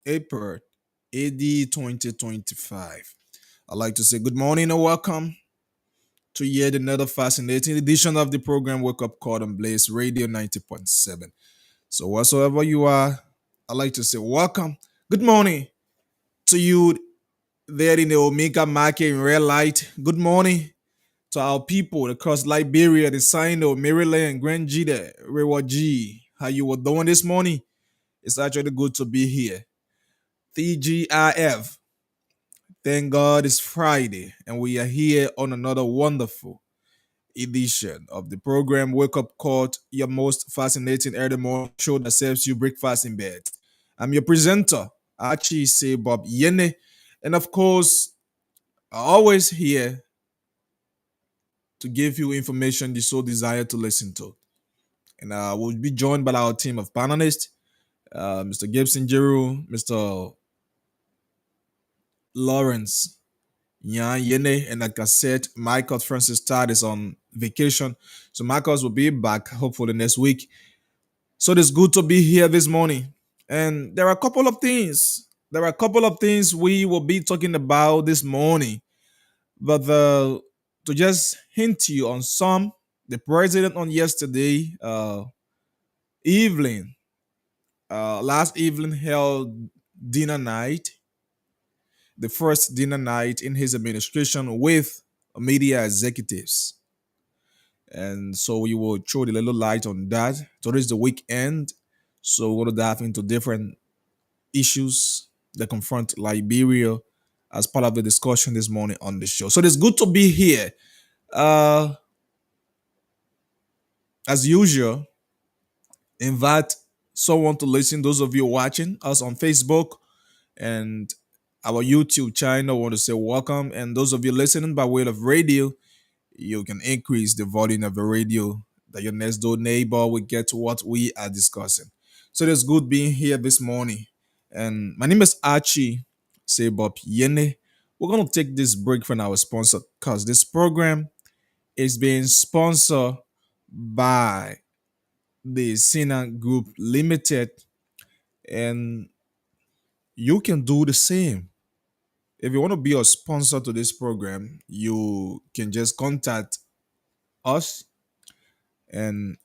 April AD 2025. I'd like to say good morning and welcome to yet another fascinating edition of the program Wake Up Call on Blaze Radio 90.7. So, whatsoever you are, I'd like to say welcome. Good morning to you there in the Omega market in Red Light. Good morning to our people across Liberia, the Sino, Maryland, Grand G, there, Reward G. How you were doing this morning? It's actually good to be here. TGIF. Thank God it's Friday and we are here on another wonderful edition of the program Wake Up Call, your most fascinating early morning show that serves you breakfast in bed. I'm your presenter, Archie say Bob Yene, and of course, I always here to give you information you so desire to listen to. And we'll be joined by our team of panelists, Mr. Gibson Jeru, Mr. Lawrence Yan Yene, and like I said, Michael Francis Todd is on vacation. So Michael will be back hopefully next week. So it's good to be here this morning. And there are a couple of things. There are a couple of things we will be talking about this morning. But to just hint you on some, the president on yesterday evening, last evening held dinner night, the first dinner night in his administration with media executives. And so we will throw a little light on that. So this is the weekend. So we're going to dive into different issues that confront Liberia as part of the discussion this morning on the show. So it's good to be here. Uh, as usual, invite someone to listen. Those of you watching us on Facebook and our YouTube channel, I want to say welcome. And those of you listening by way of radio, you can increase the volume of the radio that your next door neighbor will get to what we are discussing. So it's good being here this morning. And my name is Archie Sebop Yene. We're going to take this break from our sponsor because this program is being sponsored by the Sina Group Limited. And you can do the same. If you want to be a sponsor to this program, you can just contact us and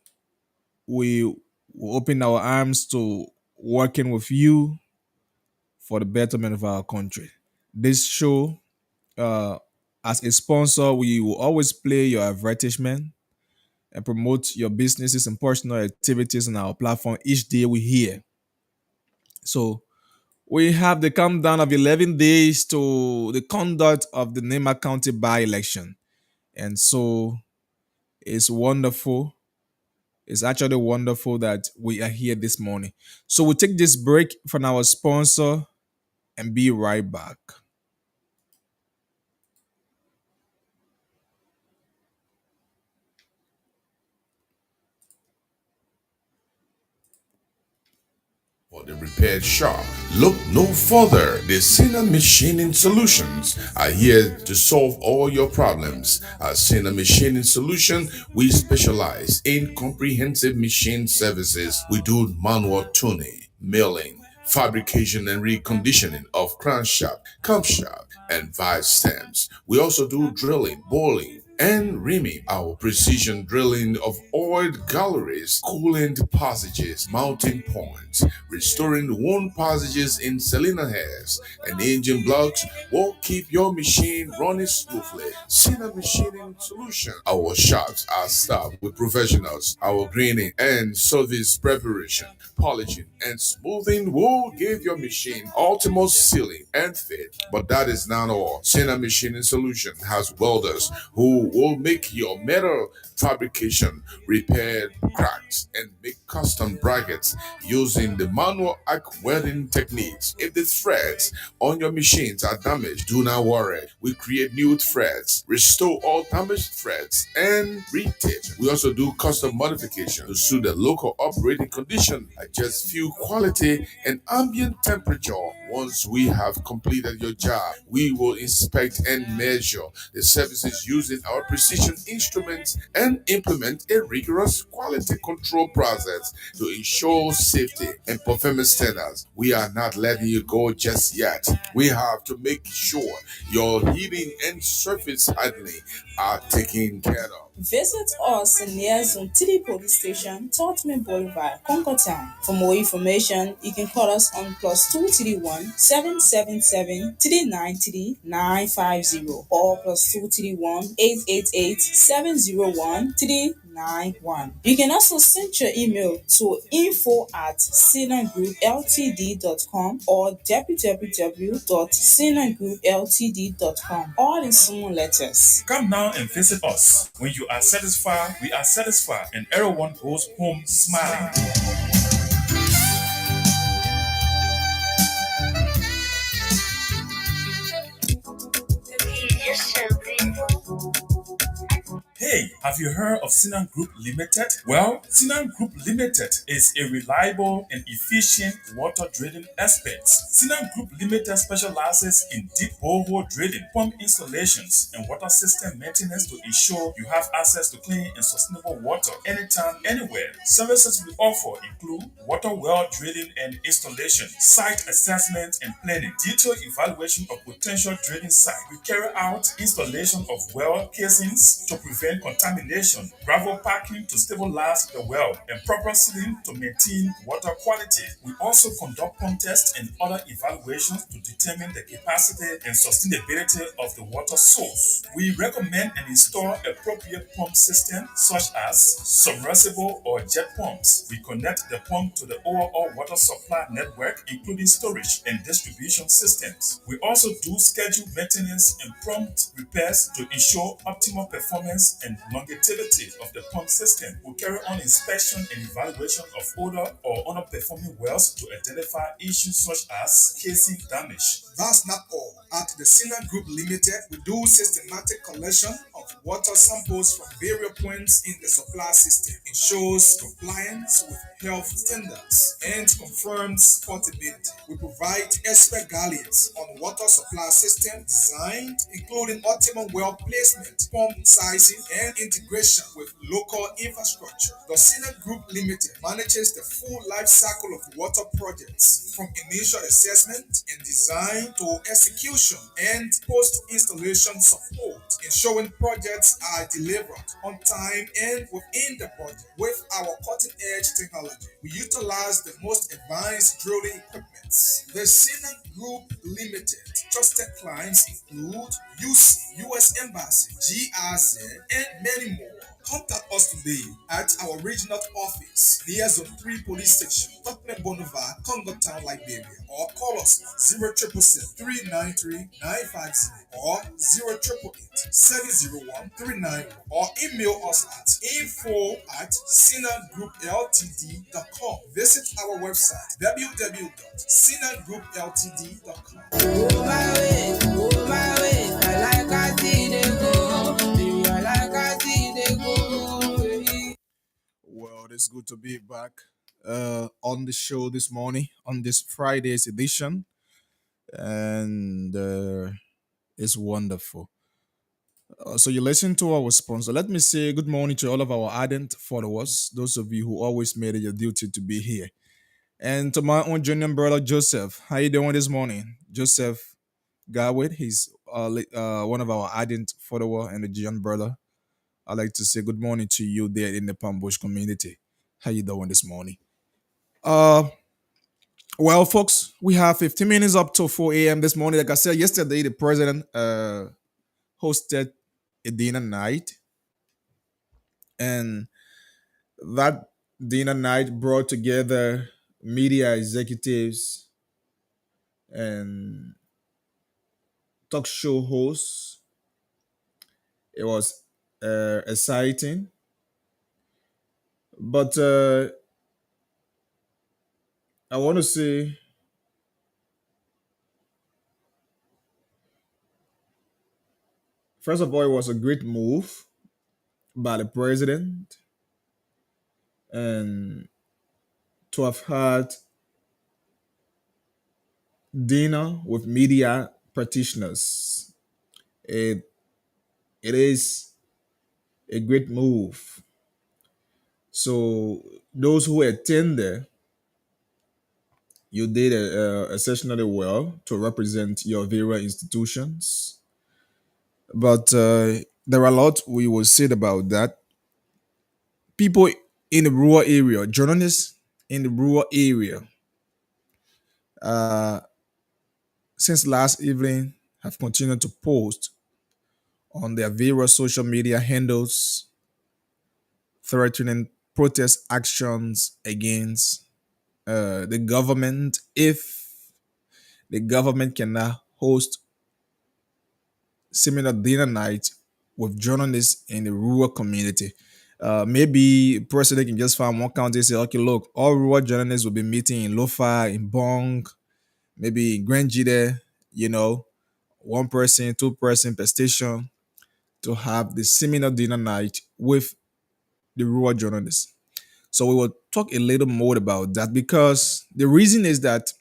we will open our arms to working with you for the betterment of our country. This show, uh, as a sponsor, we will always play your advertisement and promote your businesses and personal activities on our platform each day we hear. So we have the countdown of 11 days to the conduct of the Nema County by-election. And so it's wonderful. It's actually wonderful that we are here this morning. So we'll take this break from our sponsor and be right back. For the repaired shop, look no further. The Sina Machining Solutions are here to solve all your problems. At Sina Machining Solution, we specialize in comprehensive machine services. We do manual tuning, milling, fabrication and reconditioning of crankshaft, camshaft, and vice stems. We also do drilling, boring, and reaming. Our precision drilling of oiled galleries, coolant passages, mounting points, restoring worn passages in cylinder heads and engine blocks will keep your machine running smoothly. Cena Machining Solution. Our shops are staffed with professionals. Our greening and service preparation, polishing, and smoothing will give your machine ultimate sealing and fit. But that is not all. Cena Machining Solution has welders who will make your metal fabrication, repair cracks, and make custom brackets using the manual arc welding techniques. If the threads on your machines are damaged, do not worry. We create new threads, restore all damaged threads, and retake. We also do custom modification to suit the local operating condition, adjust fuel quality and ambient temperature Once we have completed your job, we will inspect and measure the services using our precision instruments and implement a rigorous quality control process to ensure safety and performance standards. We are not letting you go just yet. We have to make sure your heating and surface hardening are taken care of. Visit us near Zone 3 Police Station, Tottenham Boulevard, Concord Town. For more information, you can call us on +231 777 393 950 or +231 888 701 391. You can also send your email to info@sinangroupltd.com or www.sinangroupltd.com, all in small letters. Come now and visit us. When you are satisfied, we are satisfied, and everyone goes home smiling. Hey, have you heard of Sinan Group Limited? Well, Sinan Group Limited is a reliable and efficient water drilling expert. Sinan Group Limited specializes in deep borehole drilling, pump installations, and water system maintenance to ensure you have access to clean and sustainable water anytime, anywhere. Services we offer include water well drilling and installation, site assessment and planning, detailed evaluation of potential drilling site. We carry out installation of well casings to prevent contamination, gravel packing to stabilize the well, and proper sealing to maintain water quality. We also conduct pump tests and other evaluations to determine the capacity and sustainability of the water source. We recommend and install appropriate pump systems such as submersible or jet pumps. We connect the pump to the overall water supply network, including storage and distribution systems. We also do scheduled maintenance and prompt repairs to ensure optimal performance and longevity of the pump system. We carry on inspection and evaluation of older or underperforming wells to identify issues such as casing damage. That's not all. At the Sina Group Limited, we do systematic collection of water samples from various points in the supply system. Ensures compliance with health standards and confirms portability. We provide expert guidance on water supply system design, including optimum well placement, pump sizing, and integration with local infrastructure. The Sina Group Limited manages the full life cycle of water projects from initial assessment and design to execution and post-installation support, ensuring projects are delivered on time and within the budget. With our cutting-edge technology, we utilize the most advanced drilling equipment. The Sina Group Limited trusted clients include UC, US Embassy, GIZ, and many more. Contact us today at our regional office near Zone 3 Police Station, Tottenham Boulevard, Congo Town, Liberia, or call us 0777 393 950 or 0888 701 391 or email us at info@sinagroupltd.com. Visit our website www.sinagroupltd.com. Oh my way, oh my way. I like I see they go. Baby, I like I see they go. Well, it's good to be back on the show this morning on this Friday's edition, and it's wonderful. So you listen to our sponsor. Let me say good morning to all of our ardent followers, those of you who always made it your duty to be here, and to my own junior brother Joseph. How you doing this morning, Joseph Garwood? He's one of our ardent follower and a Gian brother. I'd like to say good morning to you there in the Palm Bush community. How you doing this morning? Uh, well, folks, we have 15 minutes up to 4 a.m. this morning. Like I said yesterday, the president hosted a dinner night, and that dinner night brought together media executives and talk show hosts. It was exciting, but I want to say, first of all, it was a great move by the president, and to have had dinner with media practitioners. It it is a great move. So those who attend there, you did exceptionally well to represent your various institutions. But there are a lot we will say about that. People in the rural area, journalists in the rural area, uh, since last evening, have continued to post on their various social media handles threatening protest actions against the government if the government cannot host similar dinner night with journalists in the rural community. Maybe president can just find one county and say, okay, look, all rural journalists will be meeting in Lofa, in Bong, maybe in Grand Jide, you know, one person, two-person per station to have the seminar dinner night with the rural journalists. So we will talk a little more about that because the reason is that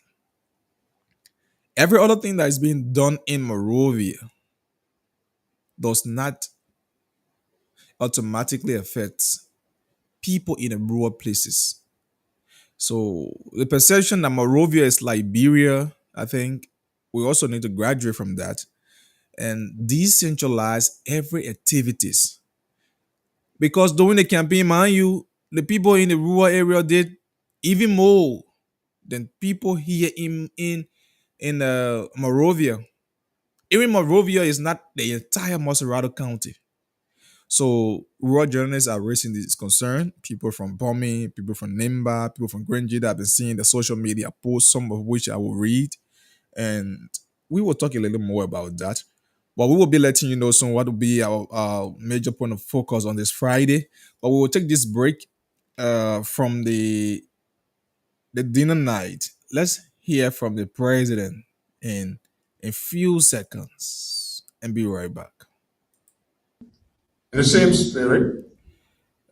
every other thing that is being done in Morovia does not automatically affect people in the rural places. So the perception that Morovia is Liberia, I think we also need to graduate from that and decentralize every activities. Because during the campaign, mind you, the people in the rural area did even more than people here in Morovia. Even Morovia is not the entire Maserado County. So rural journalists are raising this concern. People from Bomi, people from Nimba, people from Grenji that have been seeing the social media posts, some of which I will read. And we will talk a little more about that. But we will be letting you know soon what will be our major point of focus on this Friday. But we will take this break from the dinner night. Let's hear from the president in a few seconds and be right back. In the same spirit,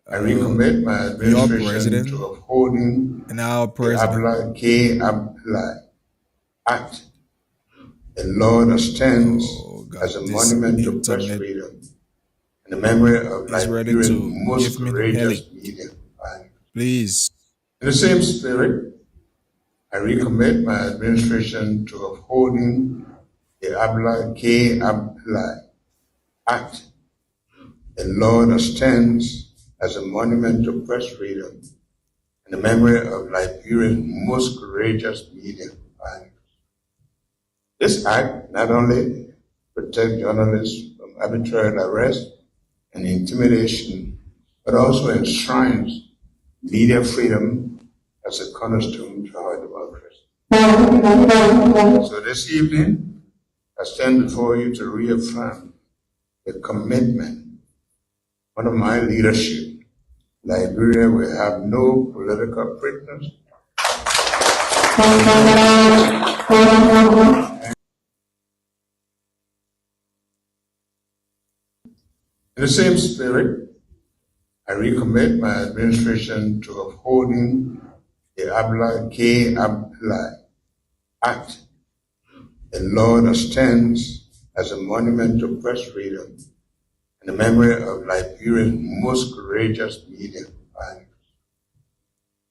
I recommit my Your administration president to upholding and our the president. Abla K. Abla Act, a law that stands Oh as God, a this monument to press internet freedom and the memory of is ready Liberia's to most give me headache. courageous media. Please. In the same spirit, I recommit my administration to upholding the Abla K. Abla Act, a law that stands as a monument to press freedom and the memory of Liberia's most courageous media pioneers. This act not only protects journalists from arbitrary arrest and intimidation, but also enshrines media freedom as a cornerstone to our democracy. So this evening, I stand before you to reaffirm the commitment under my leadership. Liberia will have no political prisoners. In the same spirit, I recommit my administration to upholding the Abla K. Abla Act, a law that stands as a monument to press freedom and the memory of Liberia's most courageous media pioneers.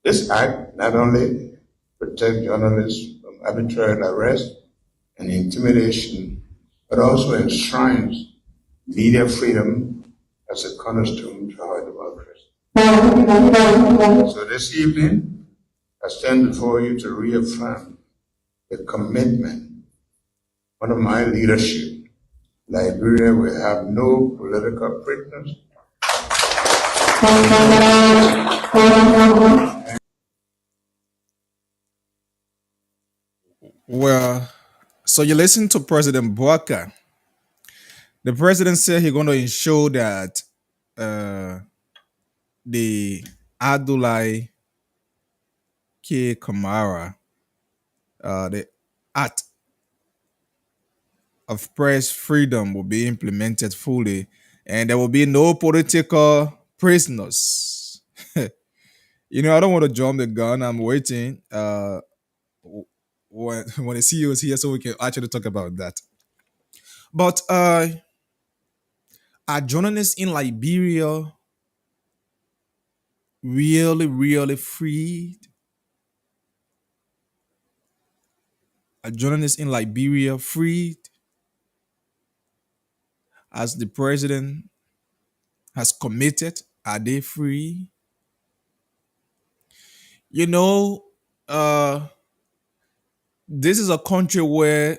This act not only protects journalists from arbitrary arrest and intimidation, but also enshrines media freedom as a cornerstone to our democracy. So this evening, I stand before you to reaffirm the commitment under my leadership. Liberia will have no political prisoners. Well, so you listen to President Boaka. The president said he's going to ensure that uh, the Adulai K. Kamara, the Act of Press Freedom will be implemented fully and there will be no political prisoners. I don't want to jump the gun. I'm waiting. when the CEO is here, so we can actually talk about that. But are journalists in Liberia really freed? Are journalists in Liberia freed as the president has committed? Are they free? You know, uh, this is a country where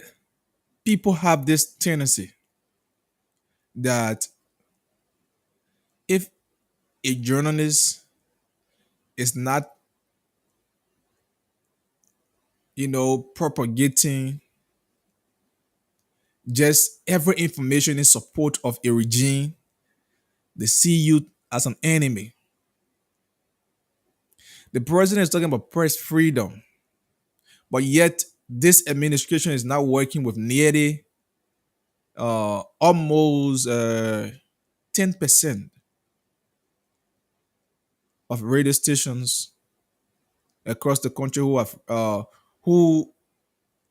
people have this tendency that if a journalist is not, propagating just every information in support of a regime, they see you as an enemy. The president is talking about press freedom, but yet this administration is now working with nearly almost 10% of radio stations across the country who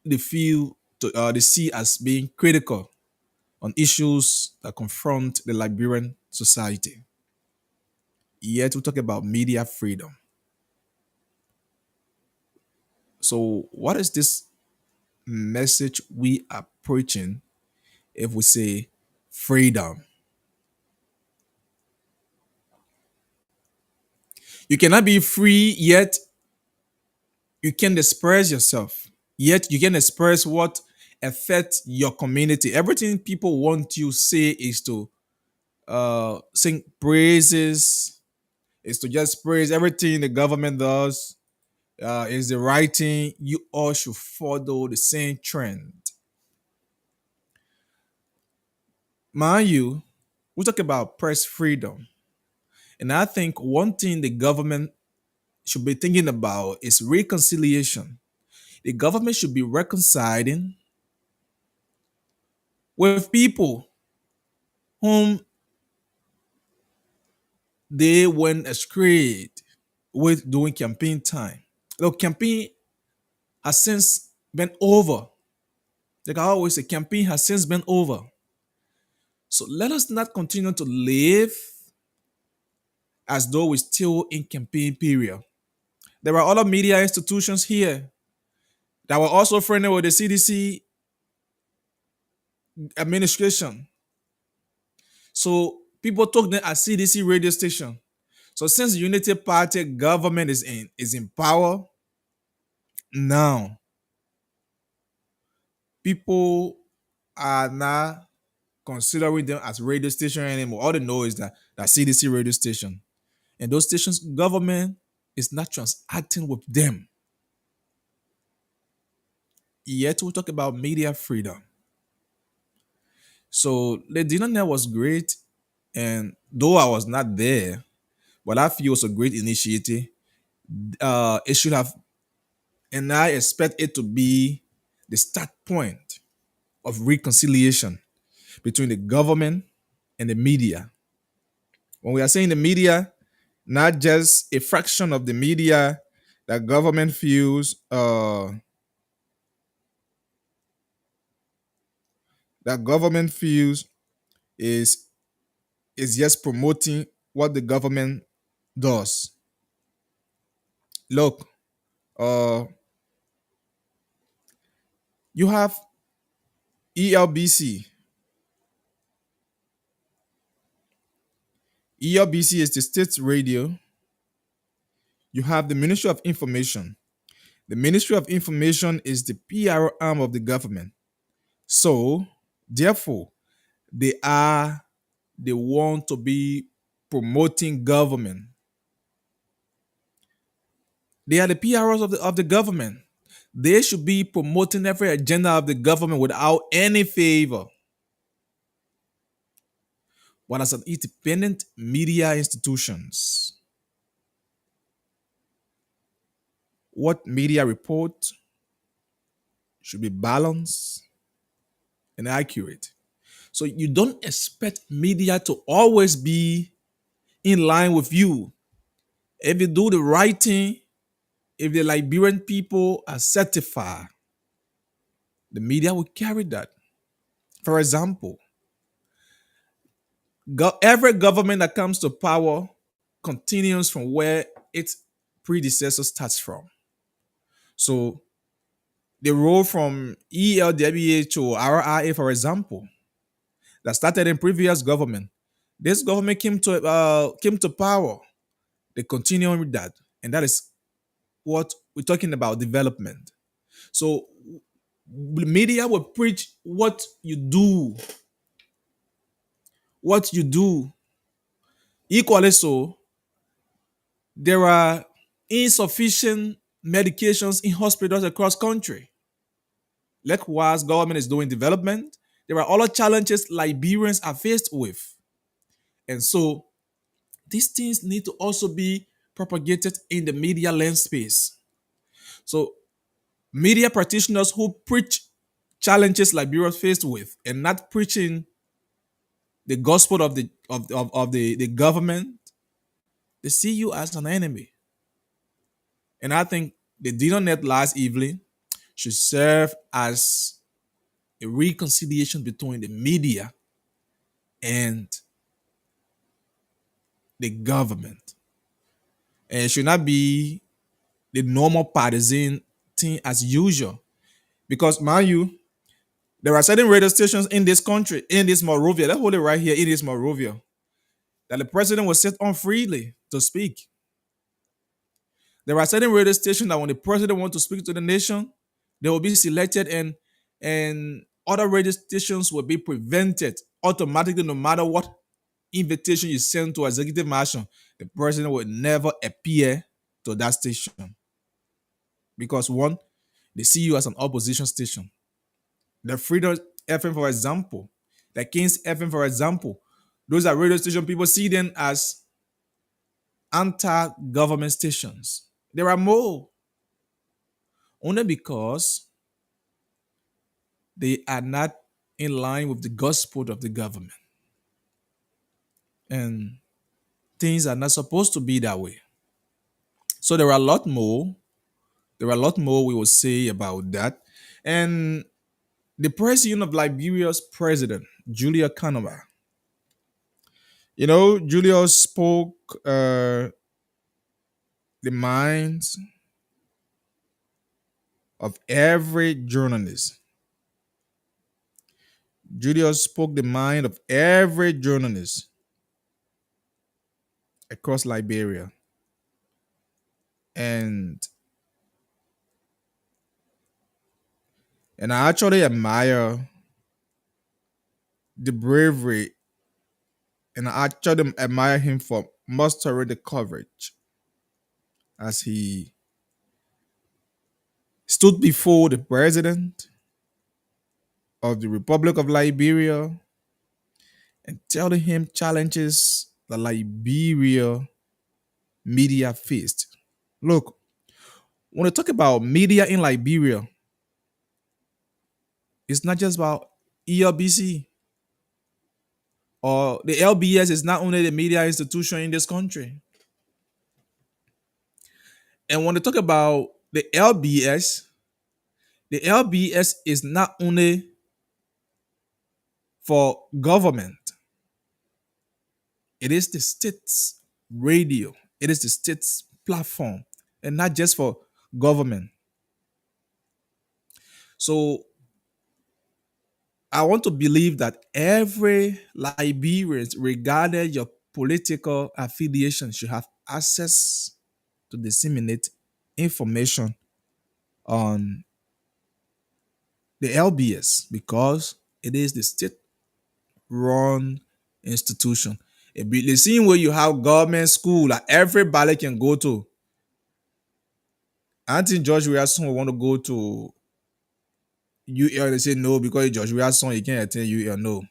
they feel they see as being critical on issues that confront the Liberian society. Yet we talk about media freedom. So what is this message we are preaching if we say freedom? You cannot be free, yet you can express yourself. Yet you can express what affects your community. Everything people want you to say is to sing praises, is to just praise everything the government does, is the right thing. You all should follow the same trend. Mind you, we talk about press freedom. And I think one thing the government should be thinking about is reconciliation. The government should be reconciling with people whom they went astray with during campaign time. Look, campaign has since been over. Like I always say, campaign has since been over. So let us not continue to live as though we're still in campaign period. There are other media institutions here that were also friendly with the CDC administration. So people took them as CDC radio station. So since the Unity Party government is in power now, people are not considering them as radio station anymore. All they know is that CDC radio station. And those stations, government is not transacting with them. Yet we talk about media freedom. So the dinner net was great. And though I was not there, but I feel it's a great initiative. It should have, and I expect it to be the start point of reconciliation between the government and the media. When we are saying the media, not just a fraction of the media that government feels is just promoting what the government does. Look, uh, you have ELBC. ELBC is the state radio. You have the Ministry of Information. The Ministry of Information is the PR arm of the government. So, therefore, they are the one to be promoting government. They are the PROs of the government. They should be promoting every agenda of the government without any favor. But as an independent media institutions, what media report should be balanced and accurate. So you don't expect media to always be in line with you. If you do the right thing, if the Liberian people are certified, The media will carry that. For example, every government that comes to power continues from where its predecessor starts from. So the role from ELWA to RIA, for example, that started in previous government. This government came to power. They continue with that, and that is what we're talking about development. So the media will preach what you do. Equally so, there are insufficient medications in hospitals across country. Likewise, government is doing development. There are other challenges Liberians are faced with. And so these things need to also be propagated in the media lens space. So media practitioners who preach challenges Liberia faced with and not preaching the gospel of the government, they see you as an enemy. And I think the dinner net last evening should serve as a reconciliation between the media and the government. And it should not be the normal partisan thing as usual. Because, mind you, there are certain radio stations in this country, in this Morovia, let's hold it right here, in this Morovia, that the president will sit on freely to speak. There are certain radio stations that when the president wants to speak to the nation, they will be selected and other radio stations will be prevented automatically no matter what invitation you send to executive mansion. The president will never appear to that station because one, they see you as an opposition station. The Freedom FM, for example, the Kings FM, for example, those are radio station people see them as anti-government stations. There are more only because they are not in line with the gospel of the government. And things are not supposed to be that way. So there are a lot more. There are a lot more we will say about that. And the president of Liberia's president, Julia Kanova, Julius spoke the minds of every journalist. Julius spoke the mind of every journalist across Liberia. And I actually admire the bravery and I actually admire him for mastering the coverage as he stood before the president of the Republic of Liberia and telling him challenges the Liberia media faced. Look, when we talk about media in Liberia, it's not just about ELBC or the LBS is not only the media institution in this country. And when they talk about the LBS is not only for government, it is the state's radio, it is the state's platform, and not just for government. So I want to believe that every Liberian, regardless your political affiliation, should have access to disseminate information on the LBS because it is the state-run institution. It be the same way you have government school that everybody can go to. I think George Wilson will want to go to UL. They say no because George Wilson you can't attend UL. No,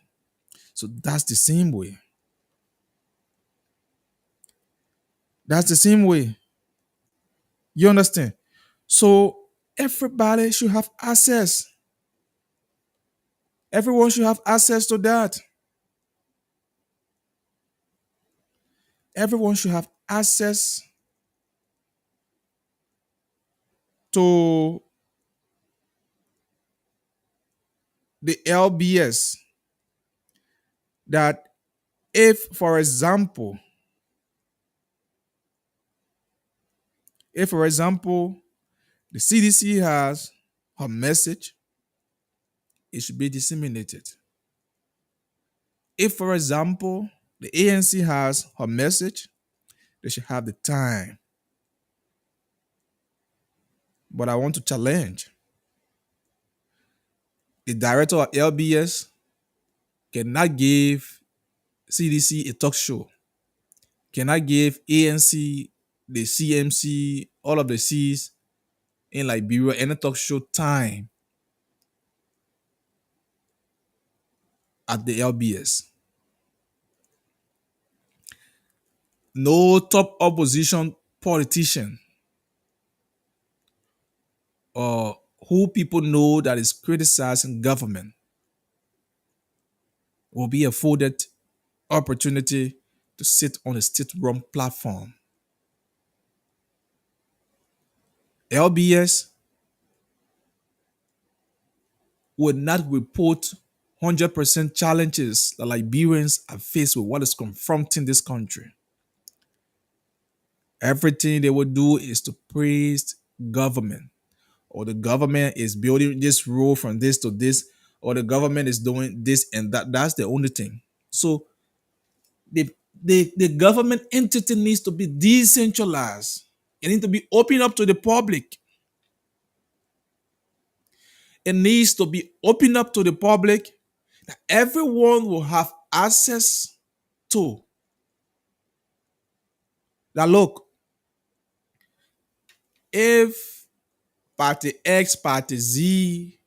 so that's the same way. That's the same way. You understand? So everybody should have access. Everyone should have access to that. Everyone should have access to the LBS, that if, for example, the CDC has a message, it should be disseminated. If, for example, the ANC has a message, they should have the time. But I want to challenge the director of LBS cannot give CDC a talk show, cannot give ANC, the CMC, all of the C's in Liberia any talk show time at the LBS. No top opposition politician or who people know that is criticizing government will be afforded opportunity to sit on a state-run platform. LBS would not report 100% challenges that Liberians are faced with what is confronting this country. Everything they would do is to praise government, or the government is building this road from this to this, or the government is doing this and that. That's the only thing. So the government entity needs to be decentralized. It needs to be open up to the public. It needs to be open up to the public that everyone will have access to. Now, look, if Party X, Party Z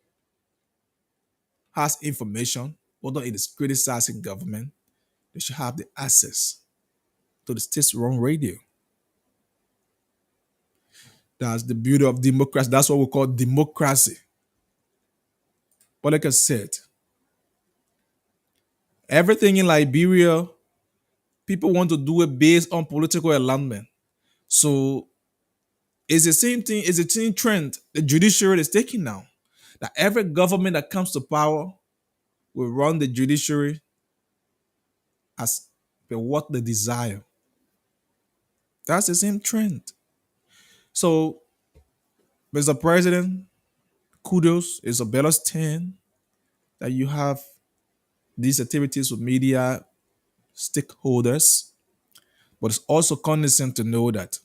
has information, whether it is criticizing government, they should have the access to the state-run radio. That's the beauty of democracy. That's what we call democracy. But like I said, everything in Liberia, people want to do it based on political alignment. So it's the same thing, it's the same trend the judiciary is taking now. That every government that comes to power will run the judiciary as per what they desire. That's the same trend. So, Mr. President, kudos. It's a better stand that you have these activities with media stakeholders, but it's also condescending to know that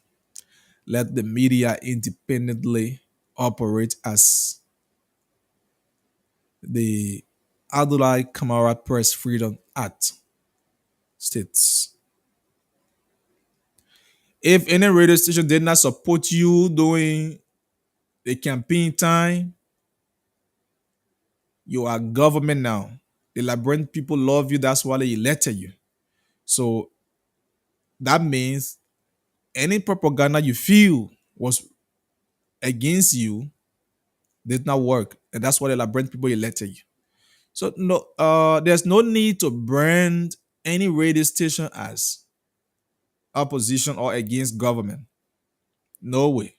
let the media independently operate as the Adulai Kamara Press Freedom Act states. If any radio station did not support you during the campaign time, you are government now. The Liberian people love you. That's why they elected you. So that means any propaganda you feel was against you did not work. And that's why the Liberian people elected you. So no, there's no need to brand any radio station as opposition or against government. No way.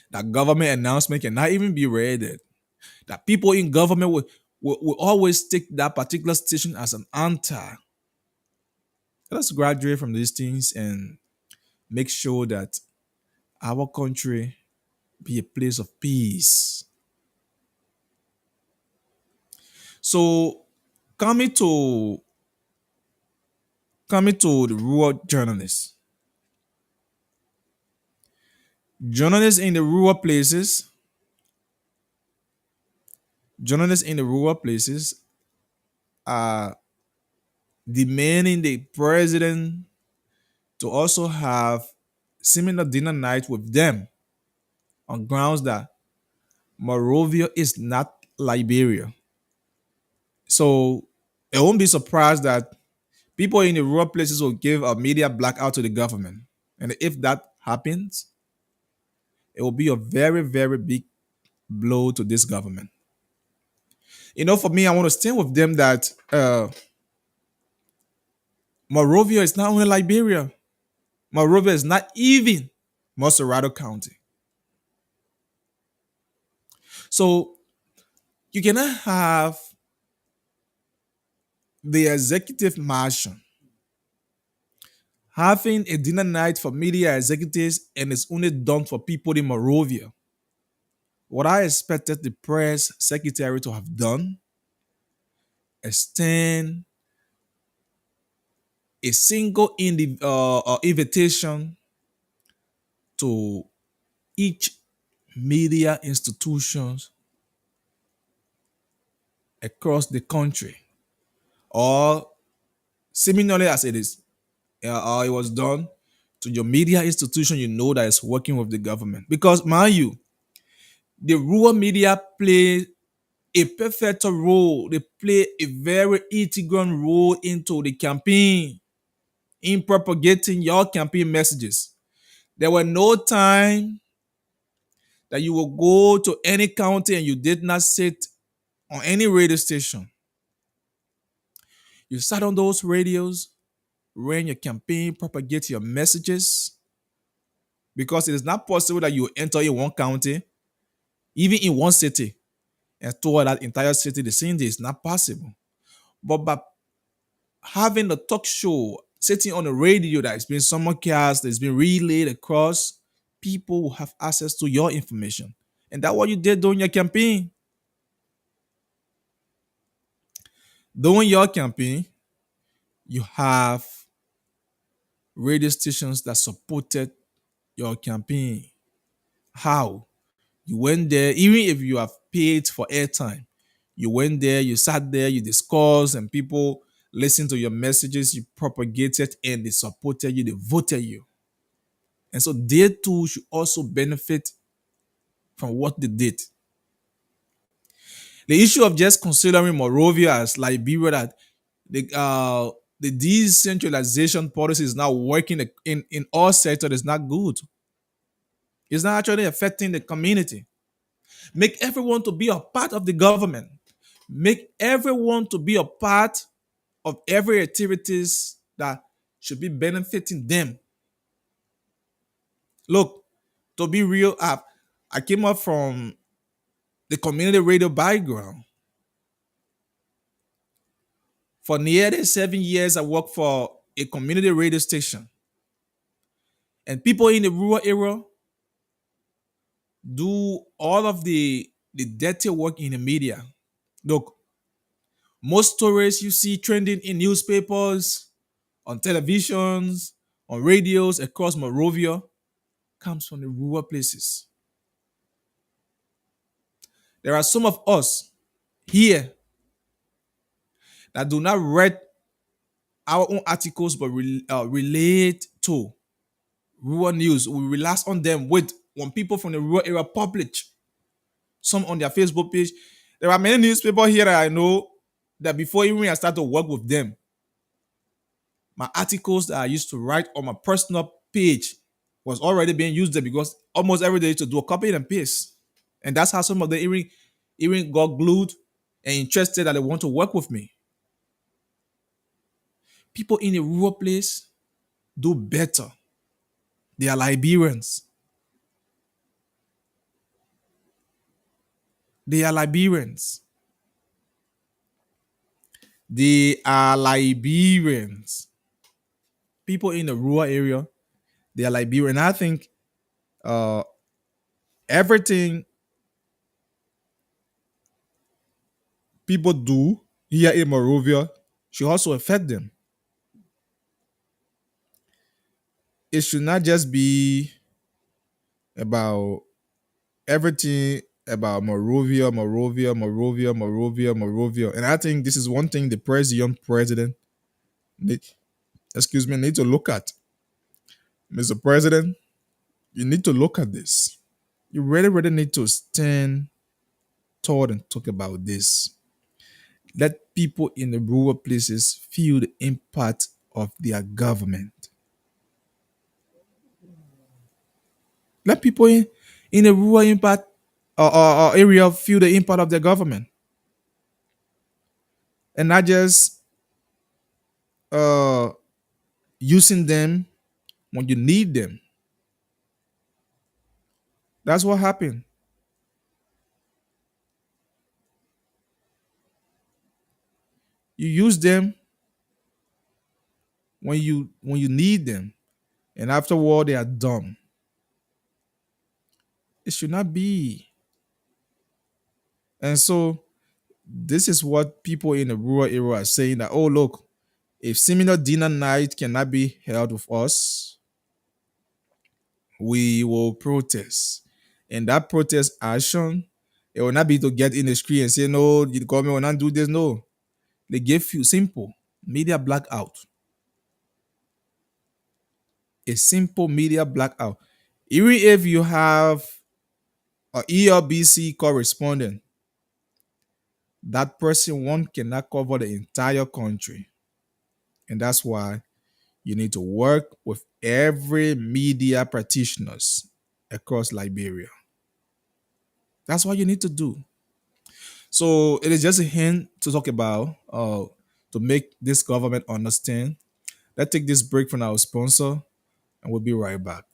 That government announcement cannot even be read. That people in government will always take that particular station as an anti. Let's graduate from these things and make sure that our country be a place of peace. So coming to the rural journalists. Journalists in the rural places are demanding the president to also have similar dinner night with them on grounds that Monrovia is not Liberia. So it won't be surprised that people in the rural places will give a media blackout to the government. And if that happens, it will be a very, very big blow to this government. For me, I want to stand with them that Monrovia is not only Liberia. Monrovia is not even Montserrado County. So You cannot have the executive mansion having a dinner night for media executives and it's only done for people in Morovia. What I expected the press secretary to have done extend a single invitation to each media institutions across the country, or similarly as it is, or it was done to your media institution you know that is working with the government. Because mind you, the rural media play a perfect role. They play a very integral role into the campaign in propagating your campaign messages. There were no time that you will go to any county and you did not sit on any radio station. You sat on those radios, ran your campaign, propagate your messages, because it is not possible that you enter in one county, even in one city, and tour that entire city the same day. It's not possible. But by having a talk show, sitting on the radio that has been simulcast, that's been relayed across, people will have access to your information. And that's what you did during your campaign. During your campaign, you have radio stations that supported your campaign. How? You went there, even if you have paid for airtime, you went there, you sat there, you discussed, and people listened to your messages, you propagated, and they supported you, they voted you. And so they too should also benefit from what they did. The issue of just considering Morovia as Liberia, that the decentralization policy is now working in all sectors, is not good. It's not actually affecting the community. Make everyone to be a part of the government. Make everyone to be a part of every activities that should be benefiting them. Look, to be real, I came up from the community radio background. For nearly 7 years, I worked for a community radio station. And people in the rural area do all of the dirty work in the media. Look, most stories you see trending in newspapers, on televisions, on radios across Morovia comes from the rural places. There are some of us here that do not read our own articles but relate to rural news. We relax on them with when people from the rural area publish some on their Facebook page. There are many newspapers here that I know that before even I start to work with them, my articles that I used to write on my personal page was already being used there, because almost every day to do a copy and paste. And that's how some of them even got glued and interested that they want to work with me. People in a rural place do better. They are Liberians. They are Liberians. They are Liberians. People in the rural area, they are Liberian. I think uh, everything people do here in Morovia should also affect them. It should not just be about everything about Morovia, Morovia, Morovia, Morovia, Morovia. And I think this is one thing the young president need, need to look at. Mr. President, you need to look at this. You really, really need to stand tall and talk about this. Let people in the rural places feel the impact of their government. Let people in the rural impact or area feel the impact of their government. And not just uh, using them when you need them. That's what happened. You use them when you need them, and afterward they are done. It should not be. And so this is what people in the rural area are saying, that, oh look, if similar dinner night cannot be held with us, we will protest. And that protest action, it will not be to get in the street and say, no, the government will not do this. No. They give you simple media blackout. A simple media blackout. Even if you have a ELBC correspondent, that person one cannot cover the entire country. And that's why you need to work with every media practitioners across Liberia. That's what you need to do. So it is just a hint to talk about, to make this government understand. Let's take this break from our sponsor, and we'll be right back.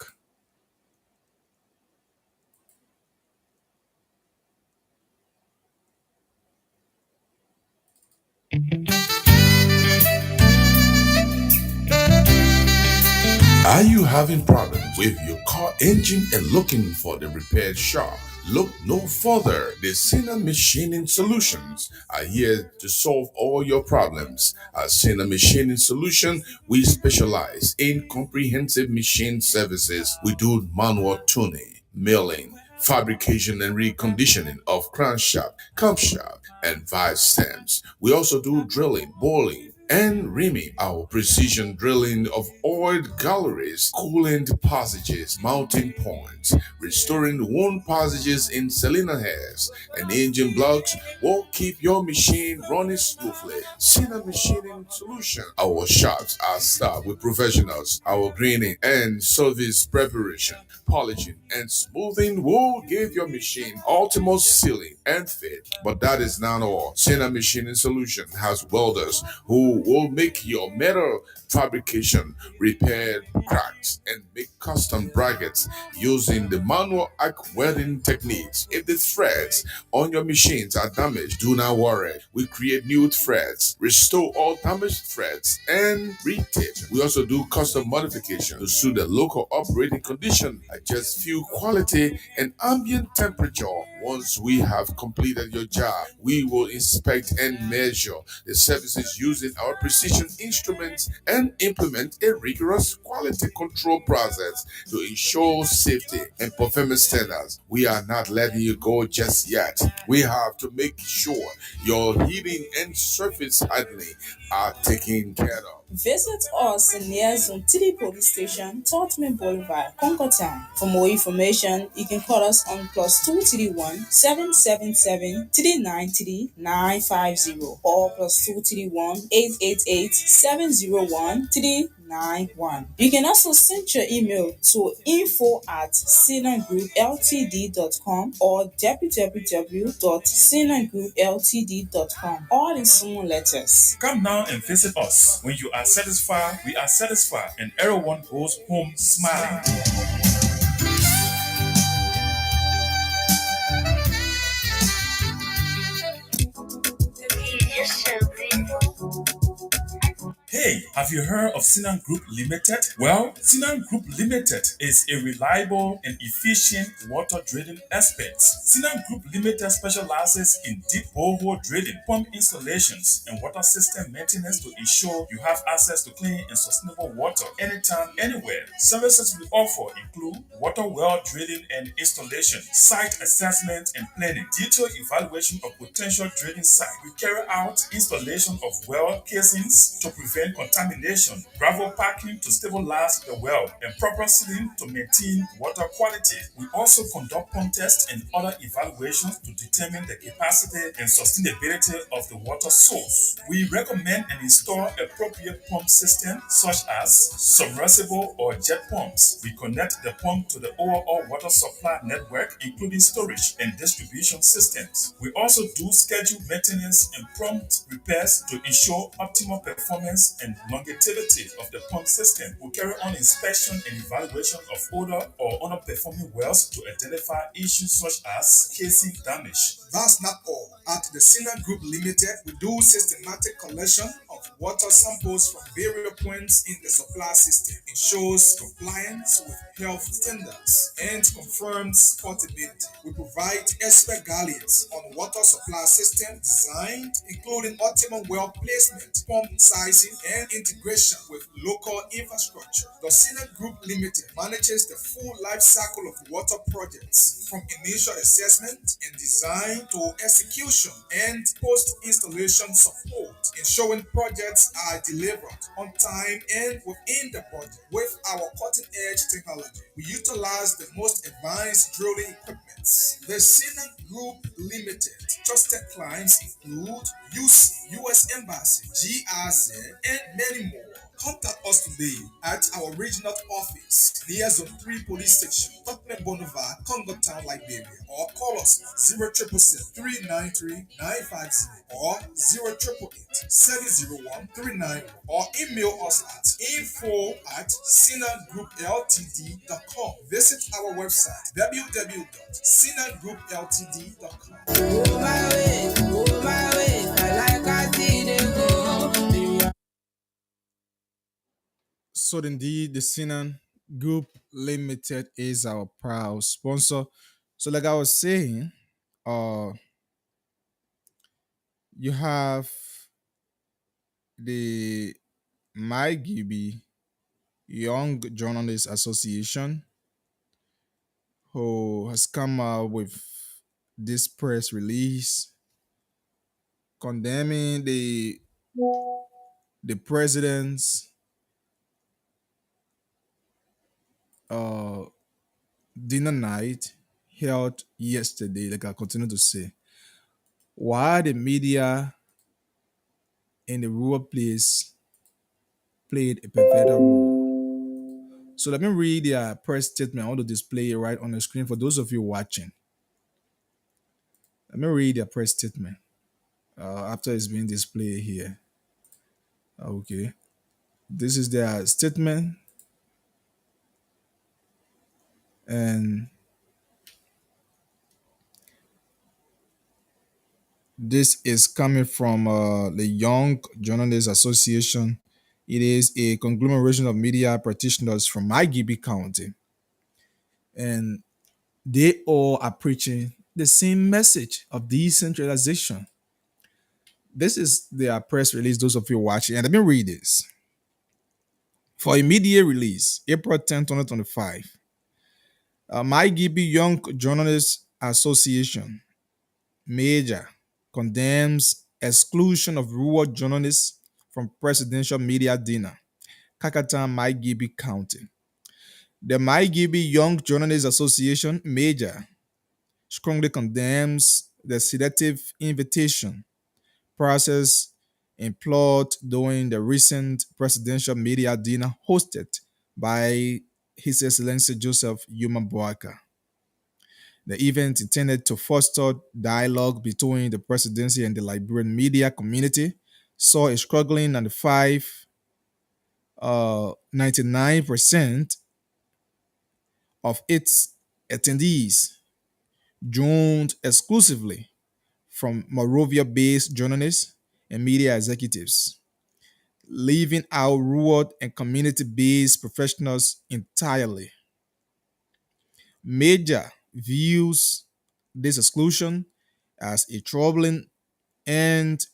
Are you having problems with your car engine and looking for the repair shop? Look no further. The Sina Machining Solutions are here to solve all your problems. At Sina Machining Solution, we specialize in comprehensive machine services. We do manual tuning, milling, fabrication and reconditioning of crankshaft, camshaft, and valve stems. We also do drilling, boring, and reaming. Our precision drilling of oiled galleries, coolant passages, mounting points, restoring worn passages in cylinder heads and engine blocks will keep your machine running smoothly. Cena Machining Solution. Our shops are staffed with professionals. Our greening and service preparation, polishing, and smoothing will give your machine ultimate sealing and fit. But that is not all. Cena Machining Solution has welders who will make your metal fabrication, repair cracks, and make custom brackets using the manual arc welding techniques. If the threads on your machines are damaged, do not worry. We create new threads, restore all damaged threads, and retip. We also do custom modification to suit the local operating condition, adjust fuel quality and ambient temperature. Once we have completed your job, we will inspect and measure the services using our precision instruments and implement a rigorous quality control process to ensure safety and performance standards. We are not letting you go just yet. We have to make sure your heating and surface hardening are taken care of. Visit us near Zone 3 Police Station, Tottenham Boulevard, Concord Town. For more information, you can call us on +231 777 393 950 or +231 888 701 391. You can also send your email to info@sinanggroupltd.com or www.sinanggroupltd.com, all in small letters. Come now and visit us. When you are satisfied, we are satisfied, and everyone goes home smiling. Hey, have you heard of Sinan Group Limited? Well, Sinan Group Limited is a reliable and efficient water drilling expert. Sinan Group Limited specializes in deep borehole drilling, pump installations, and water system maintenance to ensure you have access to clean and sustainable water anytime, anywhere. Services we offer include water well drilling and installation, site assessment and planning, detailed evaluation of potential drilling site. We carry out installation of well casings to prevent contamination, gravel packing to stabilize the well, and proper sealing to maintain water quality. We also conduct pump tests and other evaluations to determine the capacity and sustainability of the water source. We recommend and install appropriate pump systems such as submersible or jet pumps. We connect the pump to the overall water supply network, including storage and distribution systems. We also do scheduled maintenance and prompt repairs to ensure optimal performance and longevity of the pump system. We carry on inspection and evaluation of older or underperforming wells to identify issues such as casing damage. That's not all. At the Sina Group Limited, we do systematic collection of water samples from various points in the supply system. Ensures compliance with health standards and confirms portability. We provide expert guidance on water supply system design, including optimum well placement, pump sizing, and integration with local infrastructure. The Sina Group Limited manages the full life cycle of water projects from initial assessment and design to execution and post-installation support, ensuring projects are delivered on time and within the budget. With our cutting-edge technology, we utilize the most advanced drilling equipment. The Sina Group Limited trusted clients include UC, US Embassy, GRZ, and many more. Contact us today at our regional office near Zone 3 Police Station, Tottenham Boulevard, Congo Town, Liberia, or call us 0377 or 0888 or email us at info@sinagroupltd.com. Visit our website www.sinagroupltd.com. Oh my way, oh my way. I like I see they go. Baby, So indeed, the Sinan Group Limited is our proud sponsor. So, like I was saying, uh, you have the MyGB Young Journalists Association, who has come out with this press release condemning the president's uh, dinner night held yesterday. Like I continue to say, why the media in the rural place played a pivotal role. So let me read their press statement. I want to display it right on the screen for those of you watching. Let me read their press statement after it's being displayed here. Okay. This is their statement, and this is coming from the Young Journalists Association. It is a conglomeration of media practitioners from Igibi County, and they all are preaching the same message of decentralization. This is their press release, those of you watching, and let me read this. For immediate release, April 10th, 2025, MyGB Young Journalists Association Major condemns exclusion of rural journalists from presidential media dinner, Kakatan, MyGB County. The MyGB Young Journalists Association Major strongly condemns the selective invitation process employed during the recent presidential media dinner hosted by His Excellency Joseph Yuma Boaka. The event intended to foster dialogue between the presidency and the Liberian media community saw a struggling 99% of its attendees joined exclusively from Morovia-based journalists and media executives, leaving out rural and community-based professionals entirely. Major views this exclusion as a troubling and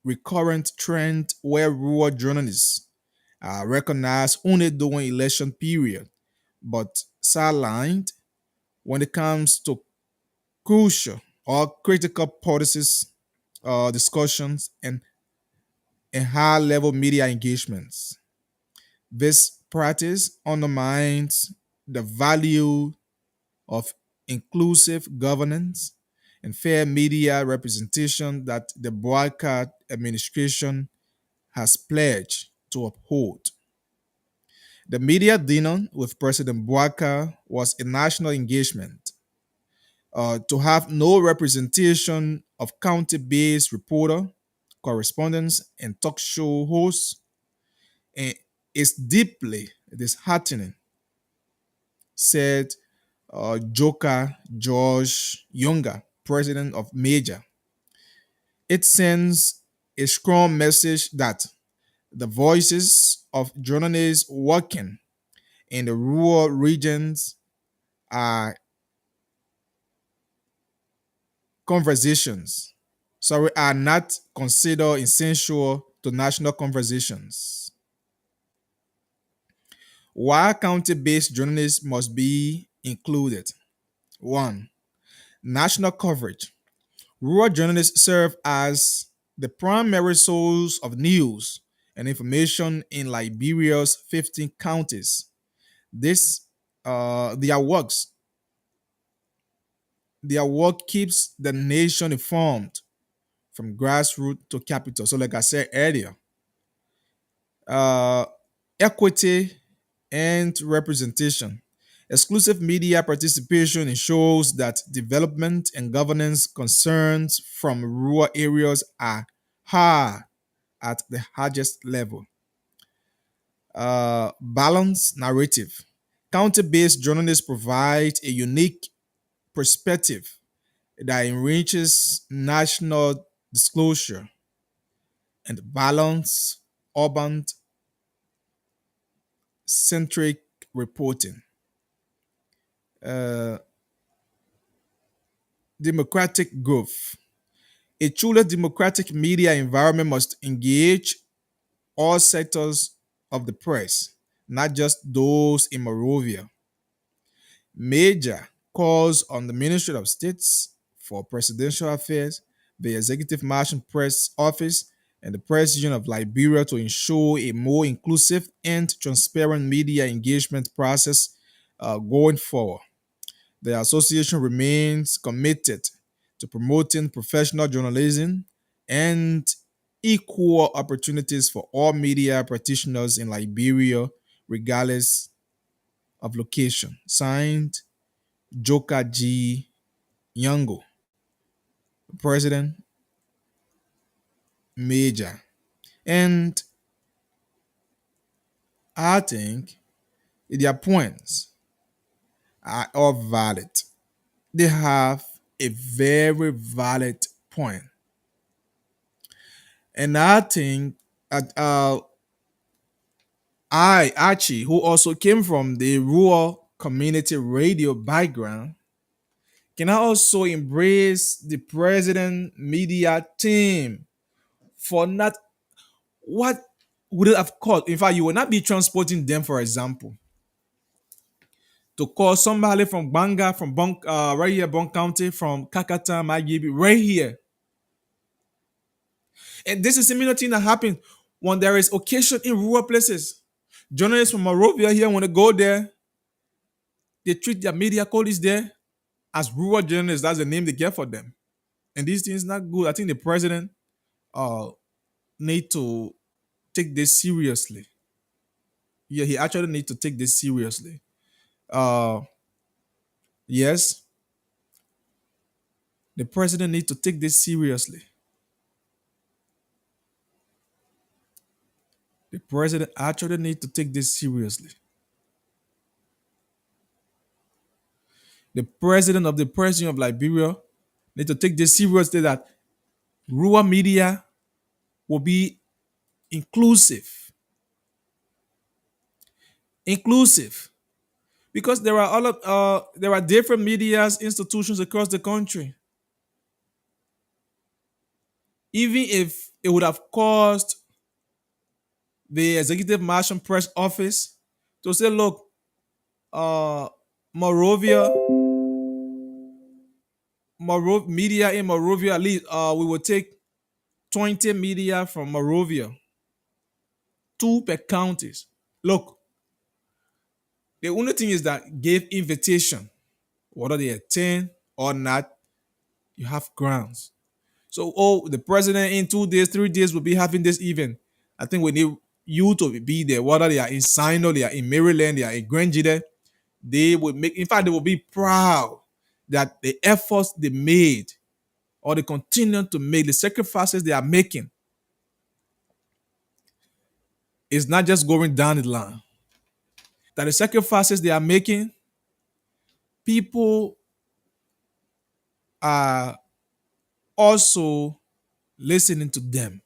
recurrent trend where rural journalists are recognized only during election period, but sidelined when it comes to crucial or critical policies discussions and high-level media engagements. This practice undermines the value of inclusive governance and fair media representation that the broadcast administration has pledged to uphold. The media dinner with President Bouaka was a national engagement. To have no representation of county-based reporter, correspondents, and talk show hosts And it's deeply disheartening, said Joker George Younger, president of Major. It sends a strong message that the voices of journalists working in the rural regions are conversations, sorry, are not considered essential to national conversations. Why county-based journalists must be included? One, national coverage. Rural journalists serve as the primary source of news and information in Liberia's 15 counties. This, their works, their work keeps the nation informed from grassroots to capital. So, like I said earlier, uh, equity and representation. Exclusive media participation ensures that development and governance concerns from rural areas are heard at the highest level. Balanced narrative. County based journalists provide a unique perspective that enriches national disclosure and balance urban centric reporting. Uh, Democratic growth. A truly democratic media environment must engage all sectors of the press, not just those in Morovia. Major calls on the Ministry of States for Presidential Affairs, the Executive Marshal Press Office, and the President of Liberia to ensure a more inclusive and transparent media engagement process going forward. The association remains committed to promoting professional journalism and equal opportunities for all media practitioners in Liberia, regardless of location. Signed, Joka G. Yango, President Major. And I think their points are all valid. They have a very valid point. And I think I, Archie, who also came from the rural community radio background, can also embrace the president media team for not what would it have caused. In fact, you will not be transporting them, for example, to call somebody from Banga, from right here, Bon County, from Kakata, Magibi, right here. And this is similar thing that happened when there is occasion in rural places. Journalists from Morovia here, when they go there, they treat their media colleagues there as rural journalists. That's the name they get for them. And these things not good. I think the president uh need to take this seriously. Yeah, he actually need to take this seriously. Uh yes, the president need to take this seriously. The president actually need to take this seriously. The president of the president of Liberia need to take this seriously that rural media will be inclusive. Inclusive. Because there are different media's institutions across the country. Even if it would have cost the executive marshal press office to say, look, uh Morovia, media in Morovia, at least we will take 20 media from Morovia, two per counties. Look, the only thing is that give invitation, whether they attend or not, you have grounds. So, oh, the president in 2 days, 3 days will be having this event. I think we need you to be there, whether they are in Sino, they are in Maryland, they are in Grangida. They will make, in fact, they will be proud that the efforts they made or they continue to make, the sacrifices they are making is not just going down the line. That the sacrifices they are making, people are also listening to them.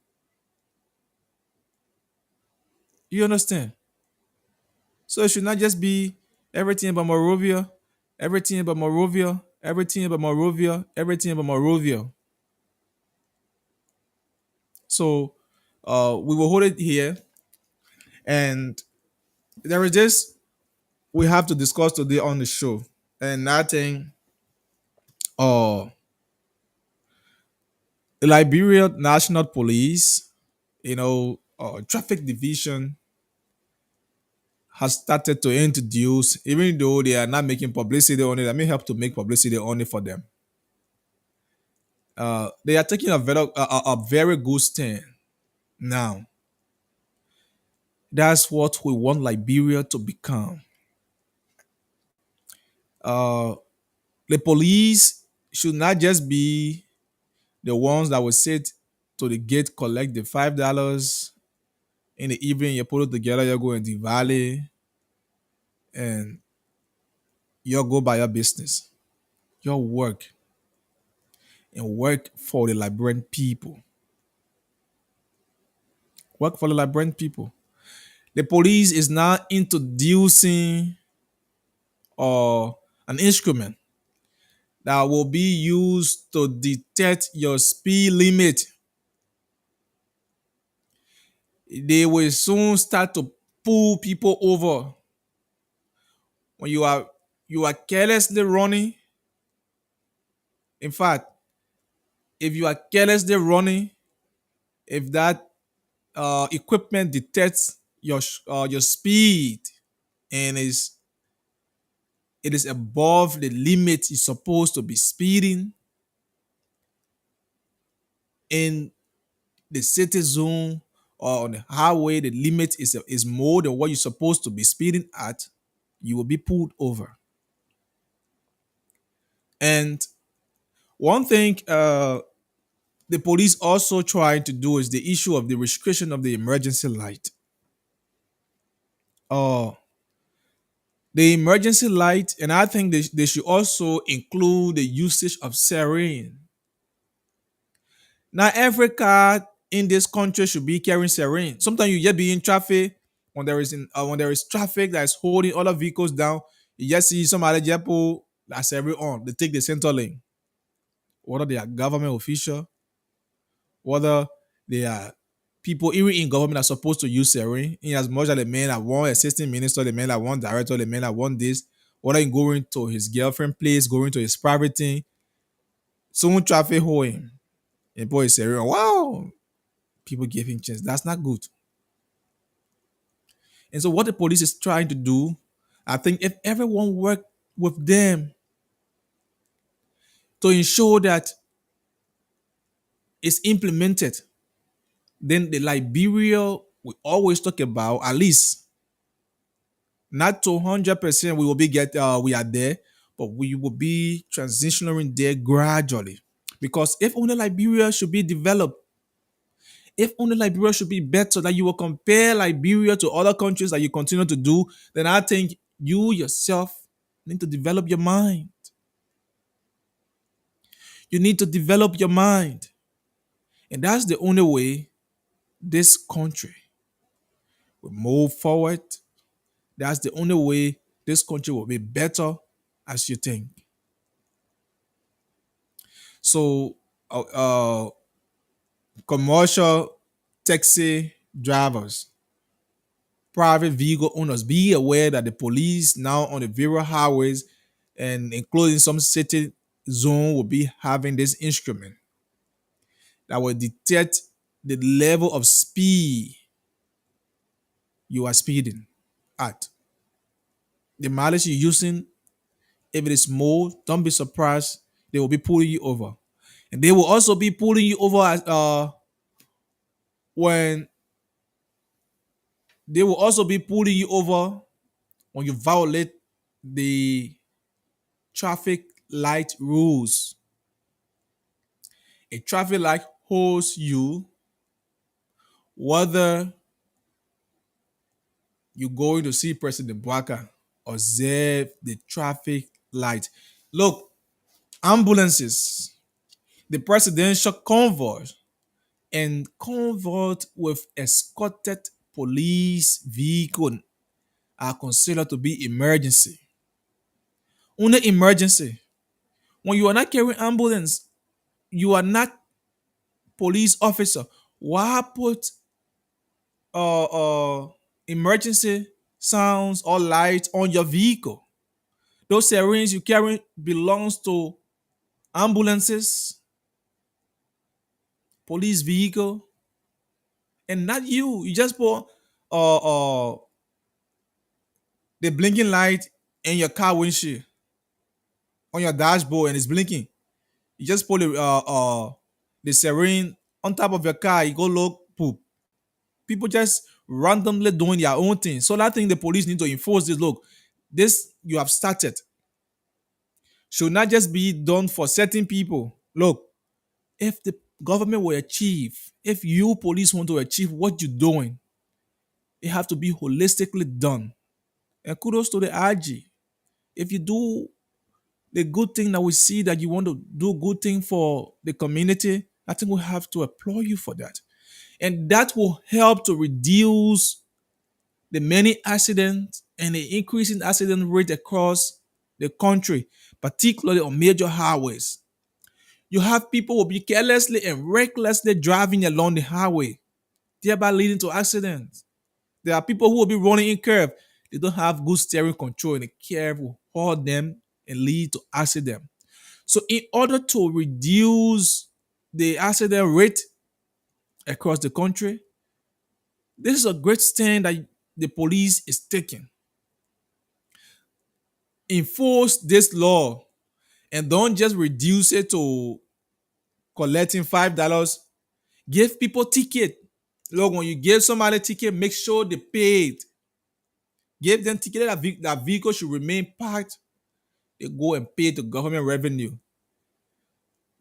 You understand? So it should not just be everything about Morovia, everything about Morovia, everything about Morovia, everything about Morovia. So we will hold it here. And there is this we have to discuss today on the show. And I think uh the Liberia National Police, traffic division has started to introduce, even though they are not making publicity on it, I may help to make publicity only for them. They are taking a very good stand now. That's what we want Liberia to become. Uh, the police should not just be the ones that will sit to the gate, collect the $5 in the evening. You put it together, you go in the valley, and you go by your business, your work, and work for the Liberian people. Work for the Liberian people. The police is now introducing an instrument that will be used to detect your speed limit. They will soon start to pull people over when you are carelessly running. In fact, if you are carelessly running, if that equipment detects your speed and it is above the limit you're supposed to be speeding in the city zone or on the highway, the limit is more than what you're supposed to be speeding at, you will be pulled over. And one thing the police also trying to do is the issue of the restriction of the emergency light. Uh, the emergency light, and I think they should also include the usage of siren. Now, every car in this country should be carrying siren. Sometimes you just be in traffic when there is traffic that is holding other vehicles down. You just see somebody just pull that siren on. They take the center lane. Whether they are government official, whether they are people even in government are supposed to use siren. In as much as the man that want assistant minister, the man that want director, the man that want this, whether he going to his girlfriend place, going to his private thing, someone traffic hold him. And boy is siren. Wow, people give him chance. That's not good. And so what the police is trying to do, I think if everyone work with them to ensure that it's implemented, then the Liberia we always talk about, at least not to 100% we will be we are there, but we will be transitioning there gradually. Because if only Liberia should be developed, if only Liberia should be better, that you will compare Liberia to other countries that you continue to do, then I think you yourself need to develop your mind. You need to develop your mind. And that's the only way this country will move forward. That's the only way this country will be better as you think. So, commercial taxi drivers, private vehicle owners, be aware that the police now on the various highways and including some city zone will be having this instrument that will detect the level of speed you are speeding at. The mileage you're using, if it is more, don't be surprised. They will be pulling you over. And they will also be pulling you over when they will also be pulling you over when you violate the traffic light rules. A traffic light holds you whether You're going to see President Bwaka. Observe the traffic light. Look, ambulances, the presidential convoy, and convoy with escorted police vehicle are considered to be emergency. Only emergency. When you are not carrying ambulance, you are not police officer. Why put uh, uh, emergency sounds or lights on your vehicle? Those sirens you carry belongs to ambulances, police vehicle, and not you. You just put uh, uh, the blinking light in your car windshield on your dashboard and it's blinking. You just put the siren on top of your car. You go look poop. People just randomly doing their own thing. So that thing the police need to enforce this. Look, this you have started should not just be done for certain people. Look, if the government will achieve, if you police want to achieve what you're doing, it have to be holistically done. And kudos to the IG. If you do the good thing that we see that you want to do good thing for the community, I think we have to applaud you for that. And that will help to reduce the many accidents and the increasing accident rate across the country, particularly on major highways. You have people who will be carelessly and recklessly driving along the highway, thereby leading to accidents. There are people who will be running in curve. They don't have good steering control and the curve will hold them and lead to accident. So in order to reduce the accident rate across the country, this is a great stand that the police is taking. Enforce this law and don't just reduce it to collecting $5. Give people ticket. Look, when you give somebody a ticket, make sure they paid. Give them ticket that vehicle should remain parked. They go and pay the government revenue.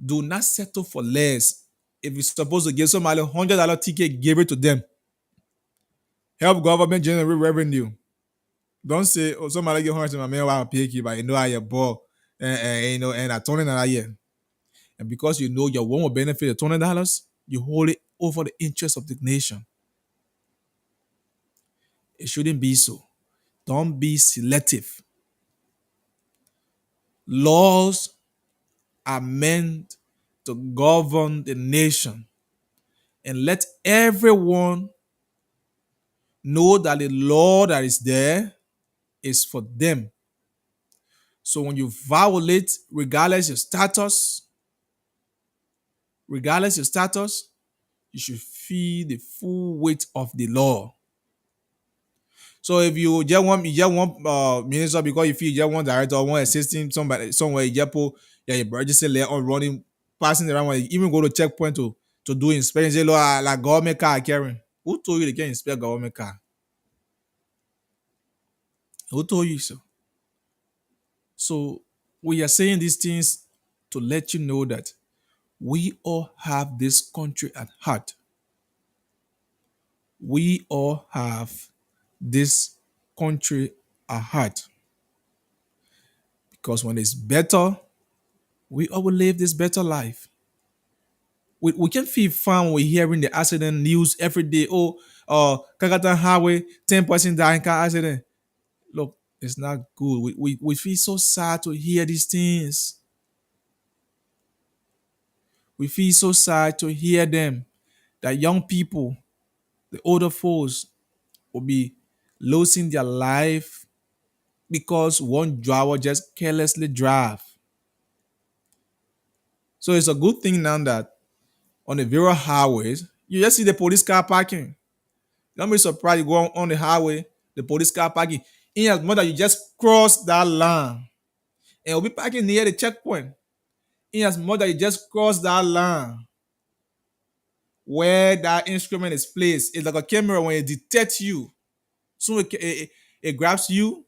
Do not settle for less. If you're supposed to give somebody $100 ticket, give it to them. Help government generate revenue. Don't say, oh, somebody get $100 my man want to pay you, but you know how you ball and I $20 year. And because you know your one will benefit the $20, you hold it over the interest of the nation. It shouldn't be so. Don't be selective. Laws are meant to govern the nation and let everyone know that the law that is there is for them. So when you violate, regardless your status, you should feel the full weight of the law. So if you just want minister because you feel you just want director or want assistant somebody somewhere, you just put yeah, your emergency layer on running, passing around, when you even go to checkpoint to do inspection. Say, like government car carrying. Who told you they can inspect government car? Who told you so? So we are saying these things to let you know that we all have this country at heart. We all have this country at heart. Because when it's better, we all will live this better life. We can feel fun when we're hearing the accident news every day. Oh, Kakatan Highway, 10% die in car accident. Look, it's not good. We feel so sad to hear these things. We feel so sad to hear them that young people, the older folks, will be losing their life because one driver just carelessly drive. So it's a good thing now that on the various highways, you just see the police car parking. Don't be surprised you go on the highway, the police car parking. In as much that you just cross that line, and will be parking near the checkpoint. In as much that you just cross that line where that instrument is placed, it's like a camera when it detects you. Soon it grabs you,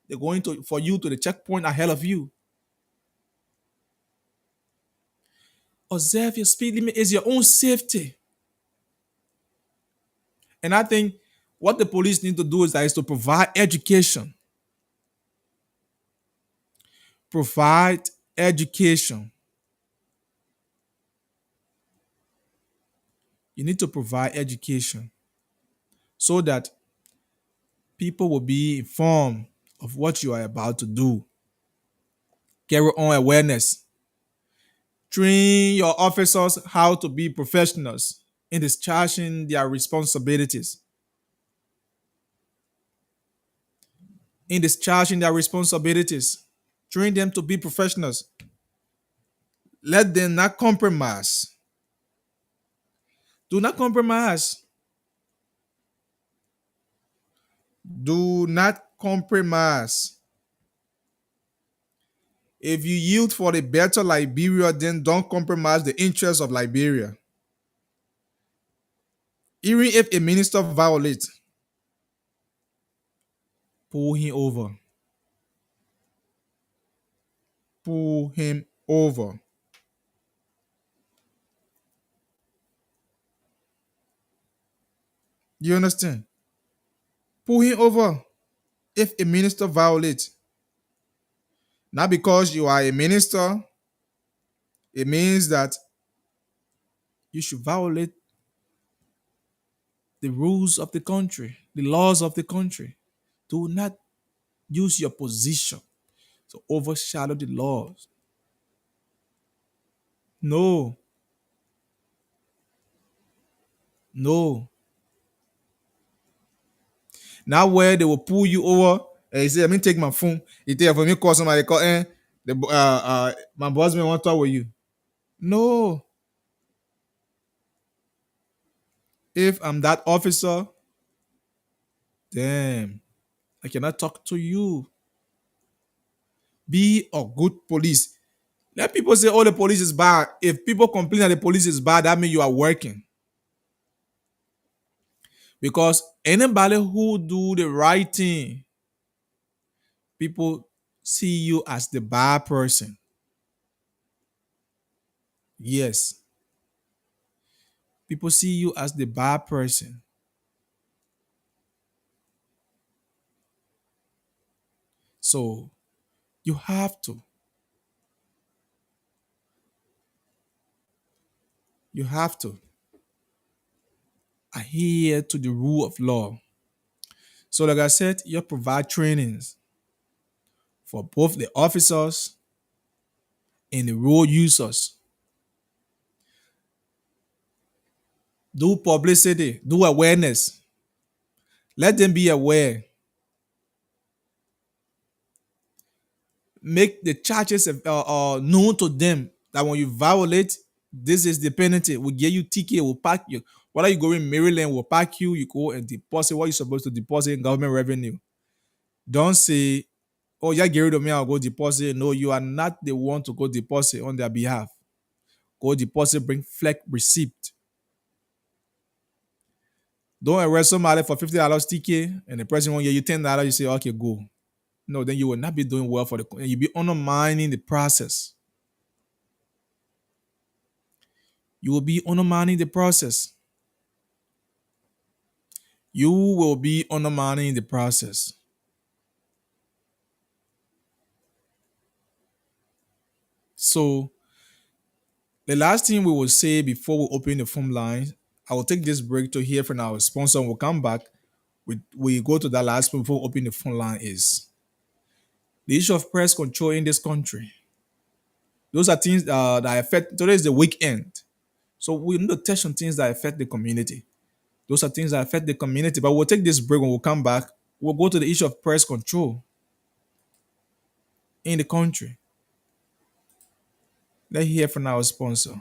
they're going to for you to the checkpoint ahead of you. Observe your speed limit is your own safety. And I think What the police need to do is to provide education. Provide education. You need to provide education so that people will be informed of what you are about to do. Carry on awareness. Train your officers how to be professionals in discharging their responsibilities. In discharging their responsibilities. Train them to be professionals. Let them not compromise. Do not compromise. Do not compromise. If you yield for the better Liberia, then don't compromise the interests of Liberia. Even if a minister violates, pull him over. Pull him over. You understand? Pull him over if a minister violates. Not because you are a minister, it means that you should violate the rules of the country, the laws of the country. Do not use your position to overshadow the laws. No, no. Now where they will pull you over and you say, let me take my phone. You take for me call somebody call my boss may want to talk with you. No. If I'm that officer, damn, I cannot talk to you. Be a good police. Let people say, oh, the police is bad. If people complain that the police is bad, that means you are working. Because anybody who do the right thing, people see you as the bad person. Yes. People see you as the bad person. So you have to. You have to adhere to the rule of law. So, like I said, you provide trainings for both the officers and the road users. Do publicity, do awareness. Let them be aware. Make the charges known to them that when you violate, this is the penalty. We'll get you ticket, we'll pack you. Whether you go in Maryland, we'll pack you, you go and deposit what you're supposed to deposit in government revenue. Don't say, oh, yeah, get rid of me, I'll go deposit. No, you are not the one to go deposit on their behalf. Go deposit, bring flex receipt. Don't arrest somebody for $50 ticket and the person won't give you $10, you say, okay, go. No, then you will not be doing well for and you'll be undermining the process. You will be undermining the process. You will be undermining the process. So, the last thing we will say before we open the phone line, I will take this break to hear from our sponsor and we'll come back. We go to that last point before we open the phone line is the issue of press control in this country. Those are things that affect, today is the weekend. So we need to touch on things that affect the community. Those are things that affect the community. But we'll take this break when we'll come back. We'll go to the issue of press control in the country. Let's hear from our sponsor.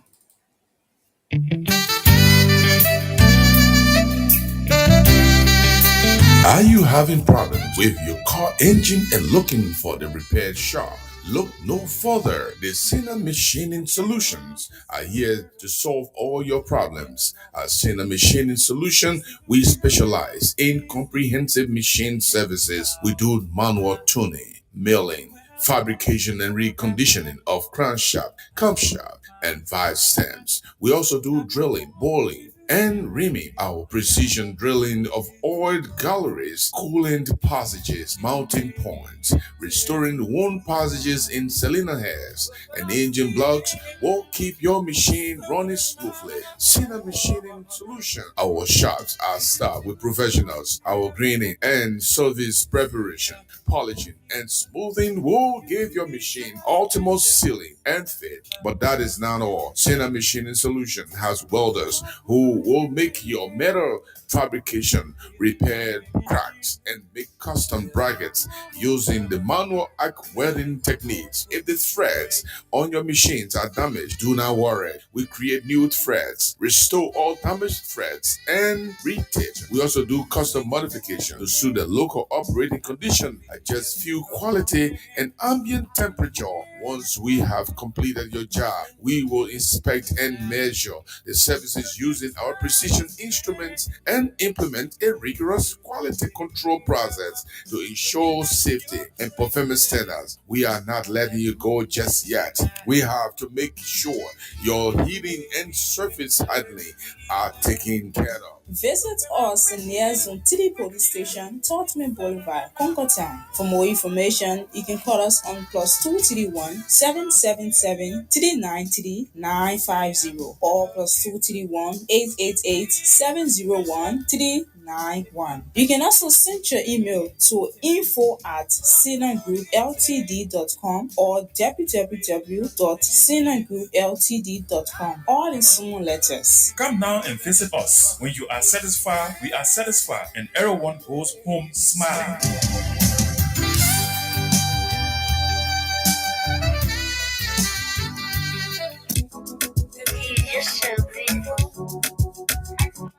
Are you having problems with your car engine and looking for the repair shop? Look no further. The Sinner Machining Solutions are here to solve all your problems. At Sinner Machining Solution, we specialize in comprehensive machine services. We do manual tuning, milling, fabrication and reconditioning of crankshaft, camshaft, and valve stems. We also do drilling, boring, and reaming, our precision drilling of oiled galleries, coolant passages, mounting points, restoring worn passages in cylinder heads, and engine blocks will keep your machine running smoothly. Cena Machining Solution. Our shops are staffed with professionals. Our greening and service preparation, polishing, and smoothing will give your machine ultimate sealing and fit. But that is not all. Cena Machining Solution has welders who will make your metal fabrication, repair cracks, and make custom brackets using the manual arc welding techniques. If the threads on your machines are damaged, do not worry. We create new threads, restore all damaged threads, and retake. We also do custom modification to suit the local operating condition, adjust fuel quality and ambient temperature. Once we have completed your job, we will inspect and measure the services using our precision instruments and implement a rigorous quality control process to ensure safety and performance standards. We are not letting you go just yet. We have to make sure your heating and surface hardening are taken care of. Visit us near Zone 3 Police Station, Tottenham Boulevard, Concord Town. For more information, you can call us on +231 777 393 950 or +231 888 701 391. You can also send your email to info@sinangroupLTD.com or www.sinangroupltd.com, all in small letters. Come now and visit us. When you are satisfied, we are satisfied, and everyone goes home smiling.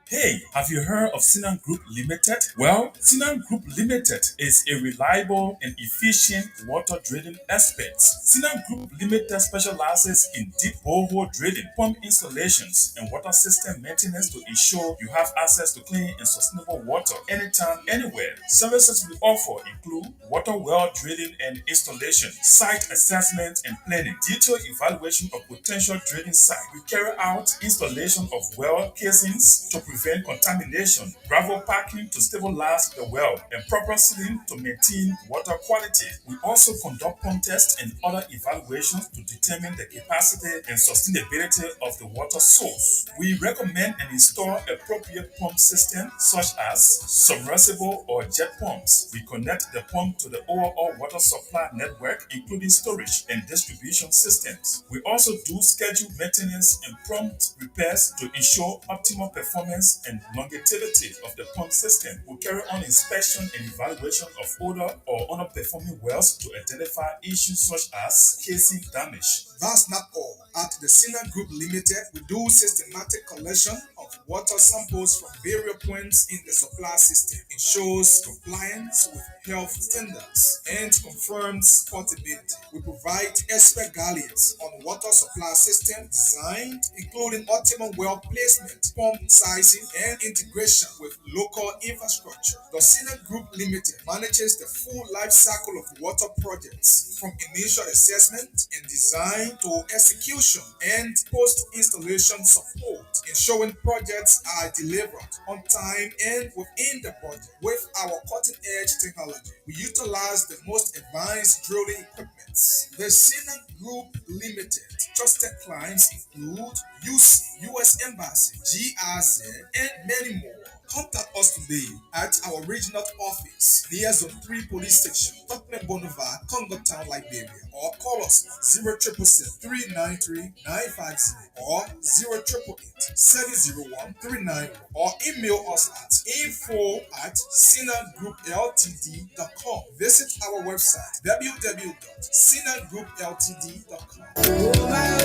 Hey, have you heard of Sinan Group Limited? Well, Sinan Group Limited is a reliable and efficient water drilling expert. Sinan Group Limited specializes in deep borehole drilling, pump installations, and water system maintenance to ensure you have access to clean and sustainable water anytime, anywhere. Services we offer include water well drilling and installation, site assessment and planning, detailed evaluation of potential drilling site. We carry out installation of well casings to prevent contamination, gravel packing to stabilize the well, and proper sealing to maintain water quality. We also conduct pump tests and other evaluations to determine the capacity and sustainability of the water source. We recommend and install appropriate pump systems such as submersible or jet pumps. We connect the pump to the overall water supply network, including storage and distribution systems. We also do scheduled maintenance and prompt repairs to ensure optimal performance and longevity of the pump system. We carry on inspection and evaluation of older or underperforming wells to identify issues such as casing damage. That's not all. At the Sina Group Limited, we do systematic collection of water samples from various points in the supply system, ensures compliance with health standards, and confirms portability. We provide expert guidance on water supply system design, including optimal well placement, pump sizing, and integration with local infrastructure. The Sina Group Limited manages the full life cycle of water projects, from initial assessment and design to execution and post-installation support, ensuring projects are delivered on time and within the budget. With our cutting-edge technology, we utilize the most advanced drilling equipment. The Sina Group Limited trusted clients include UC, US Embassy, GRZ, and many more. Contact us today at our regional office near Zone 3 Police Station, Tottenham Boulevard, Congo Town, Liberia, or call us 0777 393 950 or 0888 701 391 or email us at info@sinagroupltd.com. Visit our website www.sinagroupltd.com. Oh my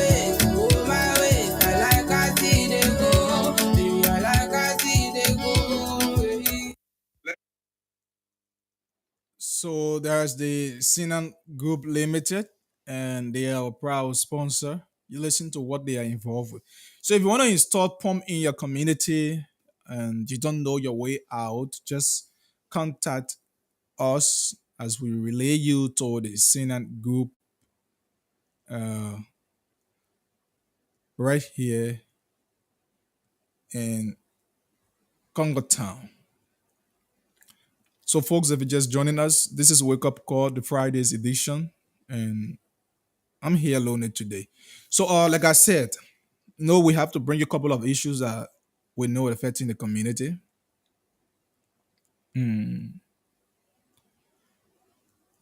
way, I like I see they go. Baby, I like I see they go. So there's the Sinan Group Limited, and they are a proud sponsor. You listen to what they are involved with. So if you want to install pump in your community and you don't know your way out, just contact us as we relay you to the Sinan Group right here in Congo Town. So, folks, if you're just joining us, this is Wake Up Call, the Fridays edition, and I'm here alone today. So, like I said, no, we have to bring you a couple of issues that we know are affecting the community.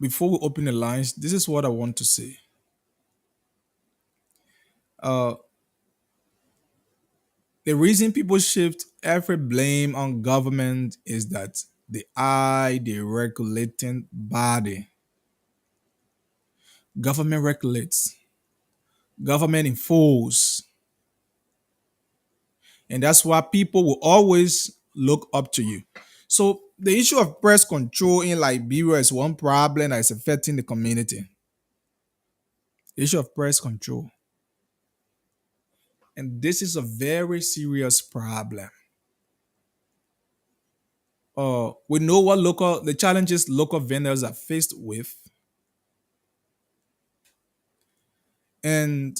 Before we open the lines, this is what I want to say. Uh, the reason people shift every blame on government is that the the regulating body. Government regulates, government enforce, and that's why people will always look up to you. So the issue of press control in Liberia is one problem that is affecting the community. The issue of press control. And this is a very serious problem. We know what the challenges local vendors are faced with. And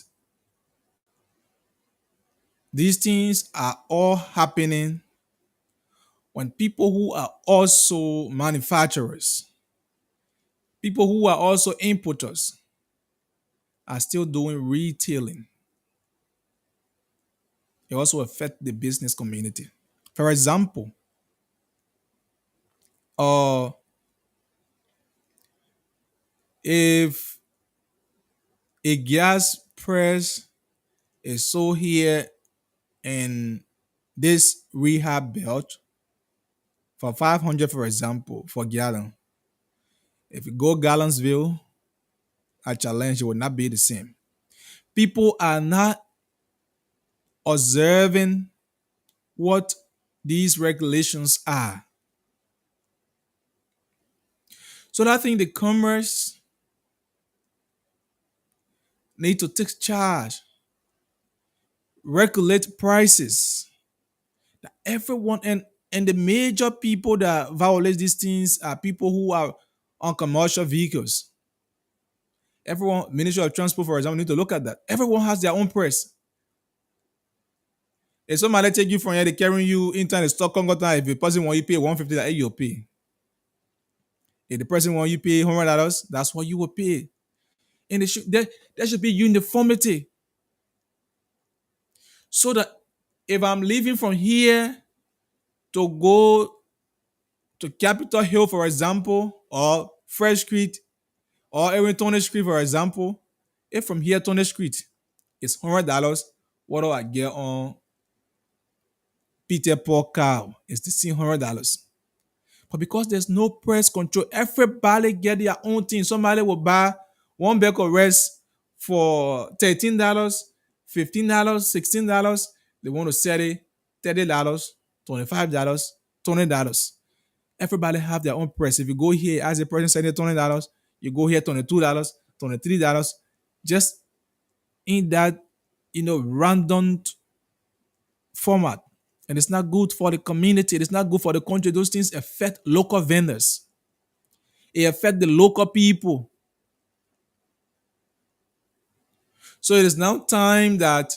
these things are all happening when people who are also manufacturers, people who are also importers, are still doing retailing. It also affects the business community. For example, uh, if a gas press is sold here in this rehab belt for 500, for example, for gallon, if you go Gallonsville, a challenge, it will not be the same. People are not observing what these regulations are. So I think the commerce need to take charge, regulate prices. Everyone and the major people that violate these things are people who are on commercial vehicles. Everyone, Ministry of Transport, for example, need to look at that. Everyone has their own press. If somebody take you from here, they carrying you into the stock Congo time. If the person want you pay 150, that you'll pay. If the person want you pay $100, that's what you will pay. And there should be uniformity. So that if I'm leaving from here to go to Capitol Hill, for example, or Fresh Street, or even Tony Street, for example, if from here Tony Street is $100, what do I get on Peter Paul Cow? It's the same $100. But because there's no press control, everybody get their own thing. Somebody will buy one bag of rice for $13, $15, $16. They want to sell it $30, $25, $20. Everybody have their own price. If you go here as a person selling $20, you go here $22, $23, just in that random format. And it's not good for the community. It's not good for the country. Those things affect local vendors. It affect the local people. So it is now time that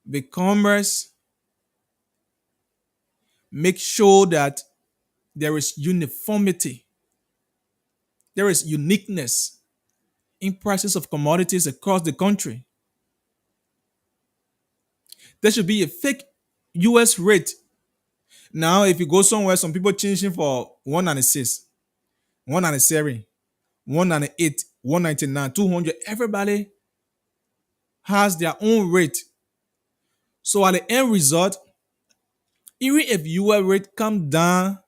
the commerce make sure that there is uniformity, there is uniqueness in prices of commodities across the country. There should be a fake US rate. Now, if you go somewhere, some people changing for 196, 197, 198, 199, 200. Everybody has their own rate. So at the end result, even if US rate come down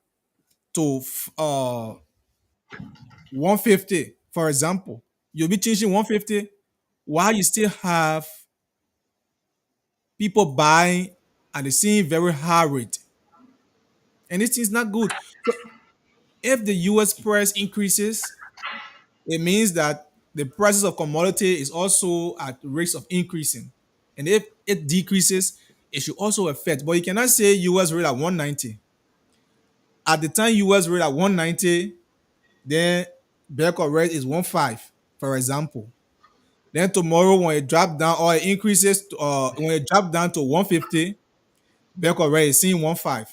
to 150, for example, you'll be changing 150 while you still have people buying at the same very high rate. And this is not good. So if the US price increases, it means that the prices of commodity is also at rates of increasing. And if it decreases, it should also affect. But you cannot say US rate at 190. At the time US rate at 190, then Berco rate is 15, for example. Then tomorrow when it drop down or it increases, when it drop down to 150, back already seeing 1.5.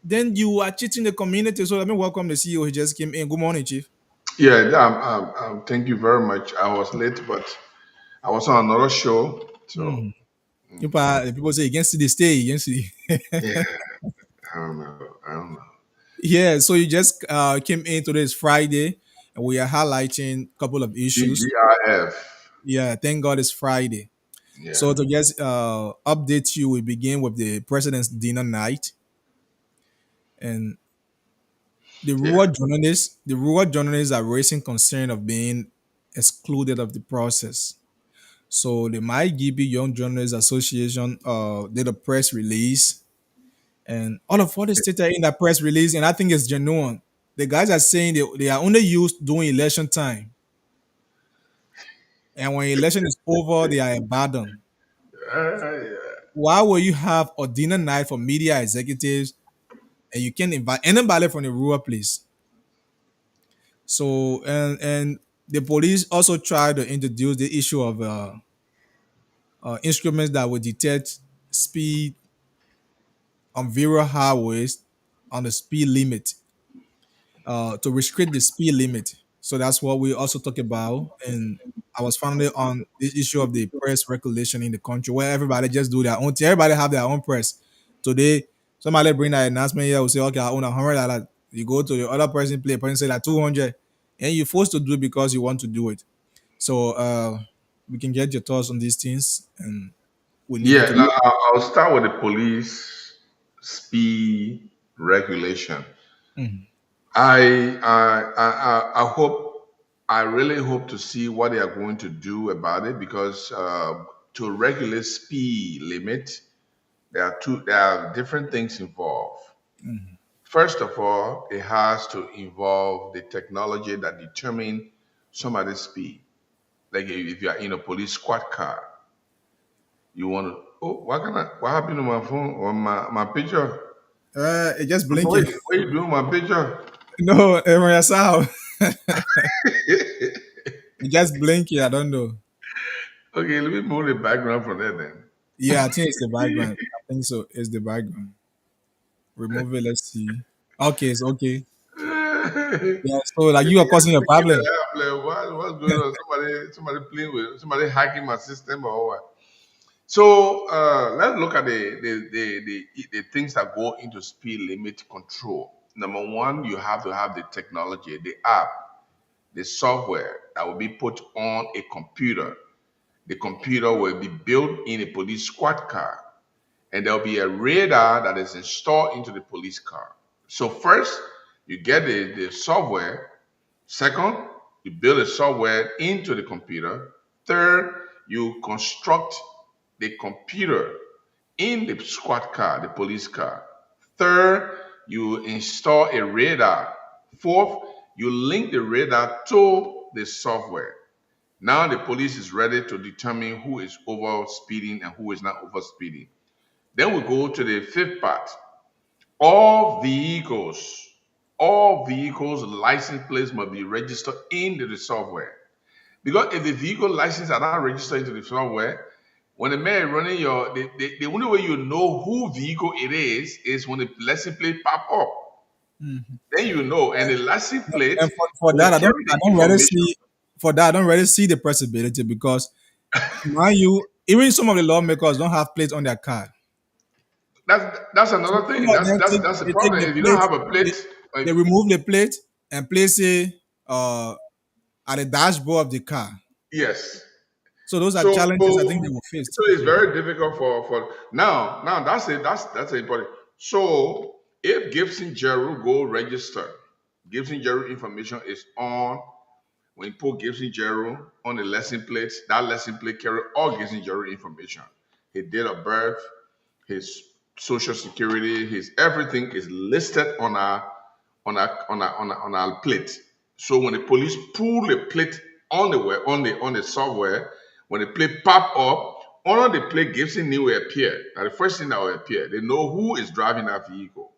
Then you are cheating the community. So let me welcome the CEO. He just came in. Good morning, Chief. Yeah, thank you very much. I was late, but I was on another show. So, Mhm. People say you can see the stay, you can see. yeah, I don't know. I don't know. Yeah, so you just came in. Today is Friday, and we are highlighting a couple of issues. TGIF. Yeah, thank God it's Friday. Yeah, So to just update you, we begin with the president's dinner night, and yeah. the rural journalists are raising concern of being excluded of the process. So the My Gibi Young Journalists Association did a press release, and all of what is stated in that press release, and I think it's genuine. The guys are saying they are only used during election time, and when election is over, they are abandoned. Yeah. Why will you have a dinner night for media executives and you can't invite anybody from the rural place? So and the police also try to introduce the issue of instruments that will detect speed on various highways on the speed limit to restrict the speed limit. So that's what we also talk about. And I was founded on this issue of the press regulation in the country where everybody just do their own thing. Everybody have their own press. Today, somebody bring that announcement here will say, okay, I own $100. You go to the other person, play, person say like 200, and you're forced to do it because you want to do it. So we can get your thoughts on these things and we leave it Yeah, to now you. I'll start with the police speed regulation. Mhm. I hope, I really hope to see what they are going to do about it because to regulate speed limit, there are different things involved. First of all, it has to involve the technology that determine somebody's speed. Like if you are in a police squad car, you want to, oh, what happened to my phone or my picture? It just What, blinking. what you doing my picture? No, everyone sound. It just blinking. I don't know. Okay, let me move the background from there then. Yeah, I think it's the background. I think so. It's the background. Remove it. Let's see. Okay, it's okay. Yeah, so like you are causing a Freaking problem. out, like, what's going on? Somebody playing with, somebody hacking my system or what? So let's look at the things that go into speed limit control. Number one, you have to have the technology, the app, the software that will be put on a computer. The computer will be built in a police squad car, and there'll be a radar that is installed into the police car. So first, you get the software. Second, you build the software into the computer. Third, you construct the computer in the squad car, the police car. Third, you install a radar. Fourth, you link the radar to the software. Now the police is ready to determine who is over speeding and who is not over speeding. Then we go to the fifth part. All vehicles, all vehicles license plates must be registered into the software. Because if the vehicle license are not registered into the software, when the man is running the only way you know who vehicle it is when the license plate pop up. Mhm. Then you know, and the license plate And for will that, carry I the don't really information. see for that I don't really see the possibility because mind you, even some of the lawmakers don't have plates on their car. That's So another some thing. of them That's the they take problem. the If you don't plate, have a they, plate, like, they remove the plate and place it at the dashboard of the car. yes. So those are So challenges I think they will face. so it's very difficult for now that's it. That's important. So if Gibson Jeru go register, Gibson Jeru information is on. When you put Gibson Jeru on the lesson plate, that lesson plate carry all Gibson Jeru information. His date of birth, his social security, his everything is listed on our plate. So when the police pull the plate on the software, when the plate pop up, under the plate Gibson name will appear. Now the first thing that will appear, they know who is driving that vehicle.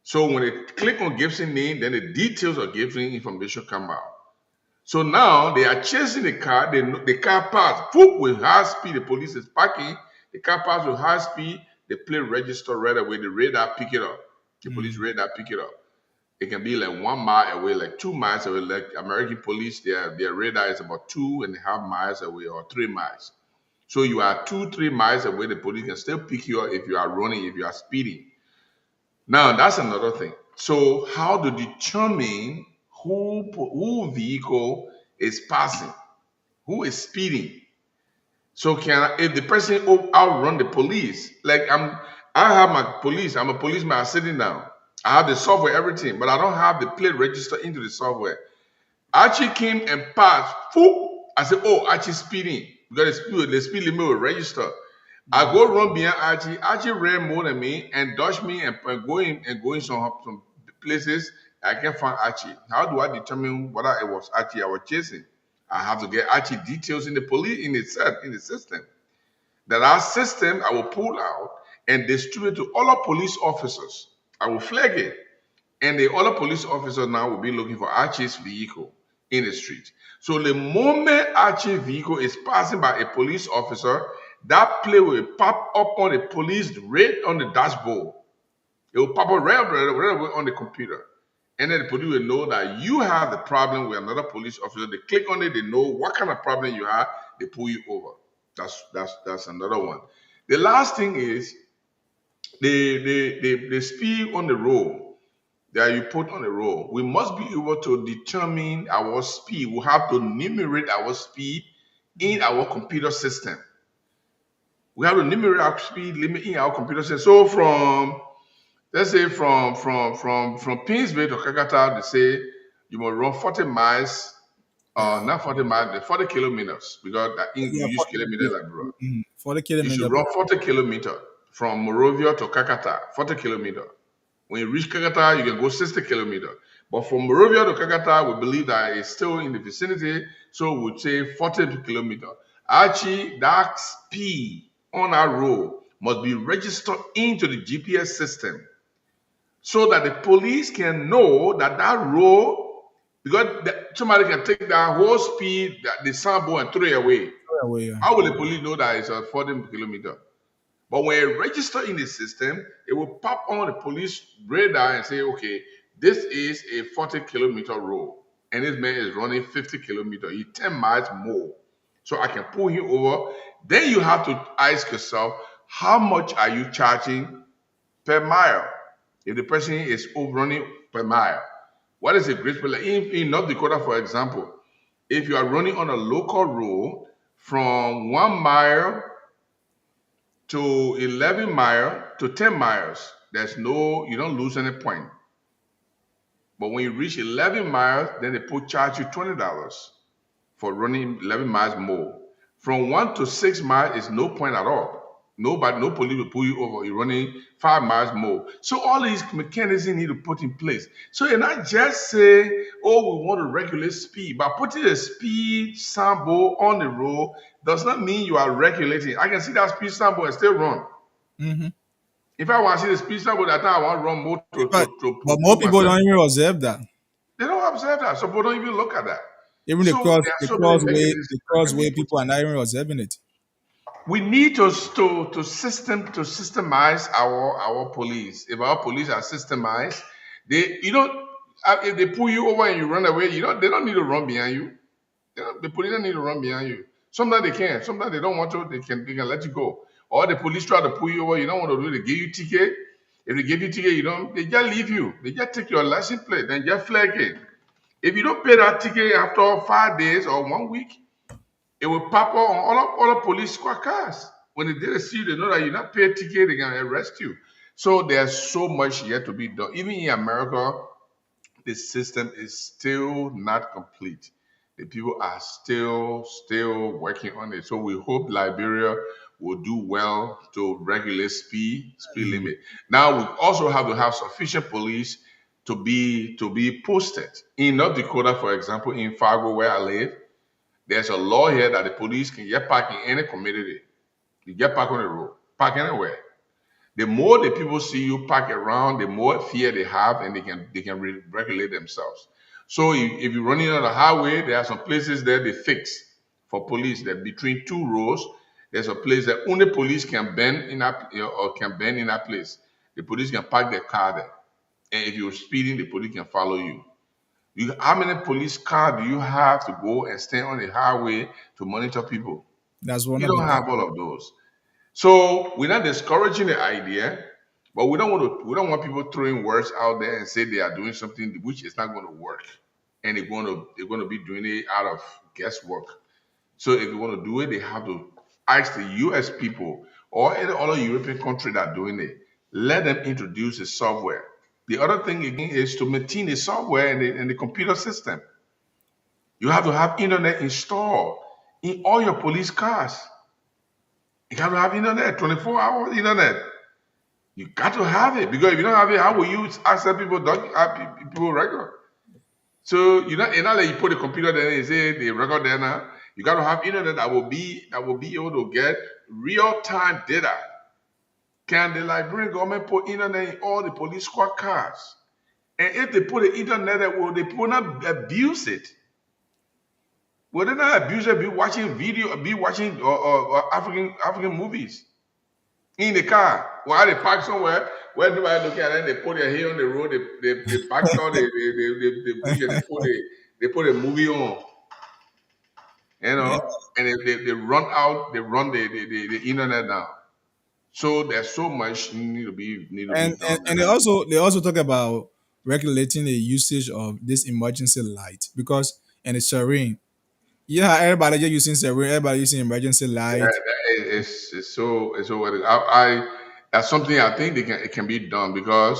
So when they click on Gibson name, then the details of Gibson information come out. So now they are chasing the car. The car passed. Whoop, with high speed. The police is parking. The car passed with high speed. The plate register right away. The radar pick it up. The police radar pick it up. It can be like 1 mile away, like 2 miles away. Like American police, their radar is about 2.5 miles away or 3 miles. So you are 2-3 miles away. The police can still pick you up if you are running, if you are speeding. Now that's another thing. So how to determine who vehicle is passing, who is speeding? So if the person outrun the police, like I have my police, I'm a policeman, I'm sitting down. I have the software, everything, but I don't have the plate register into the software. Archie came and passed. Whoop, I said, oh, Archie speeding because the speed limit will register. I go run behind Archie. Archie ran more than me and dodged me and going some places. I can't find Archie. How do I determine whether it was Archie I was chasing? I have to get Archie details in the police in the system. That our system I will pull out and distribute to all our police officers. I will flag it. And the other police officers now will be looking for Archie's vehicle in the street. So the moment Archie's vehicle is passing by a police officer, that plate will pop up on the police right on the dashboard. It will pop up right away on the computer. And then the police will know that you have the problem with another police officer. They click on it, they know what kind of problem you have, they pull you over. That's another one. The last thing is the speed on the road that you put on the road. We must be able to determine our speed. We have to enumerate our speed in our computer system. We have to enumerate our speed limit in our computer system. So let's say from Pinsville to Kakata, they say you must run 40 miles, not 40 miles, 40 kilometers, because we use kilometers like bro. 40 You kilometers. should run 40 kilometers from Morovia to Kakata, 40 kilometers. When you reach Kakata, you can go 60 kilometers. But from Morovia to Kakata, we believe that it's still in the vicinity, so we'll say 40 kilometers. Actually, that speed on our road must be registered into the GPS system so that the police can know that road, because somebody can take that whole speed, the sample, and throw it away. How will the police know that it's a 40 kilometers? But when it registers in the system, it will pop on the police radar and say, okay, this is a 40-kilometer road. And this man is running 50 kilometers. He's 10 miles more. So I can pull him over. Then you have to ask yourself, how much are you charging per mile? If the person is running per mile, what is the great rate? In North Dakota, for example, if you are running on a local road from 1 mile to 11 miles to 10 miles, you don't lose any point. But when you reach 11 miles, then they charge you $20 for running 11 miles more. From 1 to 6 miles is no point at all. No police will pull you over. You're running 5 miles more. So all these mechanisms need to put in place. So you're not just say, oh, we want to regulate speed. But putting a speed symbol on the road does not mean you are regulating. I can see that speed symbol and still run. Mm-hmm. If I want to see the speed symbol, that time I want to run more. But more people don't even observe that. They don't observe that. So people don't even look at that. Even the crossway, people are not even observing it. We need to systemize our police. If our police are systemized, if they pull you over and you run away, they don't need to run behind you. The police don't need to run behind you. Sometimes they can. Sometimes they don't want to. They can let you go. Or the police try to pull you over. You don't want to do it. They give you ticket. If they give you ticket, they just leave you. They just take your license plate and just flag it. If you don't pay that ticket after 5 days or 1 week, it will pop up on all the police squad cars. When they see you, they know that you're not paying a ticket, they're going to arrest you. So there's so much yet to be done. Even in America, the system is still not complete. The people are still working on it. So we hope Liberia will do well to regulate speed limit. Now we also have to have sufficient police to be posted. In North Dakota, for example, in Fargo, where I live, there's a law here that the police can get parked in any community. You get parked on the road, park anywhere. The more the people see you park around, the more fear they have, and they can regulate themselves. So if you're running on the highway, there are some places there they fix for police that between two rows, there's a place that only police can bend in that or can bend in that place. The police can park their car there. And if you're speeding, the police can follow you. How many police cars do you have to go and stand on the highway to monitor people? That's one You of the don't have all of those. So we're not discouraging the idea, but we don't want people throwing words out there and say they are doing something which is not going to work, and they're going to be doing it out of guesswork. So if you want to do it, they have to ask the U.S. people or any other European country that are doing it. Let them introduce the software. The other thing again is to maintain the software and the computer system. You have to have internet installed in all your police cars. You got to have internet, 24 hours internet. You got to have it because if you don't have it, how will you access people record? So you're not like you put a computer there and you say the record there now. You got to have internet that will be able to get real time data. Can the Liberian government put internet in all the police squad cars? And if they put the internet there, will they put not abuse it? Will they not abuse it? Be watching video, be watching or African movies in the car while they park somewhere where nobody looking at them. They put their hair on the road. They park down the bridge and they put a movie on, yeah. and they run out. They run the internet down. So there's so much need to be And done. and they also talk about regulating the usage of this emergency light because and the siren. Yeah, everybody just using siren, everybody using emergency Yeah, light. it's so what that's something I think it can be done because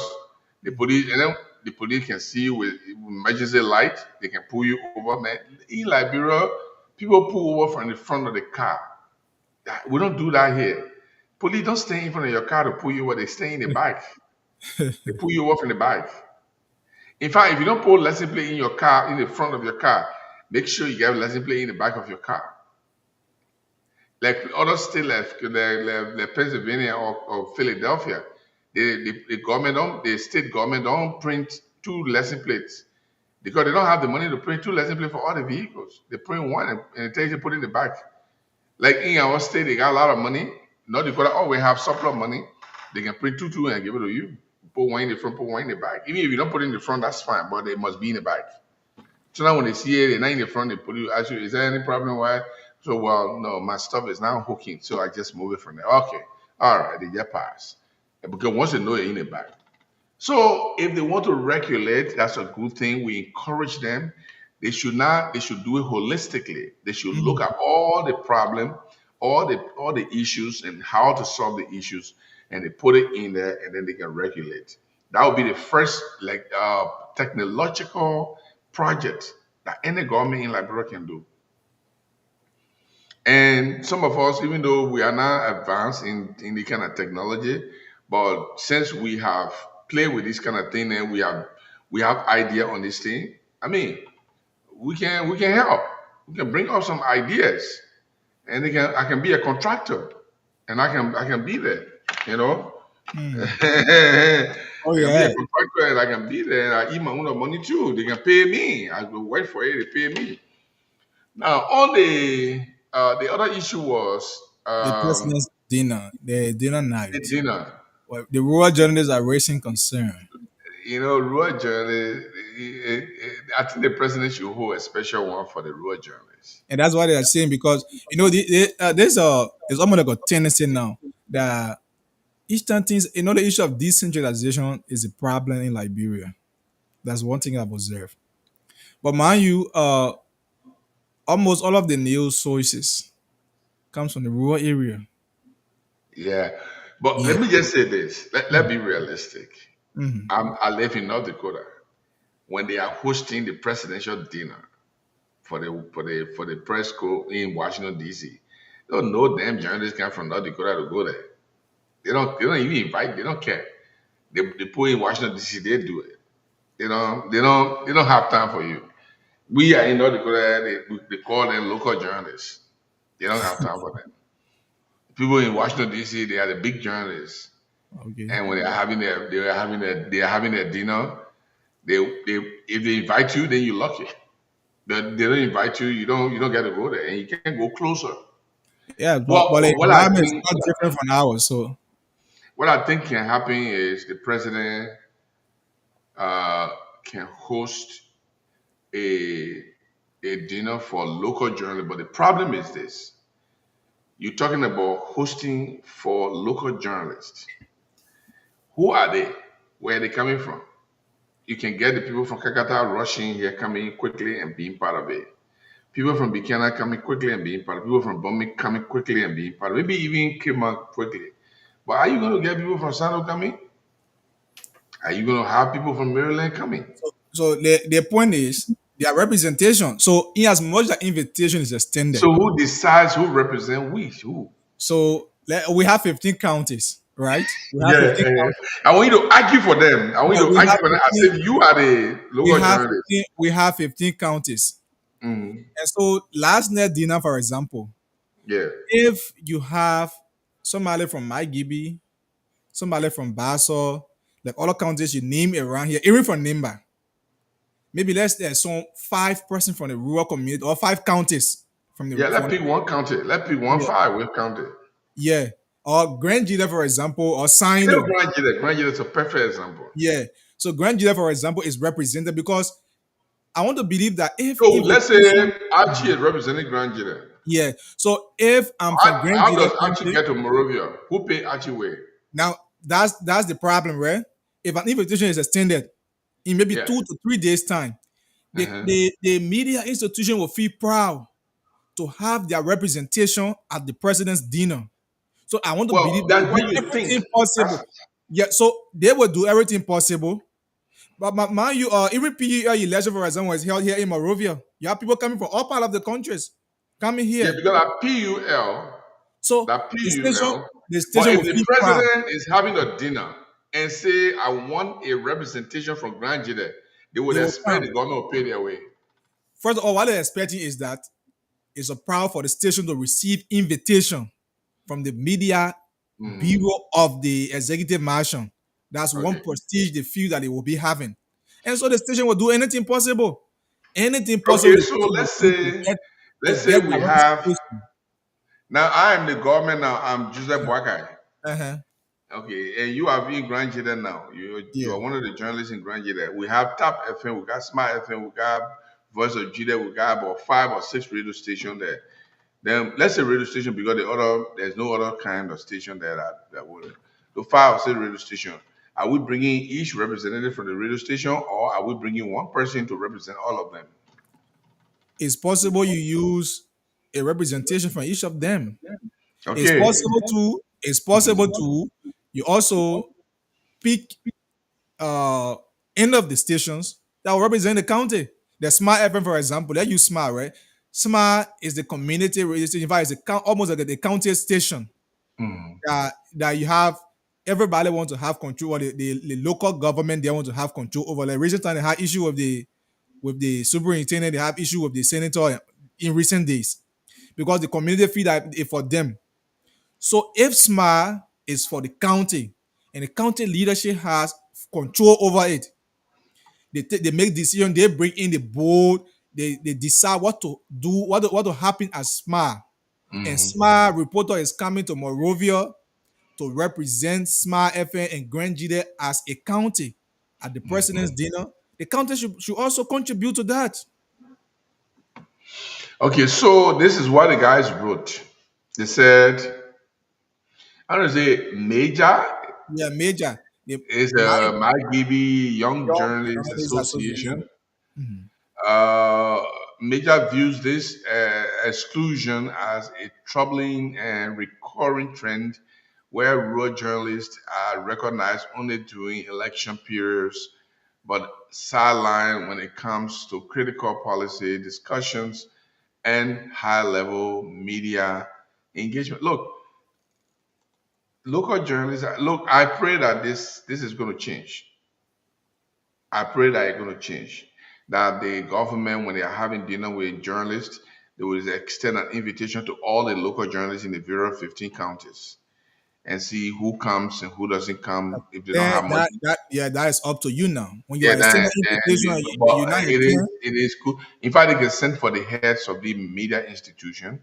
the police can see you with emergency light. They can pull you over, man. In Liberia, people pull over from the front of the car. We don't do that here. Police don't stay in front of your car to pull you over. They stay in the back. They pull you over from the back. In fact, if you don't put license plate in your car, in the front of your car, make sure you get a license plate in the back of your car. Like other states like Pennsylvania or Philadelphia, the government don't, the state government don't print two license plates because they don't have the money to print two license plates for all the vehicles. They print one and it tells you put it in the back. Like in our state, they got a lot of money. North Dakota always have surplus money. They can print two and give it to you. Put one in the front, put one in the back. Even if you don't put it in the front, that's fine, but they must be in the back. So now when they see it, they're not in the front, they put you, ask you, is there any problem? Why? So, well, no, my stuff is now hooking. So I just move it from there. Okay. All right. They just pass. Because once they know you're in the back. So if they want to regulate, that's a good thing. We encourage them. They should do it holistically. They should look Mhm. at all the problem, all the issues and how to solve the issues, and they put it in there and then they can regulate. That would be the first like technological project that any government in Liberia can do. And some of us, even though we are not advanced in the kind of technology, but since we have played with this kind of thing and we have idea on this thing, I mean, we can help. We can bring up some ideas, and I can be a contractor, and I can be there. You know, Hmm. I Oh can be a yeah. contractor, and I can be there. And I eat my own money too. They can pay me. I go work for it. They pay me. Now, on the other issue was The president's dinner, the dinner the night. dinner. Well, the rural journalists are raising concern. Rural journalists. I think the president should hold a special one for the rural journalists. And that's why they are saying because there's it's almost like a tendency now that Eastern things, the issue of decentralization is a problem in Liberia. That's one thing I've observed. But mind you, almost all of the news sources comes from the rural area. Yeah, but Yeah. let me just say this. Let be realistic. Hmm. I live in North Dakota. When they are hosting the presidential dinner for the press co in Washington D.C., they don't know damn journalists come from North Dakota to go there. They don't even invite. They don't care. They put in Washington D.C. They do it. They don't have time for you. We are in North Dakota. They call them local journalists. They don't have time for them. People in Washington D.C. They are the big journalists, Okay. and when they are having their dinner, They if they invite you, then you're lucky. But they don't invite you, you don't get to go there, and you can't go closer. Yeah, What but the what I environment is think not different from ours. So what I think can happen is the president uh, can host a dinner for local journalists. But the problem is this: you're talking about hosting for local journalists. Who are they? Where are they coming from? You can get the people from Kakata rushing here, coming quickly and being part of it. People from Bikana coming quickly and being part of it. People from Bombay coming quickly and being part of it. Maybe even came out quickly. But are you going to get people from Sano coming? Are you going to have people from Maryland coming? so the point is their representation. So in as much that invitation is extended, So who decides who represent which? Who? so we have 15 counties, right? We have Yeah, 15 counties. I want you to argue for them. I want Yeah, you to argue for them as if you are the local journalist. we have 15 counties. Mhm. And so last night dinner, for example, Yeah, if you have somebody from Maigibi, somebody from Basso, like other counties you name around here, even from Nimba, maybe let's say some 5 person from the rural community or 5 counties from the yeah. Let's pick one county. Let's pick one yeah, five. We've counted. yeah. Or Grand Gita, for example, or Tell Sino. Grand Grand is a perfect example. Yeah. So Grand Gita, for example, is represented because I want to believe that if So let's invitation, say Archie is representing Grand Gita. yeah. So if I'm from Grand How Gita does Archie county, get to Morovia? Who pay Archie way? now that's the problem, right? If an invitation is extended in maybe Yeah. 2 to 3 days time, Uh-huh. the media institution will feel proud to have their representation at the president's dinner. So I want to Well, believe they that's will do what you think. everything possible. Yeah, so they will do everything possible. But mind you, even PEL election, for example, is held here in Morovia. You have people coming from all part of the countries coming Yeah, here. because that PUL, So that PUL. the But station if will the feel proud. president is having a dinner and say, I want a representation from Grand Gita, they would They will expect come. the government to pay their way. First of all, what they're expecting is that it's a proud for the station to receive invitation from the media bureau of the executive mansion. That's one Okay. prestige they feel that they will be having. And so the station will do anything possible Okay, the so station will let's do say to let's say get we their have representation. now I am the government now, I'm Joseph Boakai. Uh-huh. Okay, and you are in Grand Jida now. You Yeah. are one of the journalists in Grand Jida. We have Tap FM, we got Smart FM, we got Voice of Jida, we got about 5 or 6 radio stations there. Then let's say radio station because there's no other kind of station there that would the 5 or 6 radio station. Are we bringing each representative from the radio station, or are we bringing one person to represent all of them? It's possible you use a representation from each of them. Okay. It's possible to you also pick uh end of the stations that will represent the county. The Smart FM, for example, they use Smart, right? Smart is the community radio station. In fact, it's almost like the county station that you have. Everybody want to have control, or the local government they want to have control over. Like recent time, they had issue with the superintendent, they have issue with the senator in recent days because the community feel that it's for them. So if Smart is for the county and the county leadership has control over it, they make decision, they bring in the board, they decide what to do, what to happen as Smart. And Smart reporter is coming to Morovia to represent Smart FM and Grand Gide as a county at the president's dinner. The county should also contribute to that. Okay, so this is what the guys wrote. They said, I don't say major Yeah, major. The is my a MyGB Young Young Journalists Journalists Association. Association. Mhm. Major views this exclusion as a troubling and recurring trend where rural journalists are recognized only during election periods but sidelined when it comes to critical policy discussions and high level media engagement. Local journalists, look, I pray that this is going to change. I pray that it's going to change. That the government, when they are having dinner with journalists, they will extend an invitation to all the local journalists in the various 15 counties. and see who comes and who doesn't come if they don't Then have money. that is up to you now. When you Yeah, are extending then invitation, but you're not it is here. it is cool. In fact, they can send for the heads of the media institution.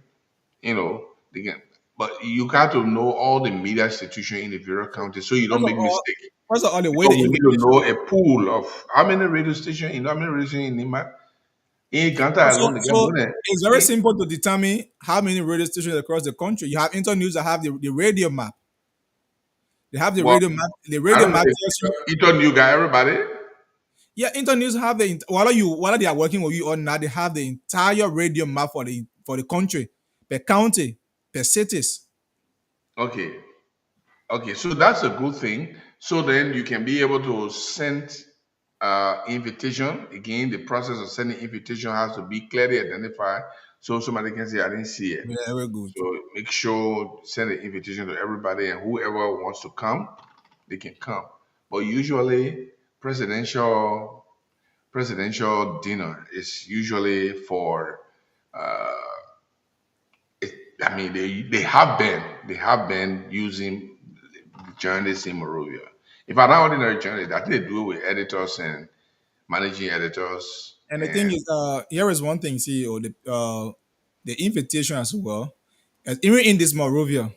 You know, they can, but you got to know all the media institution in the various counties so you First don't of make all, mistake. the way Because the we need to invitation. know a pool of how many radio stations, how many radio stations in Nima. In Ganta So, alone, they get so more than it's very simple to determine how many radio stations across the country. You have Internews that have the radio map. They have the well, radio map. The I radio don't know map if tells you. you told new guy everybody. Yeah, Internews have whether they are working with you or not, they have the entire radio map for the country, per county, per cities. Okay. Okay, so that's a good thing. So then you can be able to send invitation. Again, the process of sending invitation has to be clearly identified so somebody can say, I didn't see it. Very good. So make sure send an invitation to everybody and whoever wants to come, they can come. But usually presidential dinner is usually for it, I mean they have been using journalists in Morovia. If I'm not ordinary journalists, I think they do it with editors and managing editors. And the thing And is, here is one thing, CEO, the invitation as well. As even in this Morovia,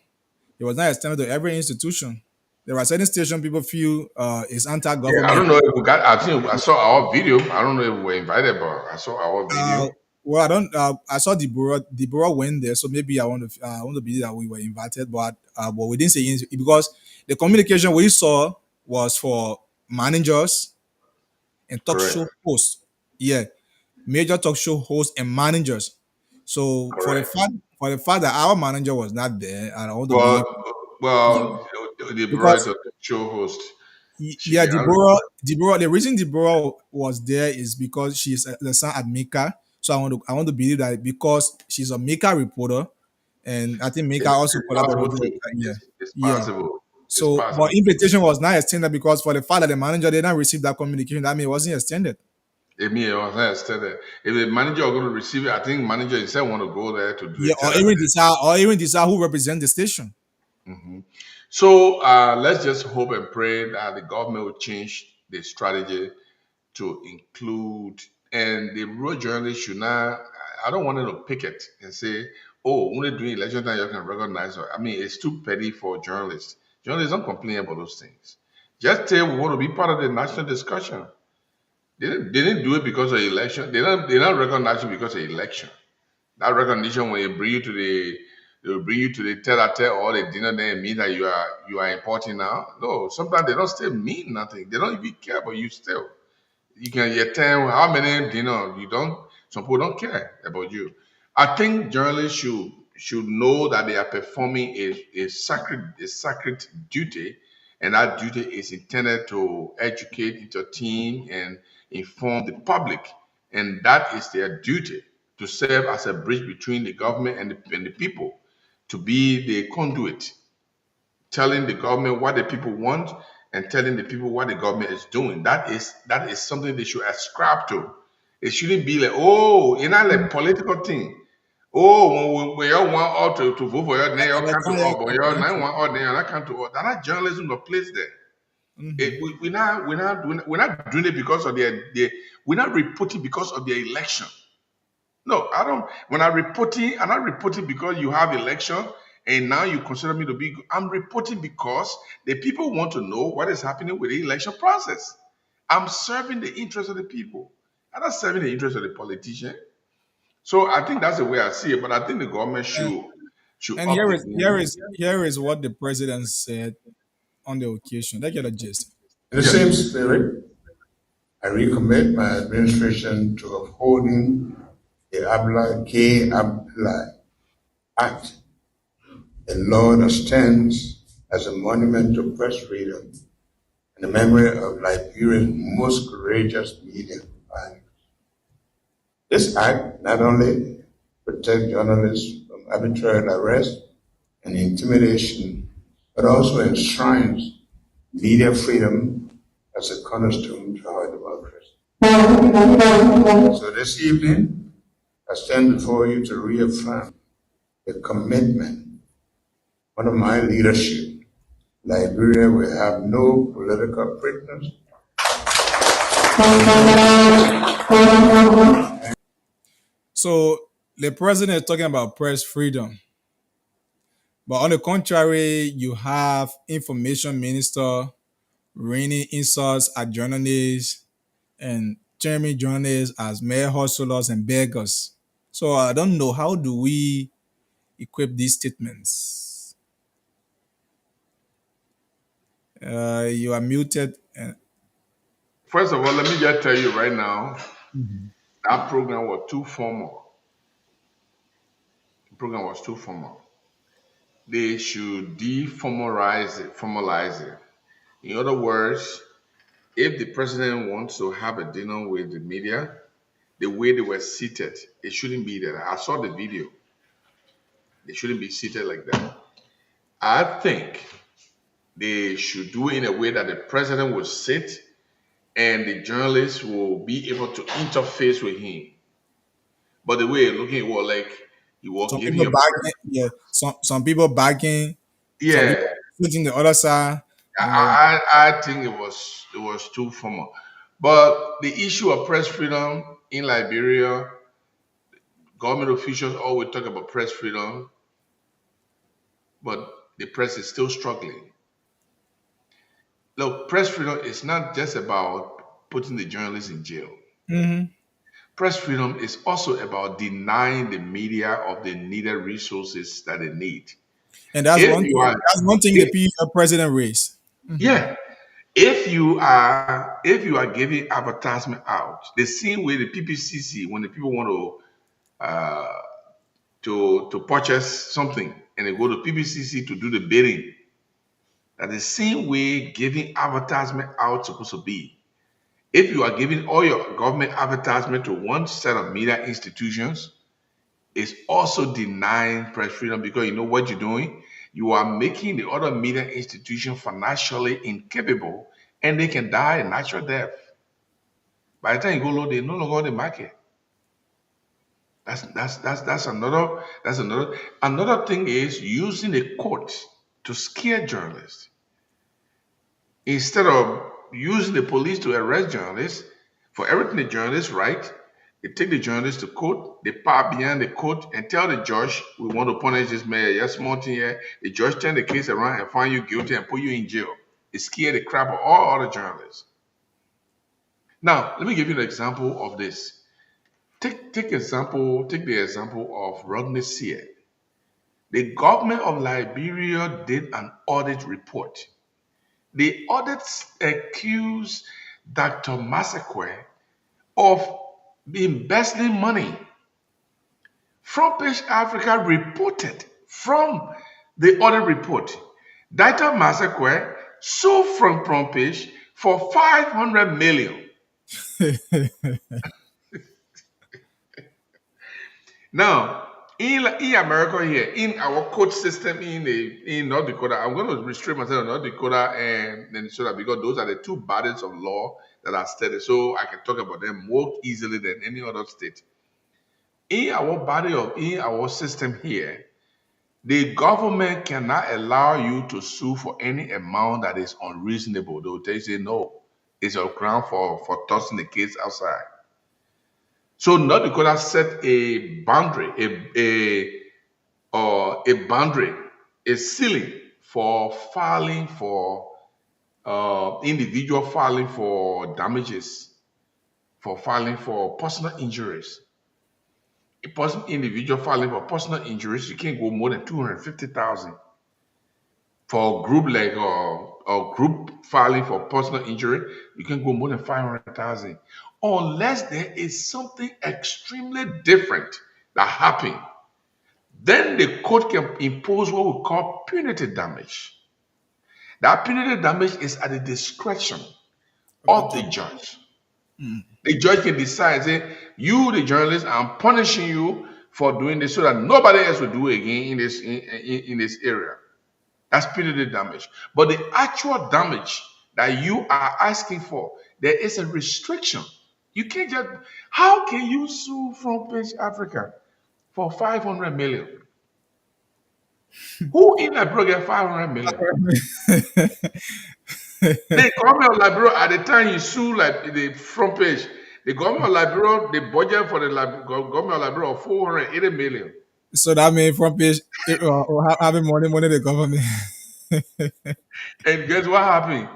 it was not extended to every institution. There are certain stations people feel is yeah, I anti-government. don't know if we got. I think I saw our video. I don't know if we were invited, but I saw our Uh, video. well, I don't. I saw Deborah. Deborah went there, so maybe I want to believe that we were invited, but we didn't say anything because the communication we saw was for managers and talk Correct. show hosts. Yeah, major talk show hosts and managers. So Correct. for the fact that our manager was not there, and I want to believe, yeah, Well, the brought because a show host. yeah, She, I don't know. Deborah. The reason Deborah was there is because she's the son at Mika. So I want to believe that because she's a Mika reporter, and I think Mika also It's possible collaborated with too. her. Yeah, It's yeah. possible. It's So, but possible. invitation was not extended because for the fact that the manager did not receive that communication, that means it wasn't extended. I mean, I was understand. If the manager are going to receive it, I think manager himself want to go there to do Yeah, it. Tell them. or even decide who represents the station. So let's just hope and pray that the government will change the strategy to include, and the rural journalists should not. I don't want them to pick it and say, "Oh, only during election time you can recognize." Her. I mean, it's too petty for journalists. Journalists don't complain about those things. Just say we want to be part of the national discussion. They didn't do it because of election. They don't recognize you because of election. That recognition when they will bring you to the tete-a-tete or the dinner there mean that you are important now. No, sometimes they don't still mean nothing. They don't even care about you still. You can tell how many you don't some people don't care about you. I think journalists should know that they are performing a sacred duty, and that duty is intended to educate, entertain, and inform the public, and that is their duty to serve as a bridge between the government and the people, to be the conduit telling the government what the people want and telling the people what the government is doing. That is something they should ascribe to. It shouldn't be like, oh, it's not like political thing. Oh, when you want all to vote for your, then you come to all, but you not want all, then you not come to all. That's not journalism the place there. We're not doing it because of we're not reporting because of the election. No, I don't. When I'm not reporting because you have election and now you consider me to be. I'm reporting because the people want to know what is happening with the election process. I'm serving the interest of the people. I'm not serving the interest of the politician. So I think that's the way I see it. But I think the government should And up the game. here is what the president said on the occasion. Let's get a gist. In the same spirit, I recommit my administration to upholding the Abla K. Abla Act, a law that stands as a monument to press freedom and the memory of Liberia's most courageous media pioneers. This act not only protects journalists from arbitrary arrest and intimidation, but also enshrines media freedom as a cornerstone to our democracy. So this evening, I stand before you to reaffirm the commitment under my leadership Liberia will have no political prisoners. So the president is talking about press freedom. But on the contrary, you have information minister raining insults at journalists and terming journalists as mere hustlers and beggars. So I don't know, how do we equip these statements? You are muted. First of all, let me just tell you right now, that program was too formal. The program was too formal. They should formalize it. In other words, if the president wants to have a dinner with the media, the way they were seated, it shouldn't be there. I saw the video. They shouldn't be seated like that. I think they should do it in a way that the president will sit and the journalists will be able to interface with him. But the way looking, it was like he was Some giving people you, backing, yeah. Some people backing, some yeah. people sitting the other side. You know, I think it was too formal. But the issue of press freedom in Liberia, government officials always talk about press freedom, but the press is still struggling. Look, press freedom is not just about putting the journalists in jail. Press freedom is also about denying the media of the needed resources that they need. and that's If one you thing. are, That's one thing the president raised. yeah, if you are giving advertisement out, the same way the PPCC, when the people want to purchase something and they go to PPCC to do the bidding, that the same way giving advertisement out supposed to be. If you are giving all your government advertisement to one set of media institutions, it's also denying press freedom because you know what you're doing? You are making the other media institution financially incapable and they can die a natural death. By the time you go low, they no longer on the market. That's another thing is using the court to scare journalists. Instead of using the police to arrest journalists, for everything the journalists write, they take the journalists to court, they park behind the court and tell the judge, we want to punish this mayor, yes, small thing here. The judge turn the case around and find you guilty and put you in jail. It scared the crap of all other journalists. Now, let me give you an example of this. Take the example of Rodney Sear. The government of Liberia did an audit report. The audits accused Dr. Masakwe of embezzling money. Front Page Africa reported from the audit report, Dr. Masakwe sued from Front Page for 500 million. Now, in America here, in our court system in North Dakota, I'm going to restrict myself to North Dakota and Minnesota because those are the two bodies of law that are studied, so I can talk about them more easily than any other state. In our system here, the government cannot allow you to sue for any amount that is unreasonable. They say no, it's a ground for tossing the case outside. So North Dakota set a boundary, a boundary, a ceiling for filing for individual filing for damages, for filing for personal injuries. A person individual filing for personal injuries, you can't go more than 250,000. For a group like a group filing for personal injury, you can go more than 500,000, unless there is something extremely different that happened. Then the court can impose what we call punitive damage. That punitive damage is at the discretion of the judge. The judge can decide, say, you, the journalist, I'm punishing you for doing this so that nobody else will do it again in this area. That's punitive damage. But the actual damage that you are asking for, there is a restriction. You can't just, how can you sue Front Page Africa for 500 million? Who in Liberia get 500 million? The government of Liberia at the time he sued like the front page. The government of Liberia, the budget for the government of Liberia of 480 million. So that means front page having money the government. And guess what happened?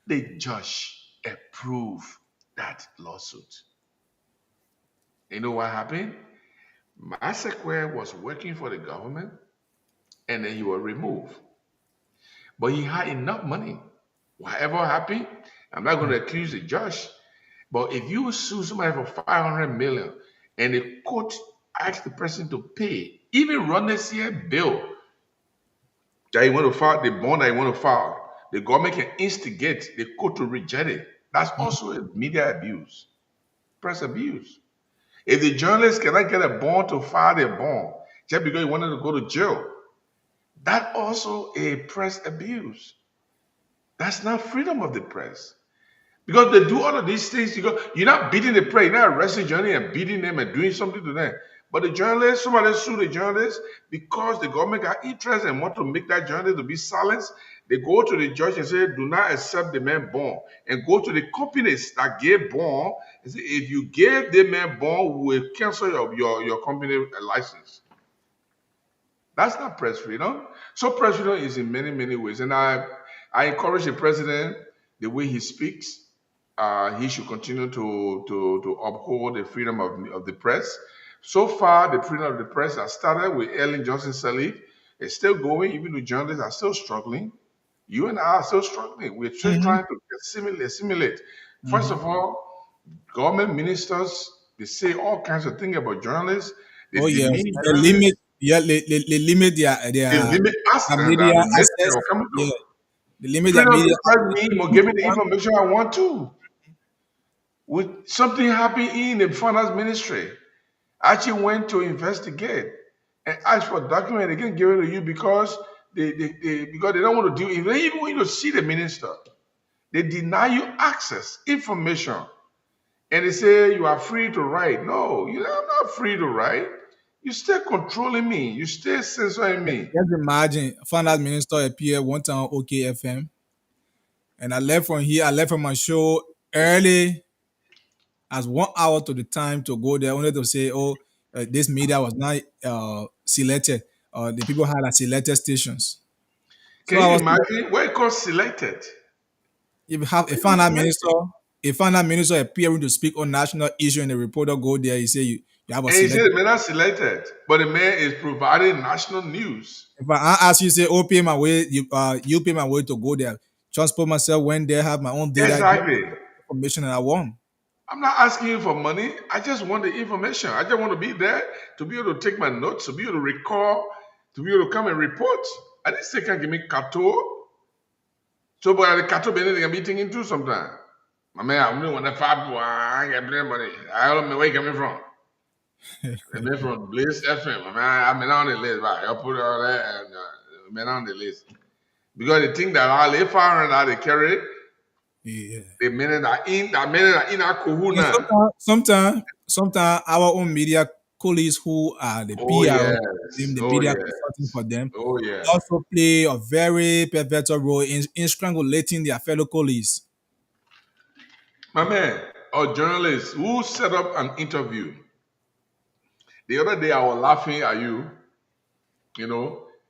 The judge approved that lawsuit. You know what happened? Masekwe was working for the government and then he was removed. But he had enough money. Whatever happened, I'm not going to accuse the judge, but if you sue somebody for 500 million and the court asks the person to pay, even run this year bill that you want to file, the bond that you want to file, the government can instigate the court to reject it. That's also a media abuse, press abuse. If the journalist cannot get a bond to file their bond just because he wanted to go to jail, that also a press abuse. That's not freedom of the press. Because they do all of these things. You're not beating the press, you're not arresting journalists and beating them and doing something to them. But the journalists, somebody sue the journalists because the government got interest and want to make that journalist to be silenced. They go to the judge and say, do not accept the man bond. And go to the companies that gave bond and say, if you gave the man bond, we will cancel your company license. That's not press freedom. So press freedom is in many, many ways. And I encourage the president, the way he speaks, he should continue to uphold the freedom of the press. So far, the freedom of the press has started with Ellen Johnson Sirleaf. It's still going, even the journalists are still struggling. You and I are still struggling. We're still trying to assimilate. First of all, government ministers, they say all kinds of things about journalists. They Oh yes, demean they journalists. limit. Yeah, they limit They limit us their and media the message access. that will come Yeah, through. they limit their Freedom media. to press me or give me the information I want to. With something happened in the finance ministry, I actually went to investigate and ask for document. They can't give it to you because because they don't want to do. If they even want you to see the minister, they deny you access information, and they say you are free to write. No, I'm not free to write. You still controlling me. You still censoring me. Just imagine, finance minister appear one time on OKFM, and I left from here. I left from my show early as 1 hour to the time to go there, only to say, "Oh, this media was not selected. The people had selected stations." So Can I you was like, imagine what it called selected? if you have What is selected? a finance minister appearing to speak on national issue, and the reporter go there, he say you have a And he said selected. the man not selected, but the man is providing national news. If I ask you, say, "Oh, pay my way," you pay my way to go there. Transport myself when they have my own data, give Exactly. information that I want. I'm not asking you for money. I just want the information. I just want to be there to be able to take my notes, to be able to recall, to be able to come and report. I didn't say can give me kato. So, but the kato be anything I'm eating into sometimes. My man, I only want the fat boy. I ain't got plenty money. I don't know where you coming from. I'm from Blaze FM. I mean, I've been on the list, right? I put all that and been on the list. Because the thing that I live far and they carry, Yeah. the minute I in a And kahuna. sometimes our own media colleagues who are the Oh PR, yes. the Oh media yes. consulting for them, Oh yes. also play a very pivotal role in strangulating their fellow colleagues. My man, a journalist who set up an interview. The other day I was laughing at you,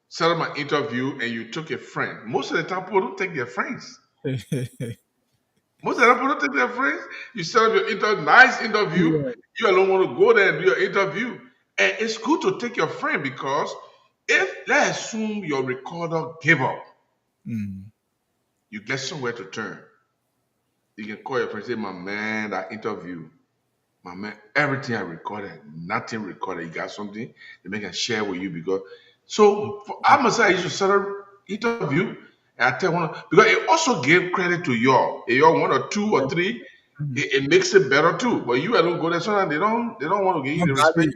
set up an interview and you took a friend. Most of the time people don't take their friends. Most of the time people don't take their friends. You set up your nice interview. Yeah. You alone want to go there and do your interview. And it's good to take your friend because if let's assume your recorder gave up, you get somewhere to turn. You can call your friend and say, my man, that interview, my man, everything I recorded, nothing recorded. You got something that they can share with you because. So I must say, you should set up interview and I tell one because it also gave credit to y'all. If y'all one or two or three, it makes it better too. But you alone go there, sometimes they don't want to give you No, the but respect.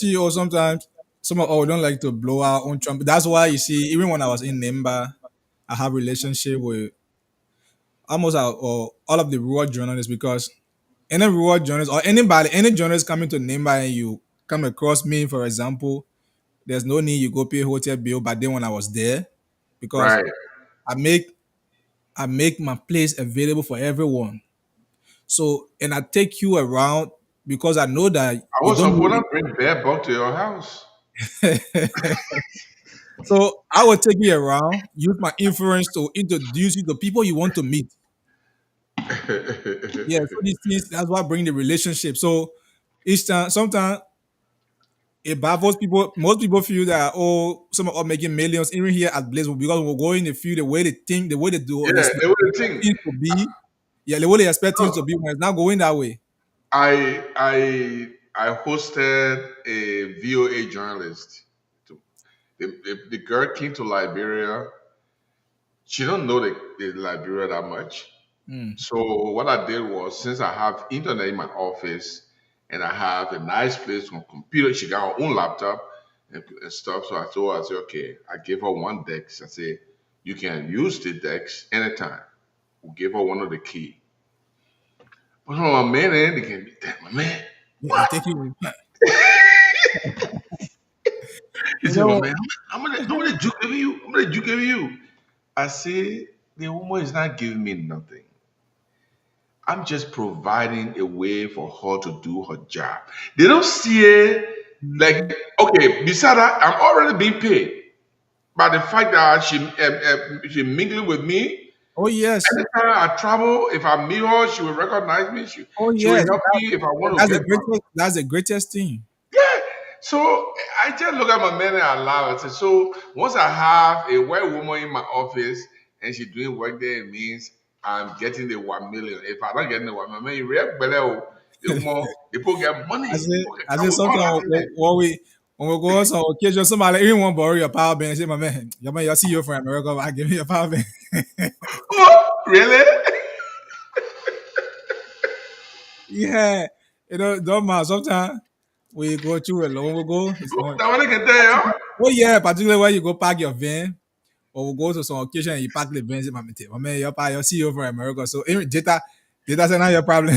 CEO sometimes some of us don't like to blow our own trumpet. That's why you see, even when I was in Nimba, I have relationship with almost all of the rural journalists because any rural journalist or anybody, any journalist coming to Nimba and you come across me, for example, there's no need you go pay hotel bill. But then when I was there, because Right. I make I make my place available for everyone. So and I take you around because I know that I you was don't supposed know. to bring bear buck to your house. So I will take you around, use my influence to introduce you to people you want to meet. Yeah, so these things that's what bring the relationship. So each time, sometimes it baffles people. Most people feel that some are making millions even here at Blaze because we're going to feel the way they think, the way they do, Yeah, they would expect think. things to be. Yeah, the way they expect things to No, be when it's not going that way. I hosted a VOA journalist. The girl came to Liberia. She don't know the Liberia that much. Mm. So what I did was, since I have internet in my office and I have a nice place on computer, she got her own laptop and stuff. So I told her, I said, okay, I gave her one desk. I said, you can use the desk anytime. We gave her one of the key. But my man, they can be that my man. Yeah, he take you. He You said, my know, man, I'm gonna juke over you. I'm gonna juke over you. I say, the woman is not giving me nothing. I'm just providing a way for her to do her job. They don't see it like, mhm. okay, beside that, I'm already being paid by the fact that she mingling with me. Oh yes, Anytime I travel, if I meet her, she will recognize me. oh She will yes. help me if I want to That's the get my. greatest. That's the greatest thing. Yeah. So I just look at my man and I laugh. I say, so once I have a white woman in my office and she's doing work there, it means I'm getting the 1 million. If I don't get the 1 million, you react better. The woman, people get money. People can I come say with all sometimes happiness. when we go on some occasion, somebody like, even want borrow your power bank. I say, my man, your man, you see you from America, I give me your power bank. Oh, really? Yeah, don't matter. Sometimes we go through alone. We go. It's on. That one I can tell you. Oh yeah, particularly when you go park your van, or we go to some occasion and you park the van. Say, my man, your power, your CEO from America. So even data say not your problem.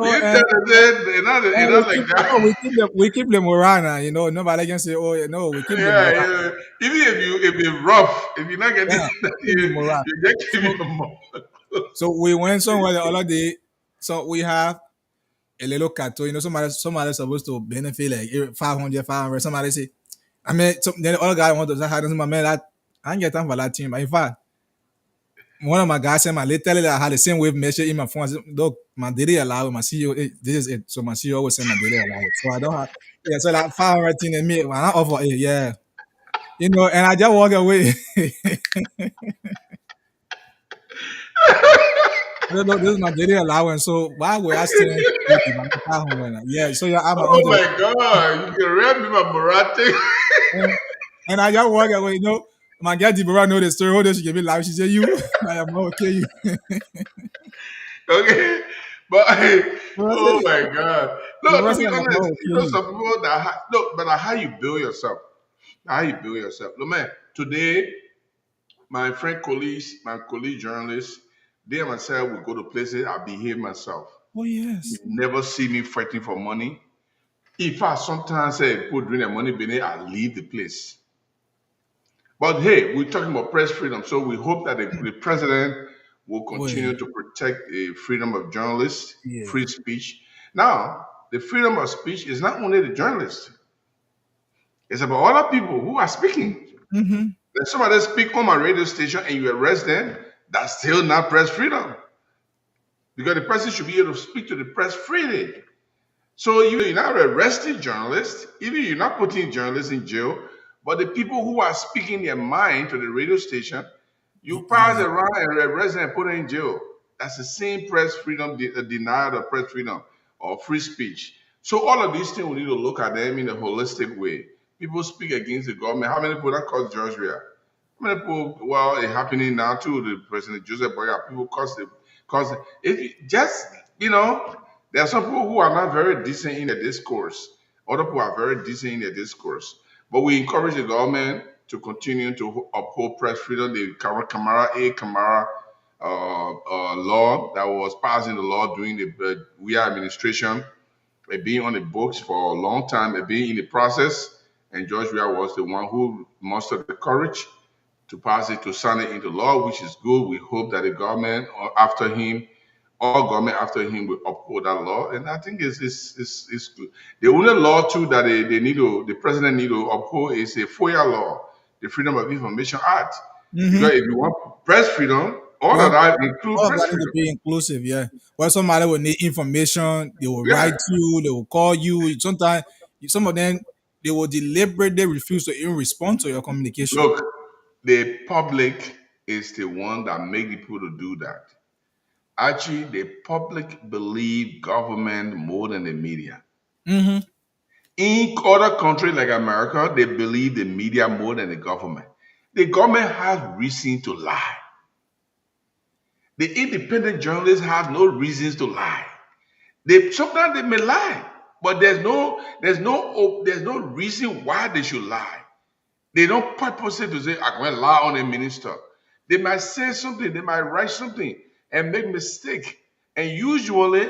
You So tell them that it's we not like keep that. we keep the morale. Now, nobody can say, oh yeah, no, we keep the Yeah, morale. yeah. Even if it's rough, if you're not getting Yeah, that, we keep the morale. you just give So you more. so we went somewhere the other day. So we have a little cattle. Somebody supposed to benefit like 500, 500. Somebody say, I mean, then the other guy want to say, "Hi, this is my man, that I ain't get time for that team." But in fact, one of my guys said, my literally I had the same wave message in my phone. I said, "Look, my daily allowance, my CEO, this is it." So my CEO always send my daily allowance. So I don't have, yeah, so like 500 thing and me, when I offer it, yeah. And I just walk away. I don't know, this is my daily allowance. So why would I still give you my 500? Yeah, so yeah, I'm my own Oh daily. my God, you can rap me my Morate. And, and I just walk away, My girl Deborah know the story. Hold on, she gave me life. She said, "You, I am not okay." You. Okay, but Deborah oh said, my God. No, Deborah to said, be "I'm honest, not okay." You. some people that no, but how you build yourself, how you build yourself. Look, man, today my colleague journalists, they and myself will go to places. I behave myself. Oh You yes. never see me fighting for money. In fact, sometimes say people doing their money business, I leave the place. But hey, we're talking about press freedom, so we hope that the president will Oh yeah. continue to protect the freedom of journalists, Yeah. free speech. Now, the freedom of speech is not only the journalists; it's about other people who are speaking. Mm-hmm. If somebody speak on my radio station and you arrest them, that's still not press freedom because the person should be able to speak to the press freely. So you're not arresting journalists, even you're not putting journalists in jail, but the people who are speaking their mind to the radio station, you pass Yeah. around and arrest them and put them in jail. That's the same press freedom, denial of press freedom or free speech. So all of these things, we need to look at them in a holistic way. People speak against the government. How many people that cause Georgia? How many people, well, it's happening now too. The President Joseph Boya, people cause it just, you know, there are some people who are not very decent in their discourse. Other people are very decent in their discourse. But we encourage the government to continue to uphold press freedom. The Camara law that was passed in the law during the we administration being on the books for a long time, being in the process. And George Weah was the one who mustered the courage to pass it, to sign it into law, which is good. We hope that the government or after him, all government after him will uphold that law. And I think it's good. The only law too that the president need to uphold is a FOIA law, the Freedom of Information Act. Mm-hmm. Because if you want press freedom, all Well, of that include all of press that need to freedom. be inclusive, yeah. Well, somebody will need information, they will Yeah. write you, they will call you. Sometimes some of them they will deliberately refuse to even respond to your communication. Look, the public is the one that make the people to do that. Actually, the public believe government more than the media. Mm-hmm. In other countries like America, they believe the media more than the government. The government has reason to lie. The independent journalists have no reasons to lie. They sometimes they may lie, but there's no reason why they should lie. They don't purposely to say, I'm going to lie on a minister. They might say something, they might write something and make mistake. And usually,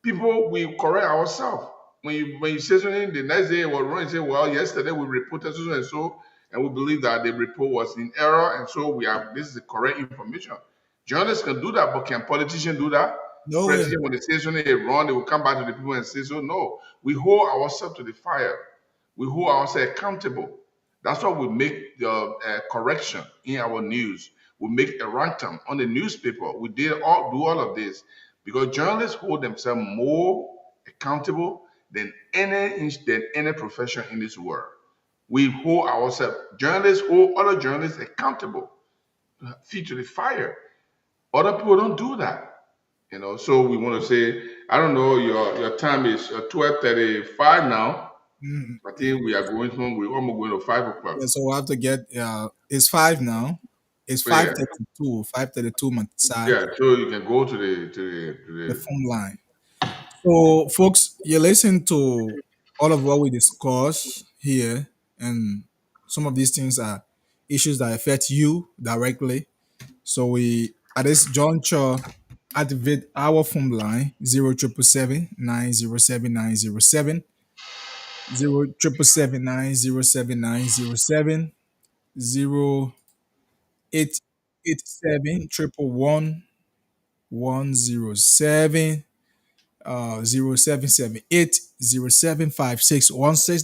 people will correct ourselves. When you say something, the next day we'll run and say, well, yesterday we reported so and so, and we believe that the report was in error, and so this is the correct information. Journalists can do that, but can politicians do that? No way. President, when they say something is wrong, they will come back to the people and say so. No, we hold ourselves to the fire. We hold ourselves accountable. That's why we make the correction in our news. We make erratum on the newspaper. We do all of this because journalists hold themselves more accountable than any profession in this world. We hold ourselves. Journalists hold other journalists accountable, feet to the fire. Other people don't do that. So we want to say, I don't know, your time is 12:35 now. Mhm. I think we are going home. We're almost going to 5 o'clock. Yeah, so we have to get it's 5 now. It's So yeah, 5:32. 5:32 my side, yeah. So you can go to the the phone line. So folks, you listen to all of what we discuss here, and some of these things are issues that affect you directly. So we at this juncture activate our phone line 0777907 0777907 0887 111 0778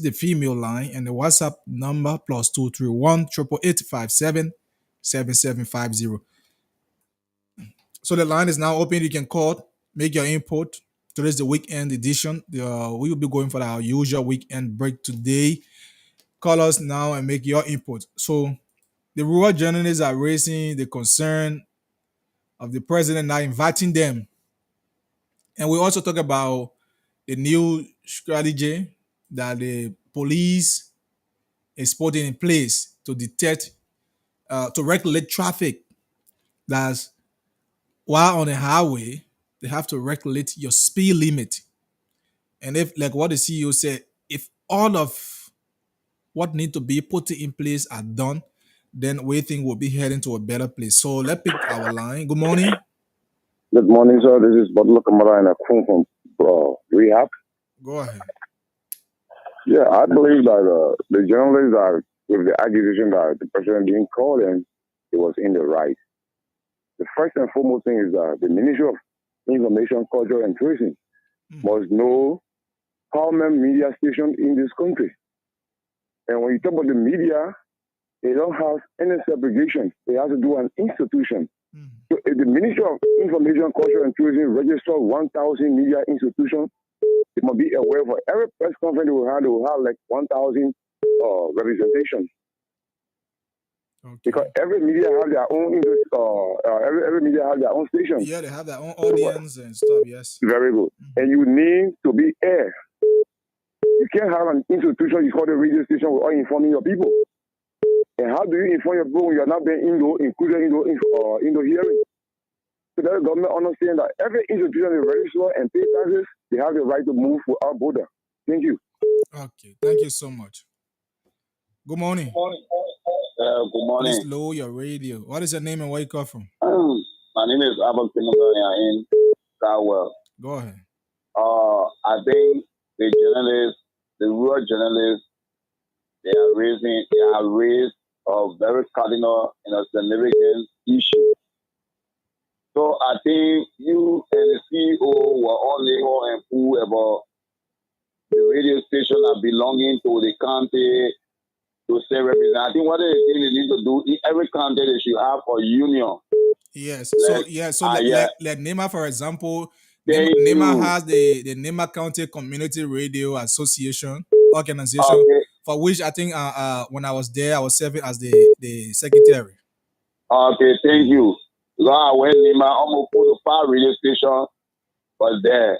the female line, and the WhatsApp number +231 888 So the line is now open. You can call, make your input. Today's the weekend edition. We will be going for our usual weekend break today. Call us now and make your input. So the rural journalists are raising the concern of the president not inviting them. And we also talk about the new strategy that the police is putting in place to detect, to regulate traffic. That's while on the highway, they have to regulate your speed limit. And if, like what the CEO said, if all of what need to be put in place are done, then we think we'll be heading to a better place. So let's pick our line. Good morning. Good morning, sir. This is Butler Kamara and Akun from Rehab. Go ahead. Yeah, I believe that the journalists are, with the accusation that the president didn't call them, it was in the right. The first and foremost thing is that the Ministry of Information, Culture, and Tourism must know how many media stations in this country. And when you talk about the media, they don't have any segregation. They have to do an institution. So if the Ministry of Information, Culture, and Tourism register 1,000 media institutions, they must be aware for every press conference they will have like 1,000 representation. Okay. Because every media have their own every media have their own station. Yeah, they have their own audience and stuff. Yes. Very good. And you need to be air. You can't have an institution you call the radio station without informing your people. And how do you inform your people when you're not being included in the hearing? So that the government understand that every institution is registered and pay taxes, they have the right to move without border. Thank you. Okay. Thank you so much. Good morning. Good morning. Please lower your radio. What is your name and where you come from? My name is Abel Timothy in Southwell. Go ahead. I think the journalists, the rural journalists, they have raised a very cardinal, significant issue. So I think you and the CEO were only and who about the radio station are belonging to the county to say represent. I think what they need to do, in every county they should have a union. Yes. So let NEMA, for example, NEMA has the NEMA County Community Radio Association organization, for which I think when I was there, I was serving as the secretary. Okay, thank you. Because when NEMA almost put the power radio station was there.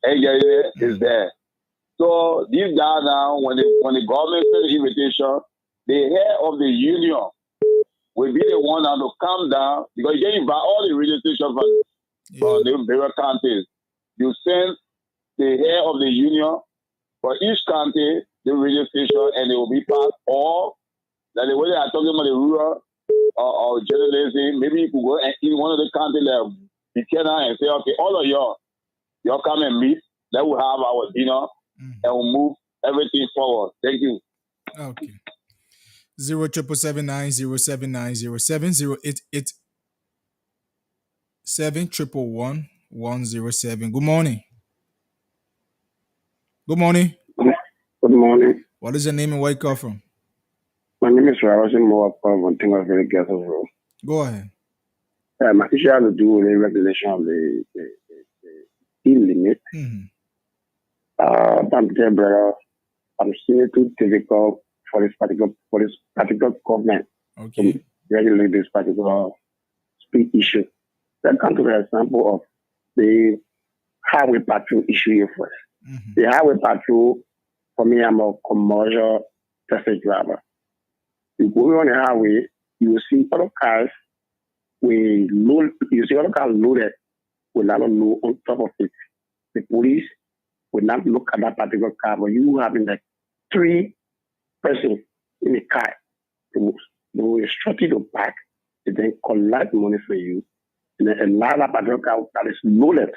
Is there. So these guys now, when the government sent the invitation, the head of the union will be the one now to come down, because you invite all the radio stations from the various counties. You send the head of the union for each county, the radio station, and they will be part, or like the way they are talking about the rural or journalism, maybe you could go in one of the counties like Buchanan and say, okay, all of y'all come and meet, then we'll have our dinner, and we'll move everything forward. Thank you. Okay. 077907907 08877111107. Good morning. Good morning. Good morning. What is your name and where you come from? My name is Rawasin Moa from Tinglesville, Ghetto Road. Go ahead. My issue has to do with the regulation of the speed limit. I'm there, brother. I'm seeing it too difficult for this particular government to regulate this particular speed issue. Let's come to the example of the highway patrol issue here first. The highway patrol, for me, I'm a commercial taxi driver. You go on the highway, you will see other cars loaded with a lot of load on top of it. The police will not look at that particular car, but you having like 3 persons in the car. They will instruct you to park, and then collect money for you, and then allow that particular car that is loaded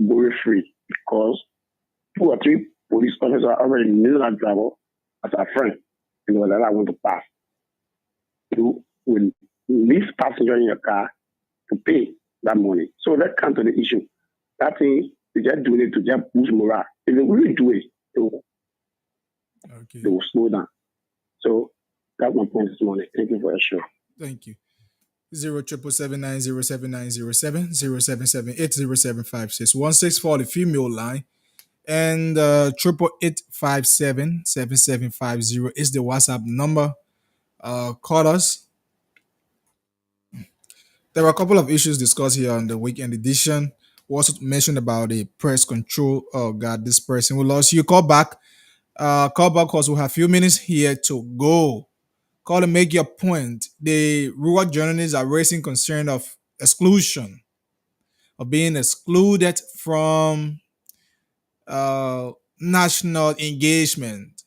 go free, because 2 or 3 police officers already knew that driver as a friend, and they will allow him to pass. You will leave passenger in your car to pay that money. So let's come to the issue. That thing, they just doing it to just boost morale. If they really do it, they will slow down. So that's my point this morning. Thank you for your show. Thank you. 077707907 07780756164 for the female line, and 888577750 is the WhatsApp number. Call us. There were a couple of issues discussed here on the weekend edition. We also mentioned about the press control. Oh God, this person we lost you. Call back because we have a few minutes here to go. Call and make your point. The rural journalists are raising concern of exclusion, of being excluded from national engagement.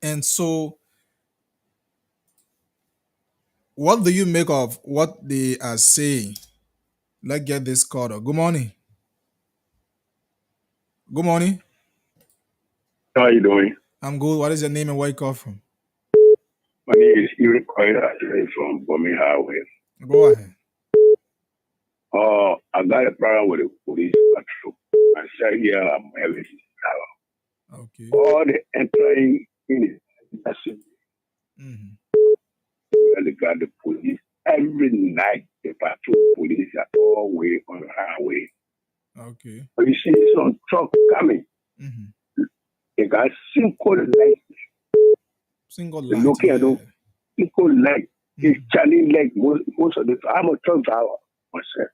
And so, what do you make of what they are saying? Let's get this caller. Good morning. Good morning. How are you doing? I'm good. What is your name and where you come from? My name is Eric Koida from Bomi Highway. Go ahead. I got a problem with the police patrol. I said here I'm having okay. All the entering in the city. They got the police every night. The patrol police are always on the highway. Okay. But you see some truck coming. They got single light. Looking at them, single light. It's Chinese light most of the time. I'm a truck driver myself.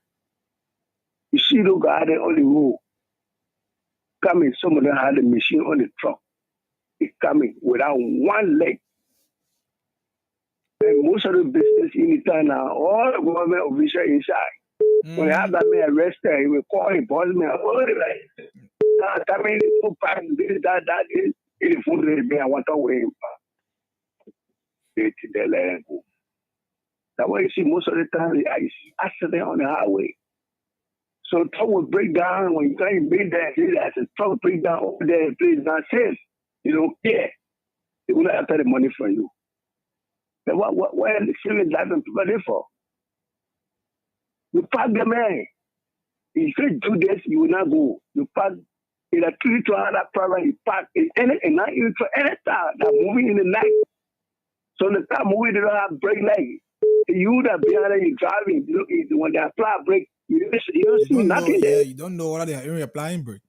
You see those guys on the road coming. Some of them had a machine on the truck. It's coming without one leg. And most of the business in the town now, all the government officials inside. When they have that man arrested, he will call him, boss man, coming to pack that is the food they I want to wait. They let him go. That's why you see most of the time I see accident on the highway. So truck will break down when you try to break that. See that the truck break down over there and place not safe. You don't care. They will not after the money from you. Then what are the serious driving people there for? You park the man. If you do this, you will not go. You park in a 3 to another private, you park in any and not even for any car that moving in the night. So the car moving, they don't have brake light. You that behind it, you driving. When they apply brake, you don't see nothing there. You don't know what they are even applying brake.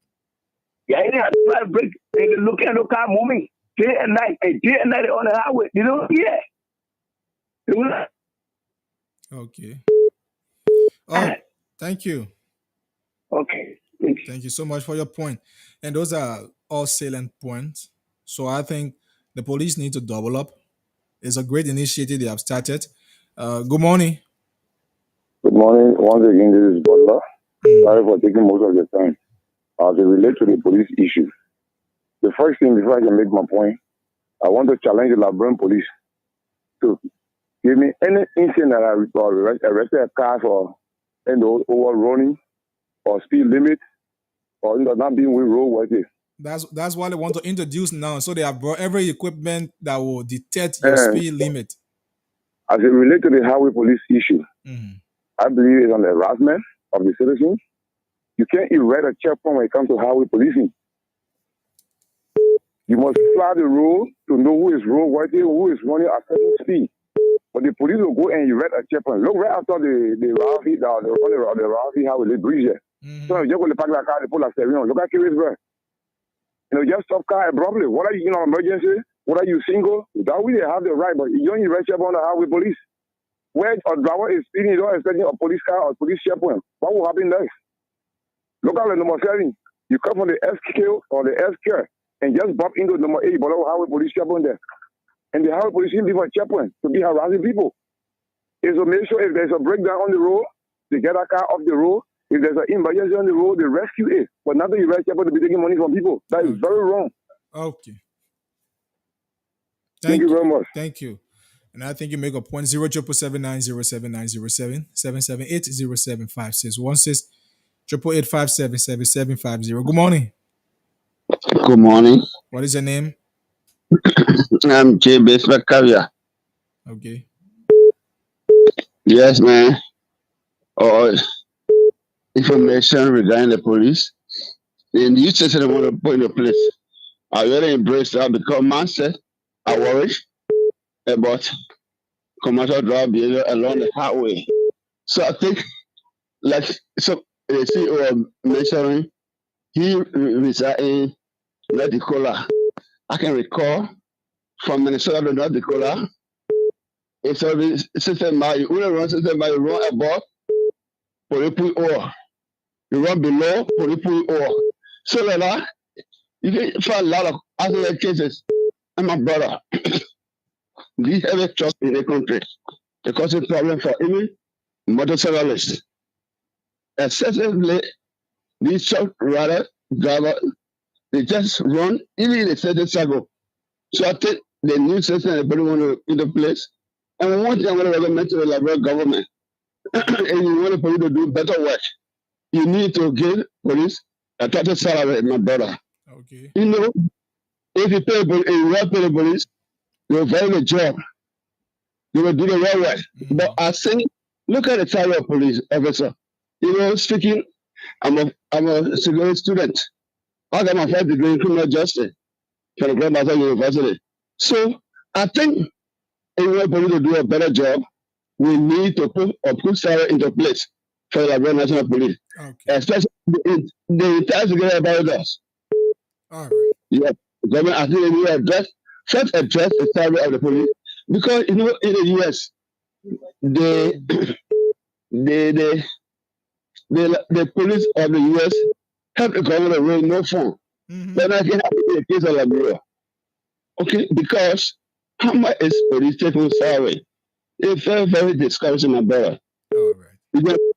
Yeah, they apply brake. They look at the car moving day and night. And day and night on the highway. You don't hear. They will not. Okay. Oh, thank you. Okay. Thank you so much for your point. And those are all salient points. So I think the police need to double up. It's a great initiative they have started. Good morning. Good morning. Once again, this is Butler. Sorry for taking most of your time. As it relates to the police issue, the first thing before I can make my point, I want to challenge the Labrador police to give me any incident that I arrested a car for overrunning or speed limit or not being with roadworthy. That's why they want to introduce now. So they have brought every equipment that will detect your speed limit. As it relates to the highway police issue, I believe it's on the harassment of the citizens. You can't erect a checkpoint when it comes to highway policing. You must fly the road to know who is roadworthy, who is running at certain speed. But the police will go and erect a checkpoint. Look right after the Ralphie, the Ralphie highway, the bridge there. So you just go to park that car, they pull a steering on. Look at Kingsburg. Just stop car abruptly. What are you, emergency? What are you, single? That way they have the right, but you don't erect checkpoint on the highway police. Where a driver is speeding, you don't expect a police car or police checkpoint. What will happen next? Look at the number 7. You come from the SQ or the SQ and just bump into number 8 below highway police checkpoint there. And the highway police shouldn't be for checkpoint to be harassing people. Is to make sure if there's a breakdown on the road, they get a car off the road. If there's an emergency on the road, they rescue it. But not that you rescue people to be taking money from people. That is very wrong. Okay. Thank you very much. Thank you. And I think you make a point. 077907907 7780756 888577750. Good morning. Good morning. What is your name? I'm J. Basement Caviar. Okay. Yes, man. Information regarding the police. And you said they want to put in the place. I really embrace that because man said I worry about commercial drug behavior along the highway. So I think, like, so the CEO mentioning, he resides in North Dakota. I can recall from Minnesota to North Dakota, it's a system by you run system by you run above Polipu ore. You run below Polipu ore. So that you can find a lot of accident cases. And my brother, these heavy trucks in the country, they cause a problem for even motorcyclists. Excessively, these truck drivers, they just run even in a certain circle. So I think the new system everybody want to put in place. And one thing I want to recommend to the Liberal government, and you want the police to do better work, you need to give police a total salary, my brother. Okay. If you pay the police, they will value the job. They will do the right work. But I think, look at the salary of police officer. Speaking, I'm a secondary student. I got my 5th degree in criminal justice from the Grand Master University. So I think if we want to do a better job, we need to put salary into place for the Liberia National Police. Okay. Especially the entire security apparatus. All right. Yeah. Government, I think we need to address the salary of the police. Because, in the US, the police of the US help the government raise no fund. But I can have the case of Liberia. Okay, because how much is police taking salary? It's very, very discouraging, my brother. All right.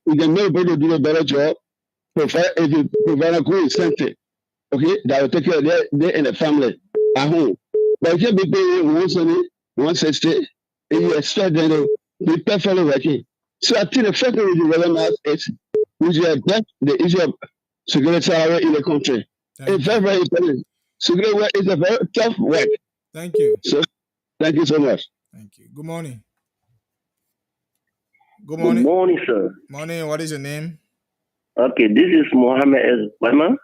You can make people do a better job, provide a good incentive, okay, that will take care of them and the family at home. But if you be paying 170, 160, and you expect them to be perfectly working. So I think the first thing we do is which is the issue of security in the country. It's Thank very, you. very important. Security work is a very tough work. Thank you. So thank you so much. Thank you. Good morning. Good Good morning. morning, sir. Morning. What is your name? Okay, this is Mohammed S. Bama,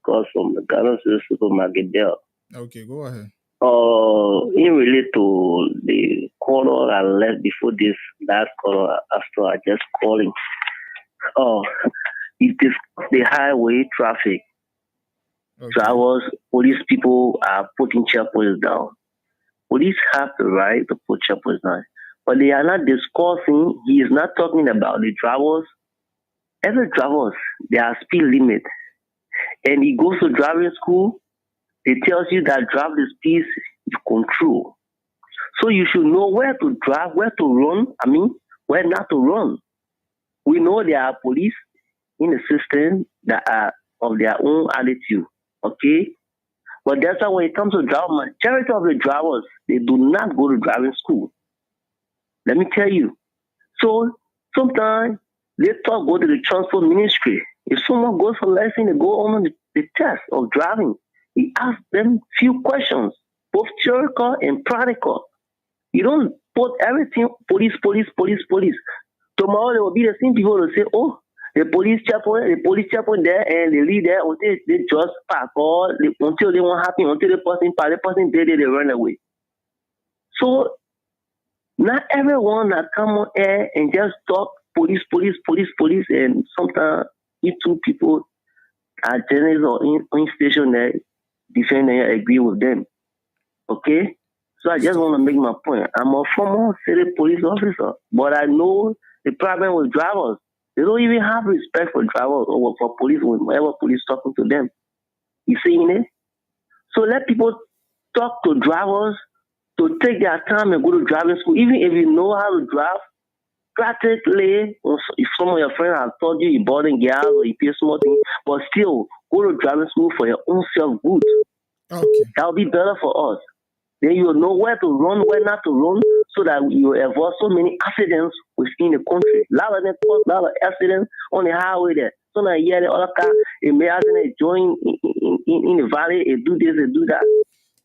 call from the Ghana Supermarket there. Okay, go ahead. In relate to the caller I left before this last caller after I just calling. It is the highway traffic. Okay. Drivers, police people are putting checkpoints down. Police have the right to put checkpoints down, but they are not discussing. He is not talking about the drivers. Every drivers, there are speed limit, and he goes to driving school. They tells you that drive the speed you control. So you should know where to drive, where to run. Where not to run. We know there are police in the system that are of their own attitude. Okay, but that's why when it comes to driving, majority of the drivers they do not go to driving school. Let me tell you. So sometimes they talk go to the transport ministry. If someone goes for lesson, they go on the test of driving. He asks them few questions, both theoretical and practical. You don't put everything police. Tomorrow there will be the same people who say, oh, the police checkpoint there, and they leave there until they just pass or until they won't happen, until the person dead, they run away. So not everyone that come on air and just talk police, and sometimes you two people are journalists or in station there defend and agree with them. Okay? So I just want to make my point. I'm a former city police officer, but I know the problem with drivers. They don't even have respect for drivers or for police whenever police talking to them. You seeing it? So let people talk to drivers to take their time and go to driving school. Even if you know how to drive, practically, if some of your friends have told you bought in gas or you pay small things, but still go to driving school for your own self good. Okay. That will be better for us. Then you will know where to run, where not to run, so that you avoid so many accidents within the country. A lot of them cause a lot of accidents on the highway there. So now the other car, it may accident join in the valley, it do this, it do that.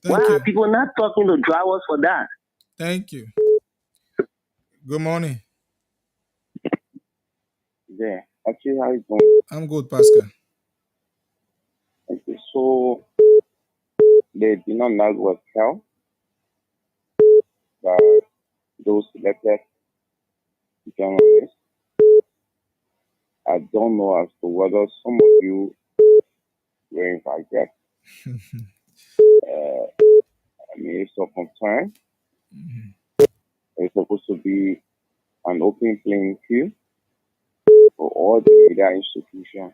Thank Why you. are people not talking to drivers for that? Thank you. Good morning. Yeah, actually, how you doing? I'm good, Pascal. Okay, so they did not know what hell, but those selected journalists, I don't know as to whether some of you were invited. It's a concern. It's supposed to be an open playing field for all the media institutions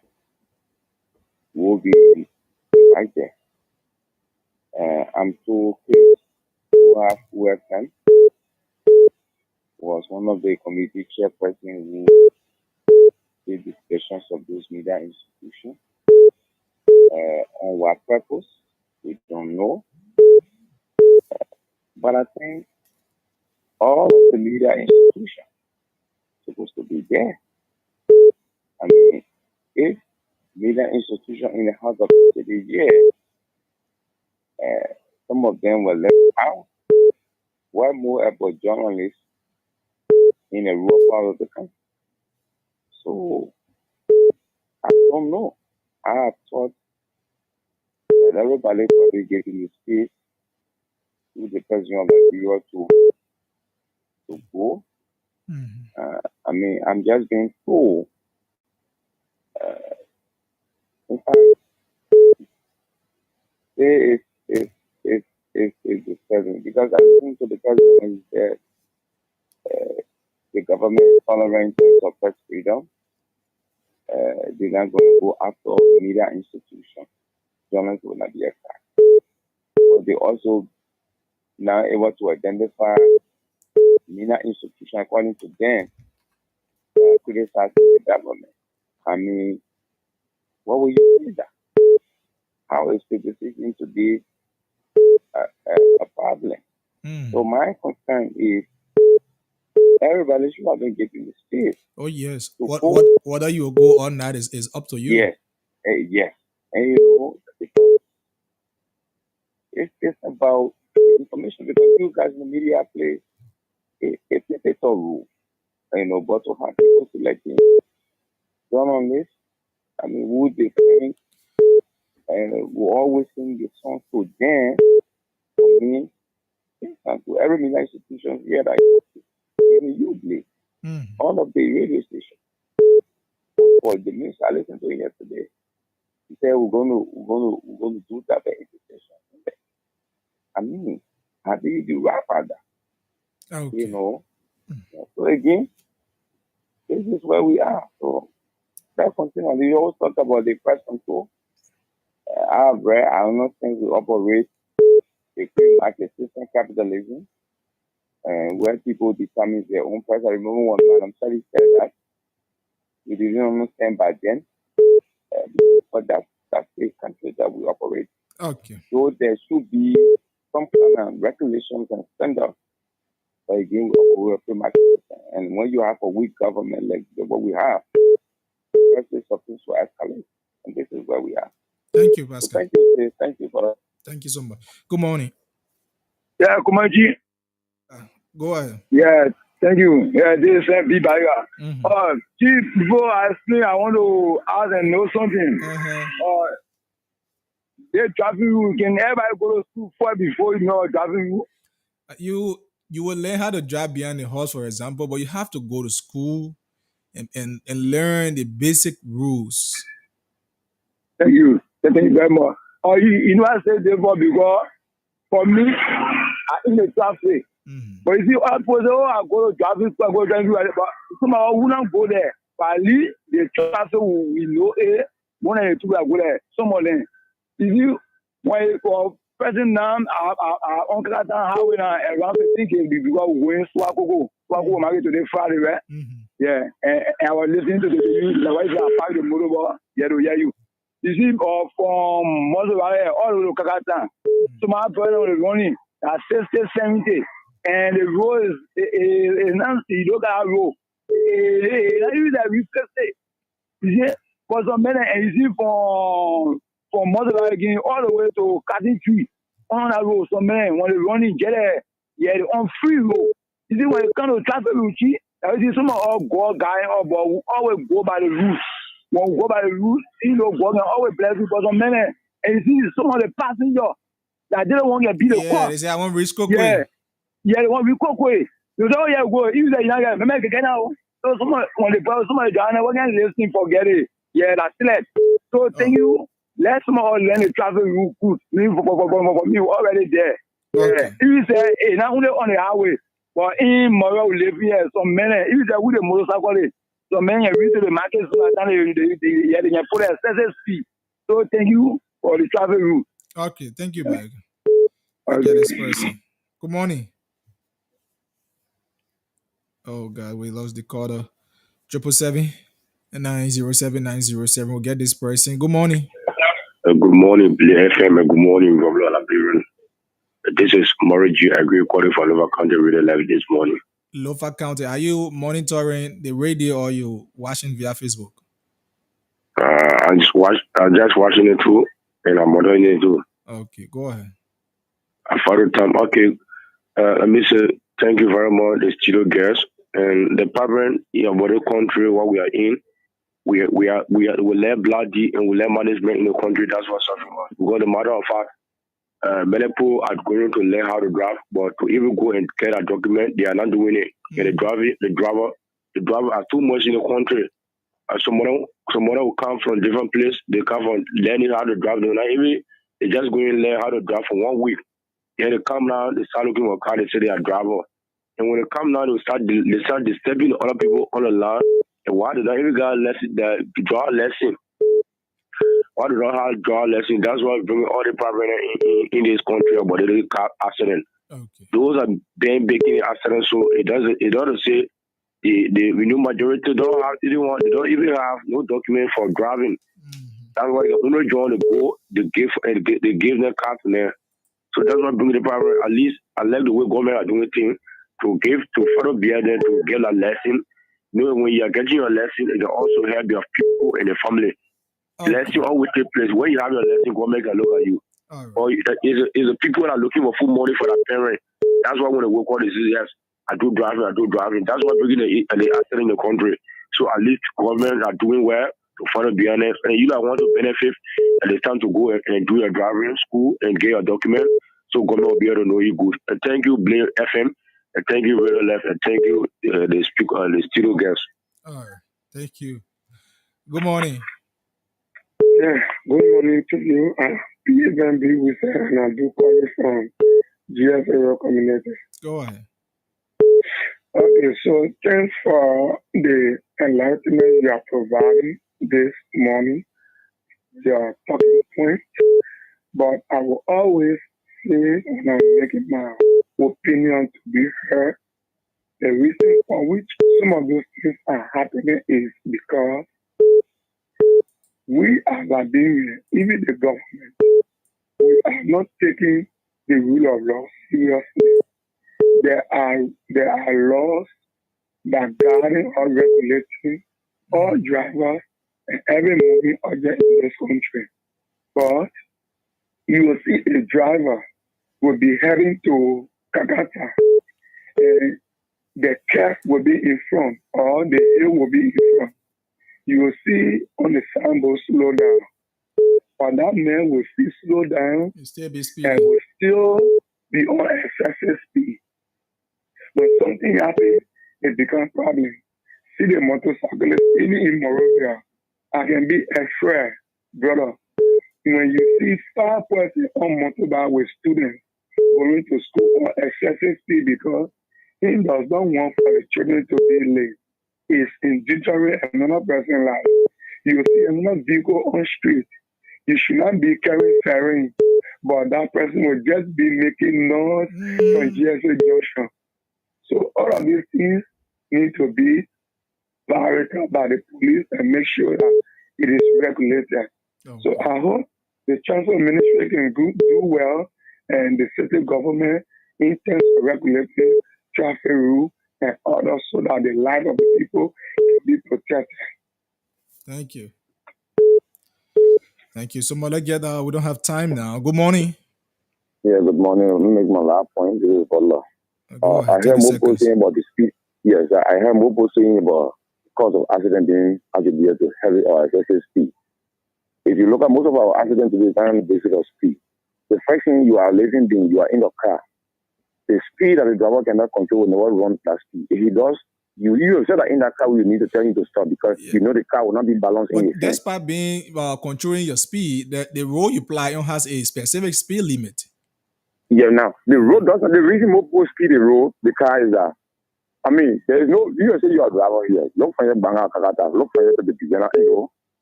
will be invited. I'm told Chris, who attend, was one of the committee chairperson who did discussions of those media institutions. On what purpose, we don't know. But I think all of the media institutions are supposed to be there. If media institution in the House of City, some of them were left out. Why more about journalists in a rural part of the country? So I don't know. I have thought that everybody probably getting the space to the president of Nigeria to go. I'm just being told. In fact, it's disturbing because I listen to the president when he said the government is tolerant in terms of press freedom. They're not going to go after all the media institutions. Journalists will not be attacked. But they also now able to identify media institutions according to them criticizing the government. What will you say that? How is the decision to be a problem? So my concern is everybody should have been given the space Oh yes. to What go. what whether you go or not is up to you. Yes, yes. And you know, it's about information because you guys in the media play it's a rule. You know, but to have people selecting done on this, I mean, who they think, and we always sing the song to them, for me, and to every media institution here that you play, all of the radio stations. For the news I listened to yesterday, he said we're going to do that intercession. I mean, how do you do right father? Okay. You know. So again, this is where we are. So that continues. We always talk about the price control. I don't think we operate a free market system capitalism, where people determine their own price. I remember one man, I'm sorry, said that we didn't understand by then, but that's the country that we operate. Okay. So there should be some kind of regulations and standards. But again, we operate a free market system. And when you have a weak government like what we have, the something to escalate. And this is where we are. Thank you, Pascal. So thank you, sis. Thank you for that. Thank you so much. Good morning. Yeah, Kumaji. Go ahead. Yeah, thank you. Yeah, this is B. Baga. Chief, before I explain, I want to ask and know something. They traffic rule. Can everybody go to school before you know traffic rule? You will learn how to drive behind the horse, for example, but you have to go to school and learn the basic rules. Thank you. Thank you very much. You know, I said therefore because for me, I'm in the traffic. But you see, I go to traffic, I go to traffic, but somehow we don't go there. But at least the traffic we know it. One of the two I go there. Some of them. You see, when person now, our uncle that highway now around 15 can be because we're going Swako market today Friday, right? Yeah, and I was listening to the news. The wife I parked the motorbike. Yeah, to hear you. You see, from Mozambique all the way to Kakatan. So my brother was running at 60, 70, and the road is not, you look at the road. It's that we you see, for some men, and you see, from Mozambique all the way to Cutting Tree, on that road, some men, when they're running, get there, yeah, on free road. You see, when it comes to traffic, you see, some of all go guy, but we always go by the route. When we go by the route, you know, God can always bless you for some men. And you see, some of the passengers that didn't want to beat the car. Yeah, they say, I want to risk quick. Yeah, they want to be quick. You say, oh, yeah, go. Even if you're not going to get out. So, when the somebody down there, we're going to listen, forget it. Yeah, that's it. So, thank you. Let some of us learn the traffic route good. For me, already there. Yeah. If you say, hey, not only on the highway, but in Morocco, live here, some men, if you say, with the motorcycle, some men have reached the market, so they put a excessive speed. So thank you for the traffic route. Okay, thank you, Mike. Okay, this person. Good morning. Oh God, we lost the caller. 777-907-907. We'll get this person. Good morning. Good morning, BFM, and good morning, Governor Labirin. This is Morigi. I agree calling for Lower County Radio Live this morning. Lofa County, are you monitoring the radio or you watching via Facebook? I'm just watching it too, and I'm monitoring it too. Okay, go ahead. For the time, okay. Let me say thank you very much, the studio guests and the problem in our country. What we are in, we let bloody and we let management in the country. That's what's suffering. Because the matter of fact, many people are going to learn how to drive, but to even go and get a document, they are not doing it. And the driver are too much in the country. Someone will come from different place. They come from learning how to drive. They just going to learn how to drive for 1 week. Then they come now, they start looking for a car. They say they are driver. And when they come now, they start disturbing other people on the line. And why do they even got draw a lesson? Why do they have draw a lesson? That's why bringing all the problem in this country about the car accident. Okay. Those are being big accidents, so it doesn't say the new majority they don't even have no document for driving. That's why they only join the go they give them cars in there. So that's what bring the problem. At least I like the way government are doing things. to further bear them to get a lesson. You know, when you are getting your lesson, it can also help your people in the family. Lesson always take place. When you have your lesson, go make a look at you. Or is the people that are looking for full money for their parents. That's why when they work on this, yes, I do driving. That's why bringing the accident in the country. So at least governments are doing well to further be honest. And you that want to benefit, and it's time to go and do your driving school and get your document. So government will be able to know you good. And thank you, Blair FM. And thank you, Radio Left. And thank you, the speaker, the studio guests. All right. Thank you. Good morning. Yeah, good morning to you. PFMB with and I do call you from GFA community. Go ahead. Okay, so thanks for the enlightenment you are providing this morning, your talking point. But I will always say when I'm making my opinion to be heard, the reason for which some of those things are happening is because we as Liberians, even the government, we are not taking the rule of law seriously. There are laws that guide or regulating all drivers and every moving object in this country. But you will see a driver will be heading to Kakata, and the cab will be in front or the hill will be in front. You will see on the signboard slow down. But that man will still slow down and will still be on excessive speed. When something happens, it becomes a problem. See the motorcyclist, even in Morovia, I can be afraid, brother. When you see 5 persons on motorbike with students going to school on excessive speed because he does not want for the children to be late, it's endangering another person's life. You see another vehicle on street. You should not be carrying fairing, but that person will just be making noise on GSA junction. So all of these things need to be clarified by the police and make sure that it is regulated. So I hope the Chancellor Ministry can do well and the city government intends to regulate traffic rules and orders so that the life of the people can be protected. Thank you. Thank you so much. We don't have time now. Good morning. Yeah, good morning. Let me make my last point. This is Butler. I heard Mopo saying about the speed. Yes, I heard Mopo saying about the cause of accident being attributed to heavy or excessive speed. If you look at most of our accidents today, it's on the basis of speed. The first thing you are living being, you are in the car. The speed that the driver cannot control will never run that speed. If he does, you yourself that in that car will need to tell him to stop because you know the car will not be balanced in his hand. Despite being controlling your speed, the road you fly on has a specific speed limit. Yeah, now the road doesn't. The reason more speed the road, the car is that. I mean, there is no. You say you are a driver here. Look for your banger, Kakata. Look for your the beginner.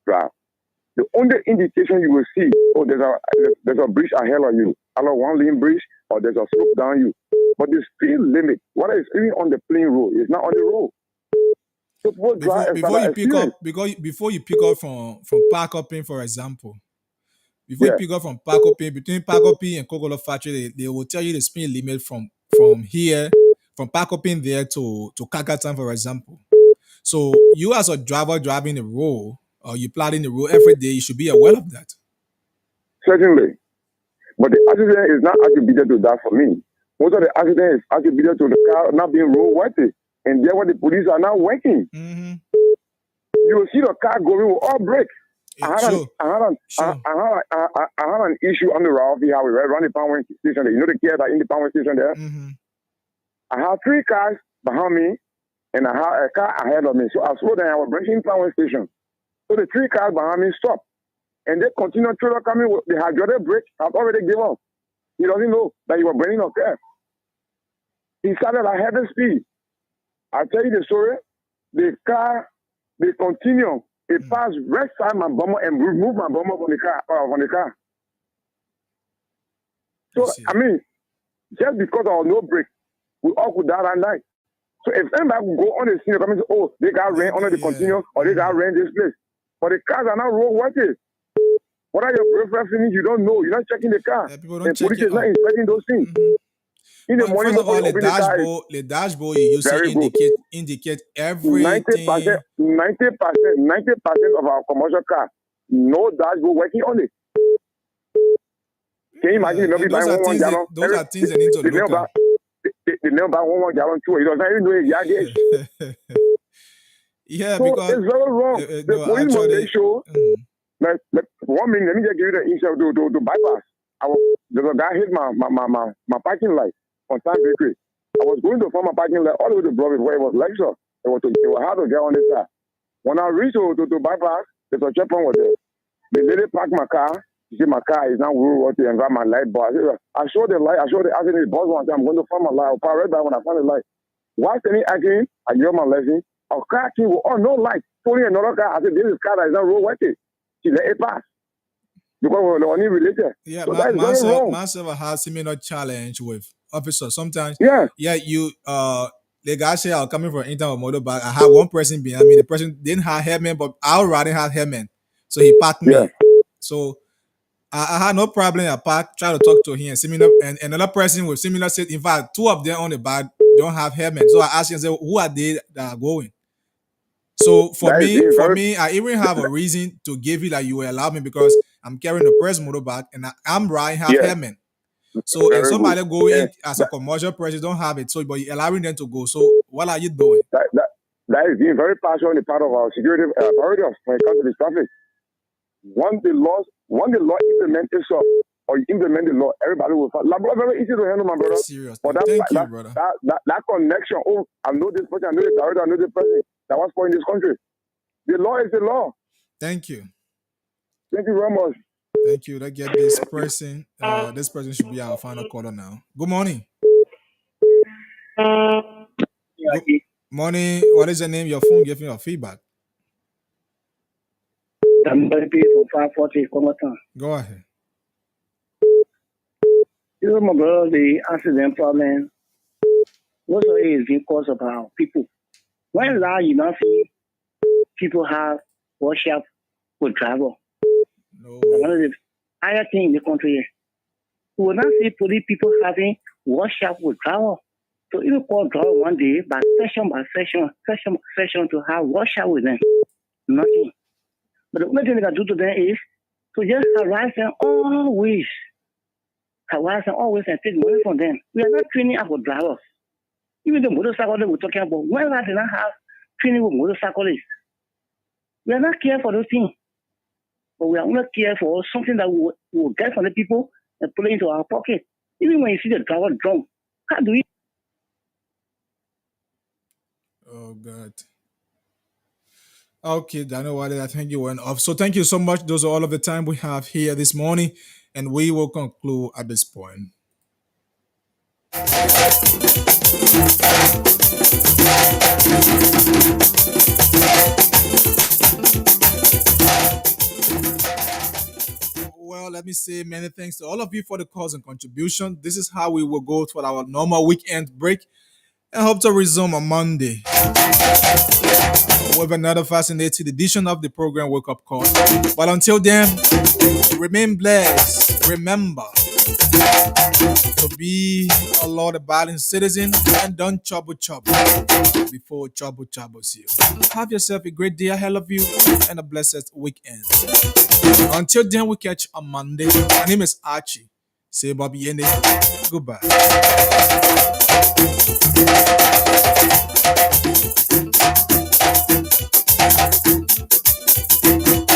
Drive. The only indication you will see, there's a bridge ahead of you, either one lane bridge or there's a slope down you. But the speed limit, what is even on the plain road, is not on the road. So before you pick up from Park Upping, for example, you pick up from Park Upping, between Park Upping and Kogolo Factory, they will tell you the speed limit from here, from Park Upping there to Kakatan, for example. So you as a driver driving the road, or you plotting the road every day, you should be aware of that. Certainly. But the accident is not attributed to that for me. Most of the accident is attributed to the car not being roadworthy. And therefore the police are not working. Mm-hmm. You will see the car going with all brakes. I had an issue on the route highway right around the power station there. You know the kids are in the power station there? Mm-hmm. I had 3 cars behind me and I had a car ahead of me. So I slowed down. I was breaking power station. So the 3 cars behind me stopped. And they continued to coming with the hydraulic brake. I've already given up. He doesn't know that you were burning a car. He started at heavy speed. I tell you the story. The car, they continue. It passed right side my bumper and removed my bumper from the car. So, I mean, just because there was no brake, we all could die that night. So if anybody could go on the scene and say, oh, they got rain under the continue or they got rain this place. But the cars are not roadworthy. What are your preferences? You don't know. You're not checking the car. And police is not inspecting those things. In the Well, morning first of all, before you open the car, the dashboard you see very good. indicate 90%, everything. 90% of our commercial cars, no dashboard working on it. Can you imagine the And buying one gallon? those are things that need to The look at. they never buy one gallon too. He doesn't even know his yard gauge. Yeah, So because it's very wrong. The no, police must actually, make sure. Like 1 minute, let me just give you the insight to bypass. There's a guy hit my parking light on Time Bakery. I was going to find my parking light all the way to Broadway where it was lecture. It was hard to get on this side. When I reached to bypass, there's a checkpoint was there. The lady parked my car. She said my car is now rural to and got my light bar. I showed the light. I showed the accident boss one time. I'm going to find my light. I'll park right back when I find the light. While standing acting, I give my lesson. A car came with no light. Only another car. I said, this is car that is not road worthy. She let it pass. Because we're only related. Yeah, so that is very wrong. myself has similar challenge with officers. Sometimes, you the guy say I'm coming from Inter or motorbike. I had one person behind me. The person didn't have helmet, but I would rather have helmet. So he parked me. So I had no problem. I parked, try to talk to him, and another person with similar set. In fact, two of them on the back don't have helmet. So I asked him, who are they that are going? So for me, I even have a reason to give you that you will allow me because I'm carrying a press motorbike and I'm riding half helmet. So if somebody going as a commercial person don't have it, so but you're allowing them to go. So what are you doing? That is being very partial on the part of our security authorities when it comes to this traffic. Once the law implement itself or you implement the law, everybody will follow. Like, very easy to handle, my brother. Serious. But that connection, I know this person, I know this director, I know this person that was for in this country. The law is the law. Thank you. Thank you very much. Thank you. Let's get this person. This person should be our final caller now. Good morning. Good morning. What is your name? Your phone giving your feedback. I'm very from 540 Congoton. Go ahead. You know, my brother, the accident problem also is because of our people. When now you don't see people have worship with travel. No. One of the higher thing in the country. We will not see police people having worship with travel. So you call draw one day by session to have worship with them. Nothing. But the only thing they can do to them is to just harass them always and take money from them. We are not training our drivers. Even the motorcyclists we're talking about, when they not have training with motorcyclists, we are not care for those things. But we are only care for something that we will get from the people and put it into our pocket. Even when you see the driver drunk, how do we? Oh, God. Okay, Daniel, I think you went off. So thank you so much. Those are all of the time we have here this morning, and we will conclude at this point. Well, let me say many thanks to all of you for the calls and contribution. This is how we will go to our normal weekend break and hope to resume on Monday with another fascinating edition of the program Wake Up Call. But until then, remain blessed. Remember to be a law-abiding citizen and don't trouble before trouble troubles you. Have yourself a great day ahead of you and a blessed weekend. Until then, we catch on Monday. My name is Archie. Say Bobby Yende. Goodbye.